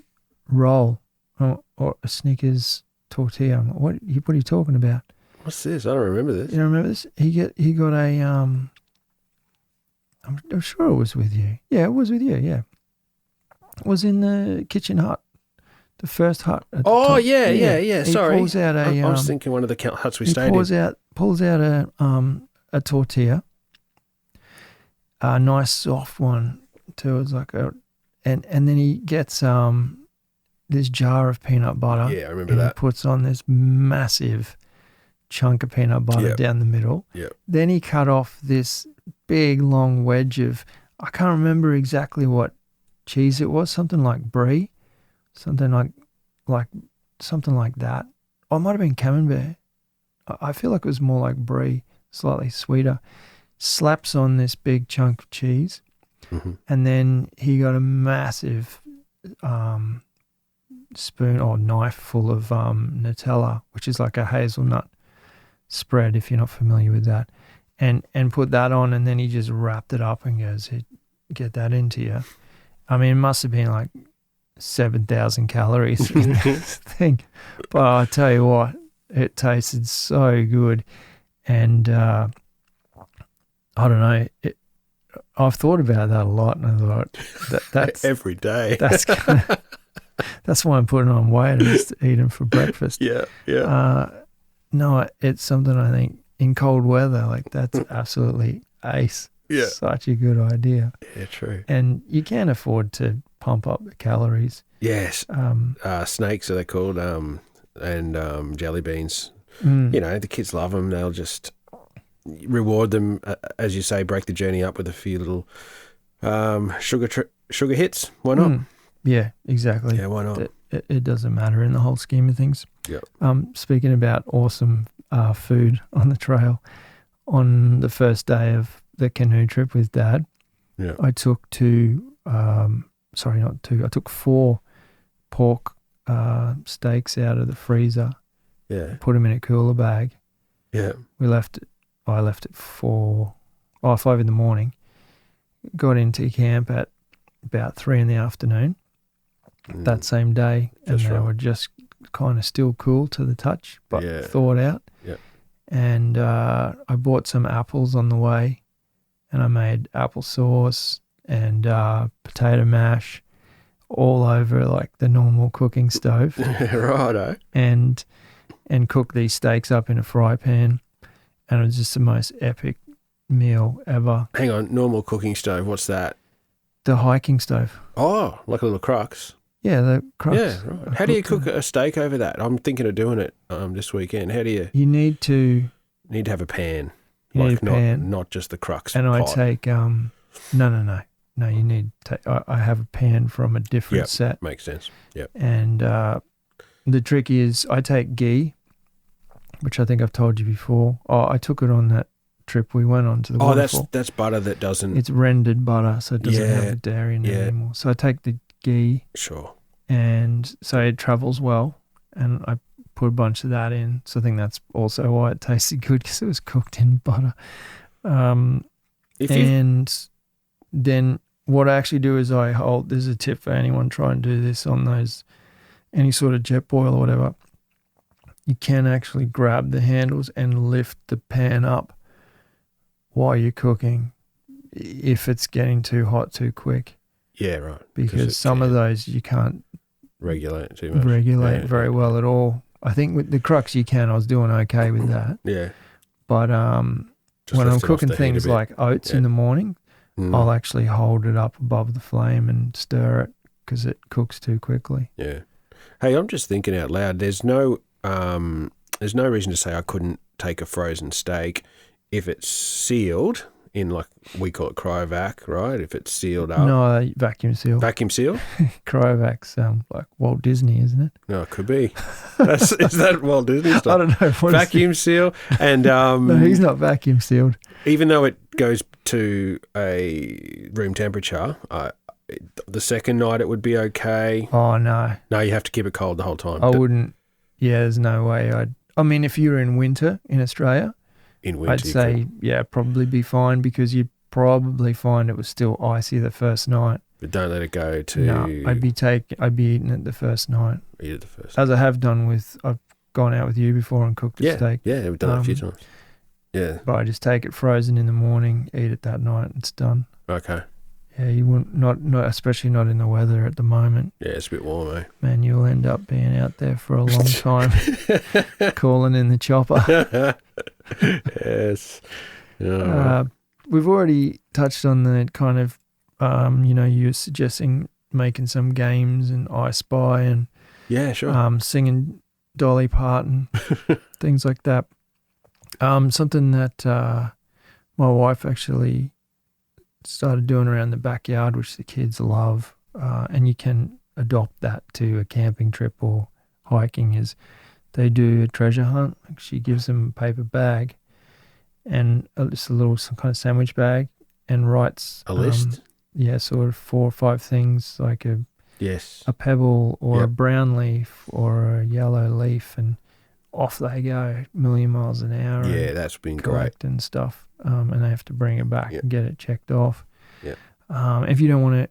roll or a Snickers tortilla?" I'm like, what are you talking about? What's this? I don't remember this. You don't remember this? He got a I'm sure it was with you. Yeah, it was with you. Yeah, it was in the kitchen hut, the first hut. At the top. Yeah. He Sorry, pulls out I was thinking one of the huts we stayed in. Pulls out a tortilla, a nice soft one too. It's like and then he gets this jar of peanut butter. Yeah, I remember that. He puts on this massive chunk of peanut butter down the middle. Yeah. Then he cut off this big long wedge of, I can't remember exactly what cheese it was, something like brie, something like that. Or it might have been camembert. I feel like it was more like brie, slightly sweeter. Slaps on this big chunk of cheese, and then he got a massive spoon or knife full of Nutella, which is like a hazelnut spread, if you're not familiar with that, and put that on, and then he just wrapped it up and goes, "Hey, get that into you." I mean, it must have been like 7,000 calories in this thing, but I tell you what, it tasted so good, and I don't know. I've thought about that a lot, and I thought that's every day. That's why I'm putting on weight. I just eat them for breakfast. Yeah. No, it's something I think in cold weather, like that's absolutely ace. Yeah. Such a good idea. Yeah, true. And you can't afford to pump up the calories. Yes. Snakes are they called, and jelly beans. You know, the kids love them. They'll just reward them, as you say, break the journey up with a few little sugar hits. Why not? Yeah, exactly. Yeah, why not? It doesn't matter in the whole scheme of things. Yeah. Speaking about awesome food on the trail, on the first day of the canoe trip with Dad, I took I took 4 pork steaks out of the freezer. Yeah. Put them in a cooler bag. Yeah. I left at 5 in the morning. Got into camp at about 3 in the afternoon that same day, and they were just kind of still cool to the touch, but thawed out. Yeah. And I bought some apples on the way, and I made applesauce and potato mash all over like the normal cooking stove. Righto. And cooked these steaks up in a fry pan, and it was just the most epic meal ever. Hang on, normal cooking stove, what's that? The hiking stove. Oh, like a little crux. Yeah, the crux. Yeah, right. How do you cook a steak over that? I'm thinking of doing it this weekend. How do you? You need to have a pan. Need a pan. Not just the crux. And pot. I take no. You need I have a pan from a different set. Makes sense. Yep. And the trick is I take ghee, which I think I've told you before. Oh, I took it on that trip we went on to the waterfall. That's butter that doesn't. It's rendered butter, so it doesn't have the dairy in it anymore. So I take the ghee. Sure. And so it travels well, and I put a bunch of that in. So I think that's also why it tasted good, because it was cooked in butter. And then what I actually do is there's a tip for anyone trying to do this on any sort of jet boil or whatever. You can actually grab the handles and lift the pan up while you're cooking if it's getting too hot too quick. Yeah, right. Because some of those you can't regulate too much. Very well at all. I think with the crux you can. I was doing okay with that. Yeah. But when I'm cooking things like oats in the morning, I'll actually hold it up above the flame and stir it because it cooks too quickly. Yeah. Hey, I'm just thinking out loud. There's no reason to say I couldn't take a frozen steak if it's sealed in like, we call it cryovac, right? If it's sealed up. No, vacuum seal. Vacuum seal? Cryovac's like Walt Disney, isn't it? No, it could be. Is that Walt Disney stuff? I don't know. Vacuum seal. And no, he's not vacuum sealed. even though it goes to a room temperature, the second night it would be okay. Oh, no. No, you have to keep it cold the whole time. I wouldn't. Yeah, there's no way I mean, if you were in winter in Australia, In winter, I'd say, probably be fine because you'd probably find it was still icy the first night. But don't let it go to... No, I'd be eating it the first night. Eat it the first As I have done I've gone out with you before and cooked a steak. Yeah, we've done it a few times. Yeah. But I just take it frozen in the morning, eat it that night, and it's done. Okay. Yeah, you wouldn't, not especially not in the weather at the moment. Yeah, it's a bit warm, eh? Man, you'll end up being out there for a long time, calling in the chopper. Yes. We've already touched on the kind of, you were suggesting making some games and I Spy and yeah, sure. singing Dolly Parton, things like that. Something that my wife actually started doing around the backyard, which the kids love, and you can adopt that to a camping trip or hiking, is they do a treasure hunt. She gives them a paper bag and just some kind of sandwich bag and writes a list. Sort of 4 or 5 things, like a pebble or a brown leaf or a yellow leaf, and off they go, a million miles an hour. Yeah, that's been great and stuff. And they have to bring it back and get it checked off. Yeah. If you don't want to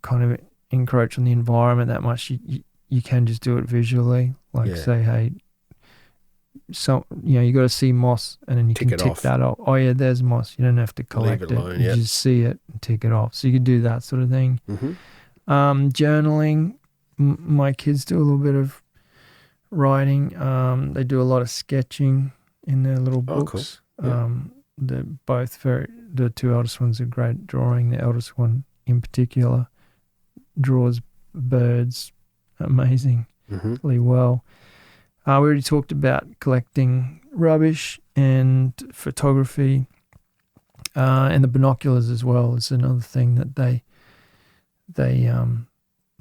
kind of encroach on the environment that much, you can just do it visually. Like say, hey, you got to see moss, and then you can tick that off. Oh yeah, there's moss. You don't have to collect it. Alone, you just see it and tick it off. So you can do that sort of thing. Mm-hmm. Journaling. My kids do a little bit of writing. They do a lot of sketching in their little books. Cool. The 2 eldest ones are great at drawing. The eldest one in particular draws birds amazingly well. We already talked about collecting rubbish and photography, and the binoculars as well is another thing that they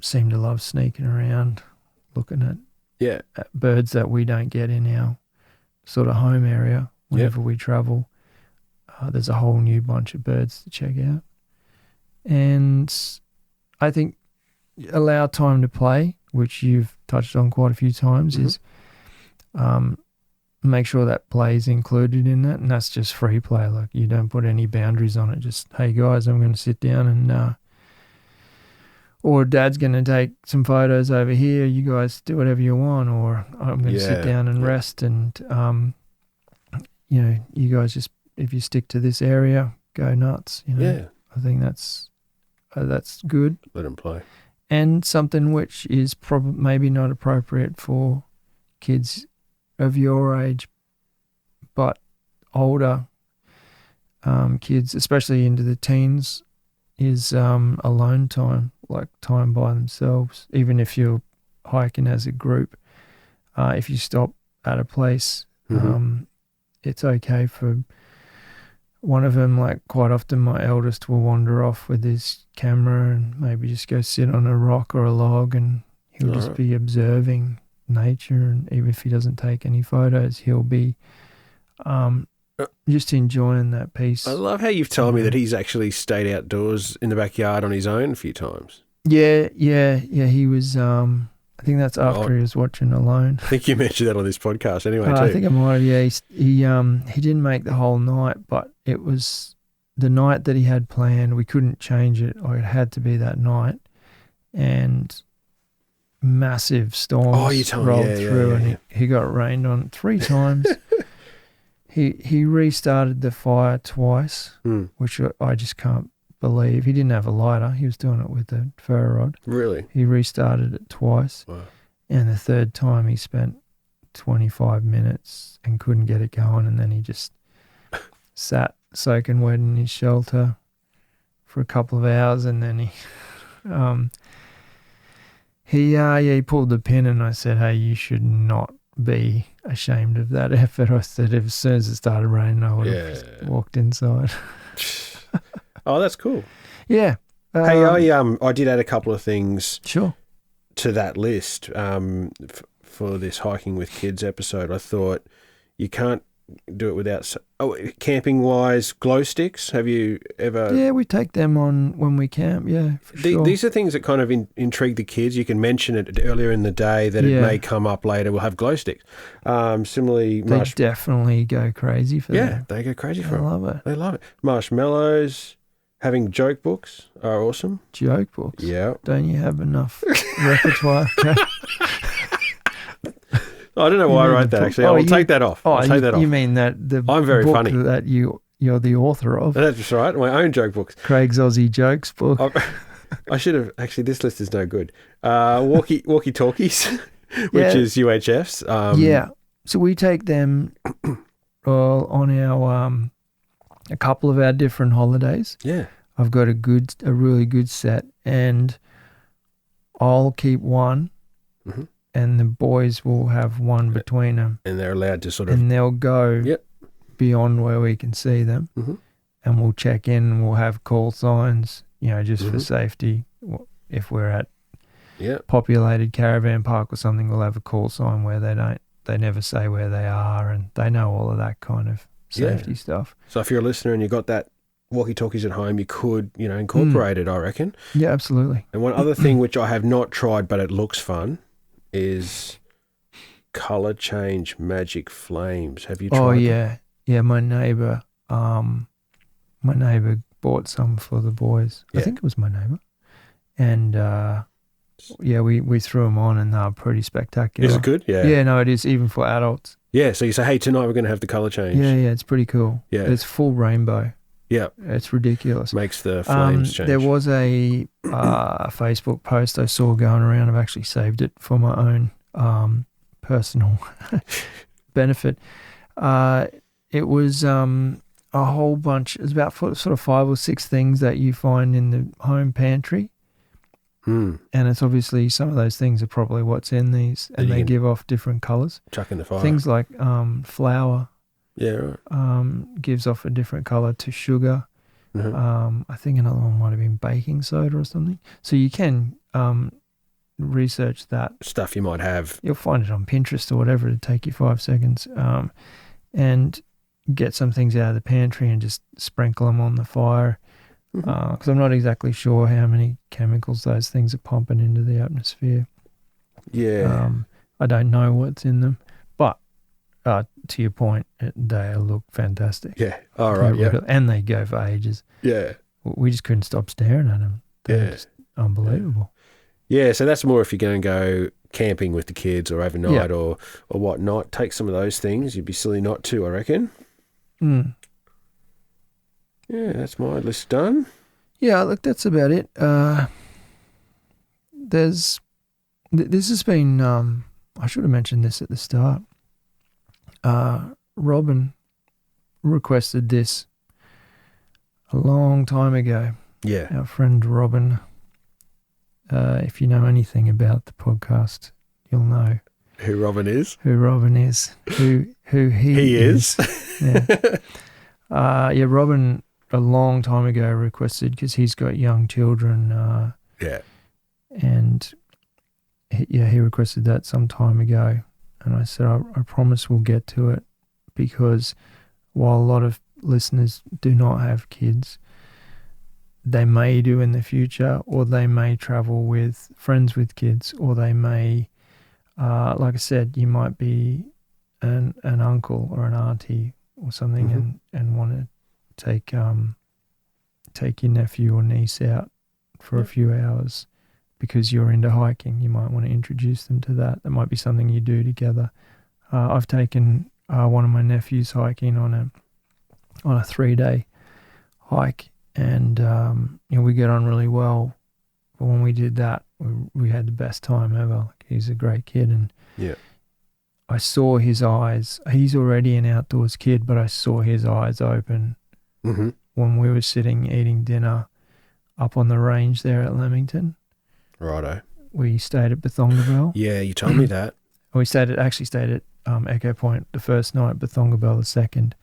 seem to love, sneaking around, looking at birds that we don't get in our sort of home area whenever we travel. There's a whole new bunch of birds to check out. And I think allow time to play, which you've touched on quite a few times, is make sure that play is included in that, and that's just free play. Like, you don't put any boundaries on it. Just, hey guys, I'm going to sit down and or Dad's going to take some photos over here. You guys do whatever you want, or I'm going to sit down and rest, and you guys just, if you stick to this area, go nuts. I think that's good. Let them play. And something which is maybe not appropriate for kids of your age, but older kids, especially into the teens, is alone time, like time by themselves. Even if you're hiking as a group, if you stop at a place, it's okay for one of them. Like, quite often my eldest will wander off with his camera and maybe just go sit on a rock or a log, and he'll just be observing nature. And even if he doesn't take any photos, he'll be just enjoying that piece. I love how you've told me that he's actually stayed outdoors in the backyard on his own a few times. Yeah. He was, I think that's after he was watching Alone. I think you mentioned that on this podcast anyway, too. I think I might have, he didn't make the whole night, but it was the night that he had planned. We couldn't change it, or it had to be that night. And massive storms rolled through, and he got rained on 3 times. He restarted the fire twice, which I just can't believe. He didn't have a lighter. He was doing it with a ferro rod. Really? He restarted it twice. Wow. And the third time he spent 25 minutes and couldn't get it going, and then he just sat soaking wet in his shelter for a couple of hours, and then he pulled the pin, and I said, hey, you should not be ashamed of that effort. I said, as soon as it started raining, I would have walked inside. Oh, that's cool. Yeah. Hey, I did add a couple of things Sure. to that list for this hiking with kids episode. I thought you can't do it without. Camping wise, glow sticks. Have you ever? Yeah, we take them on when we camp. Yeah, for sure. These are things that kind of intrigue the kids. You can mention it earlier in the day that it may come up later. We'll have glow sticks. Similarly, they definitely go crazy for that. Yeah, they go crazy for it. I love it. They love it. Marshmallows. Having joke books are awesome. Joke books? Yeah. Don't you have enough repertoire? I don't know why I wrote that, actually. I'll take that off. I'll take that off. You mean that I'm very book funny. That you're the author of? That's right. My own joke books. Craig's Aussie Jokes book. I should have... Actually, this list is no good. Walkie-talkies, which is UHFs. Yeah. So we take them on our... a couple of our different holidays. Yeah. I've got a really good set, and I'll keep one, and the boys will have one between them. And they're allowed to sort of... And they'll go beyond where we can see them, and we'll check in, and we'll have call signs, just for safety. If we're at populated caravan park or something, we'll have a call sign where they never say where they are, and they know all of that kind of safety stuff. So if you're a listener and you got that walkie-talkies at home, you could, incorporate it, I reckon. Yeah, absolutely. And one other thing which I have not tried, but it looks fun, is colour change magic flames. Have you tried? Oh yeah, yeah. My neighbour bought some for the boys. Yeah. I think it was my neighbour, and we threw them on, and they were pretty spectacular. Is it good? Yeah. Yeah, no, it is, even for adults. Yeah, so you say, hey, tonight we're going to have the colour change. Yeah, it's pretty cool. Yeah. It's full rainbow. Yeah. It's ridiculous. Makes the flames change. There was a Facebook post I saw going around. I've actually saved it for my own personal benefit. It was a whole bunch. It's about sort of 5 or 6 things that you find in the home pantry. And it's obviously some of those things are probably what's in these, and they give off different colours. Chuck in the fire. Things like flour. Yeah, right. Gives off a different colour to sugar. I think another one might have been baking soda or something. So you can research that. Stuff you might have. You'll find it on Pinterest or whatever. It'll take you 5 seconds. And get some things out of the pantry and just sprinkle them on the fire. Because I'm not exactly sure how many chemicals those things are pumping into the atmosphere. Yeah. I don't know what's in them. But to your point, they look fantastic. Yeah. All right. Yeah. And they go for ages. Yeah. We just couldn't stop staring at them. They're just unbelievable. Yeah. So that's more if you're going to go camping with the kids or overnight or whatnot. Take some of those things. You'd be silly not to, I reckon. Yeah, that's my list done. Yeah, look, that's about it. This has been, I should have mentioned this at the start. Robin requested this a long time ago. Yeah. Our friend Robin, if you know anything about the podcast, you'll know who Robin is. Who Robin is. Who he is. Yeah. Robin a long time ago requested, because he's got young children. And he requested that some time ago. And I said, I promise we'll get to it, because while a lot of listeners do not have kids, they may do in the future, or they may travel with friends with kids, or they may, like I said, you might be an uncle or an auntie or something and want to take your nephew or niece out for a few hours because you're into hiking. You might want to introduce them to that. That might be something you do together. I've taken one of my nephews hiking on a 3-day hike, and we get on really well. But when we did that, we had the best time ever. He's a great kid, and I saw his eyes. He's already an outdoors kid, but I saw his eyes open when we were sitting eating dinner up on the range there at Leamington. Righto. We stayed at Bethongabel. Yeah, you told me that. We stayed at Echo Point the first night, Bethongabel the second.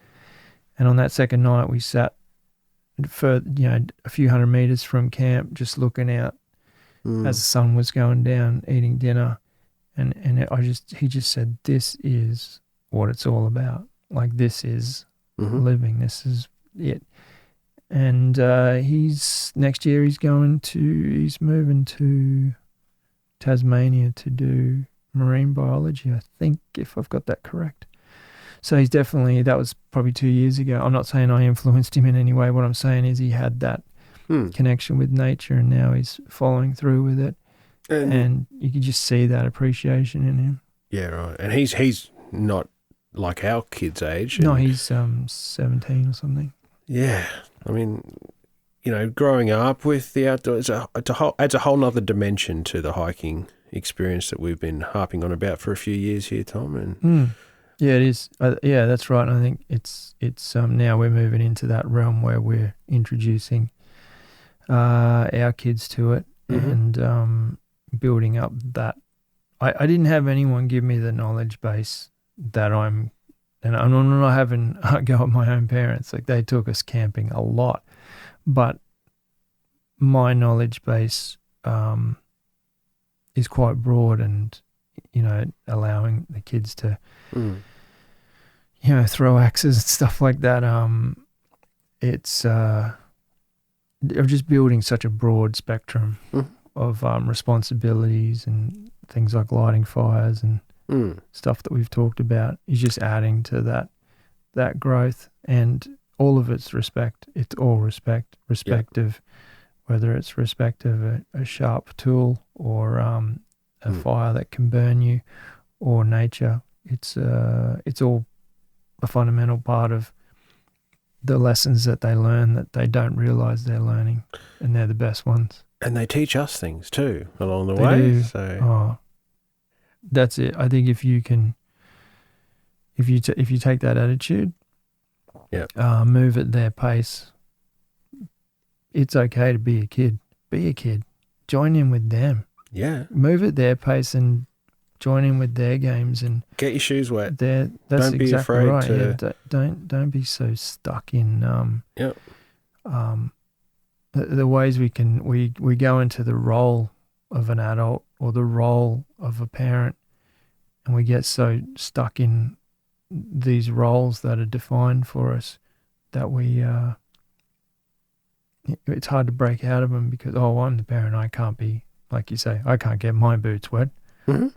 And on that second night, we sat for a few hundred meters from camp, just looking out as the sun was going down, eating dinner, and he just said, "This is what it's all about. Like, this is living. This is it." And next year he's moving to Tasmania to do marine biology, I think, if I've got that correct. So that was probably 2 years ago. I'm not saying I influenced him in any way. What I'm saying is he had that connection with nature, and now he's following through with it. And you can just see that appreciation in him. Yeah, right. And he's not like our kid's age. No, he's 17 or something. Yeah. I mean, growing up with the outdoors, adds a whole nother dimension to the hiking experience that we've been harping on about for a few years here, Tom. And yeah, it is. Yeah, that's right. I think it's now we're moving into that realm where we're introducing our kids to it and building up that. I didn't have anyone give me the knowledge base that and I'm not having a go at my own parents. Like, they took us camping a lot, but my knowledge base is quite broad, and allowing the kids to throw axes and stuff like that. It's they're just building such a broad spectrum of responsibilities and things like lighting fires and stuff that we've talked about is just adding to that growth, and all of it's respect. It's all respect of whether it's respect of a sharp tool or a fire that can burn you, or nature. It's all a fundamental part of the lessons that they learn that they don't realize they're learning, and they're the best ones. And they teach us things too along the They way. do. So That's it. I think if you take that attitude, move at their pace, it's okay to be a kid. Be a kid. Join in with them. Yeah. Move at their pace and join in with their games and get your shoes wet. That's don't be exactly afraid right. to. Yeah, don't be so stuck in the ways we go into the role of an adult or the role of a parent, and we get so stuck in these roles that are defined for us that it's hard to break out of them because, I'm the parent, I can't be, like you say, I can't get my boots wet.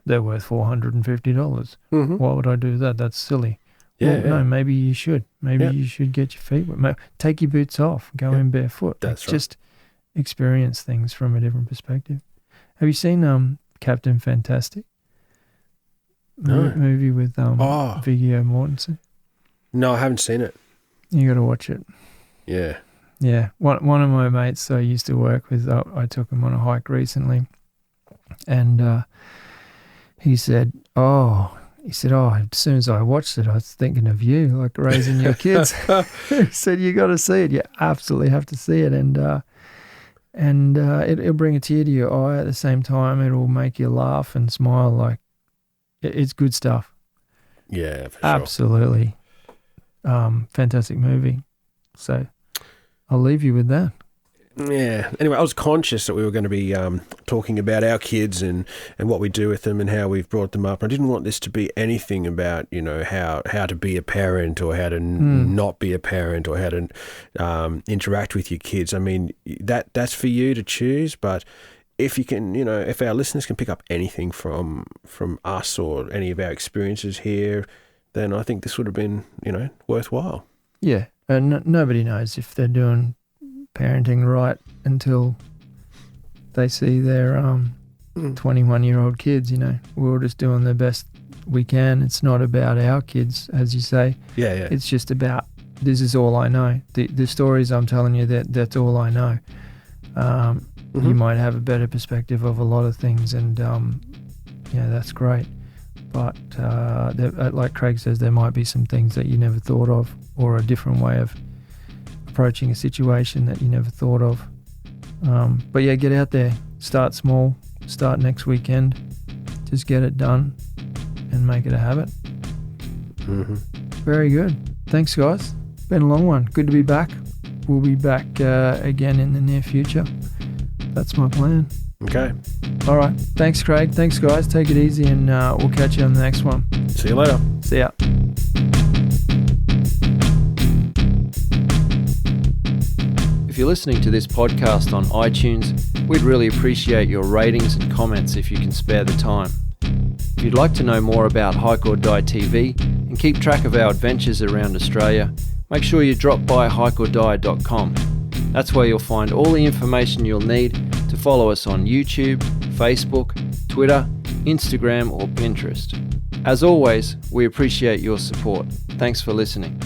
They're worth $450. Why would I do that? That's silly. No, maybe you should. Maybe you should get your feet wet. Take your boots off. Go in barefoot. That's right. Just experience things from a different perspective. Have you seen Captain Fantastic? No. Movie with Viggo Mortensen? No, I haven't seen it. You got to watch it. Yeah. Yeah. One of my mates I used to work with, I took him on a hike recently, and he said, as soon as I watched it, I was thinking of you, like raising your kids. He said, you got to see it. You absolutely have to see it. And it'll bring a tear to your eye at the same time. It'll make you laugh and smile. Like, it's good stuff. Yeah, for sure. Absolutely. Fantastic movie. So I'll leave you with that. Yeah. Anyway, I was conscious that we were going to be talking about our kids and what we do with them and how we've brought them up. I didn't want this to be anything about, how to be a parent or how to not be a parent or how to interact with your kids. I mean, that's for you to choose. But if you can, if our listeners can pick up anything from us or any of our experiences here, then I think this would have been, worthwhile. Yeah. And nobody knows if they're doing parenting right until they see their 21-year-old kids. We're all just doing the best we can. It's not about our kids, as you say. Yeah. It's just about, this is all I know. The stories I'm telling you, that's all I know. You might have a better perspective of a lot of things, and that's great. But like Craig says, there might be some things that you never thought of, or a different way of approaching a situation that you never thought of. But yeah, get out there, start small, start next weekend, just get it done and make it a habit. Very good. Thanks, guys. Been a long one. Good to be back. we'll be back again in the near future. That's my plan. Okay. All right. Thanks, Craig. Thanks, guys. Take it easy, and we'll catch you on the next one. See you later. See ya. If you're listening to this podcast on iTunes, we'd really appreciate your ratings and comments if you can spare the time. If you'd like to know more about HikeordieTV and keep track of our adventures around Australia, make sure you drop by Hikeordie.com. That's where you'll find all the information you'll need to follow us on YouTube, Facebook, Twitter, Instagram or Pinterest. As always, we appreciate your support. Thanks for listening.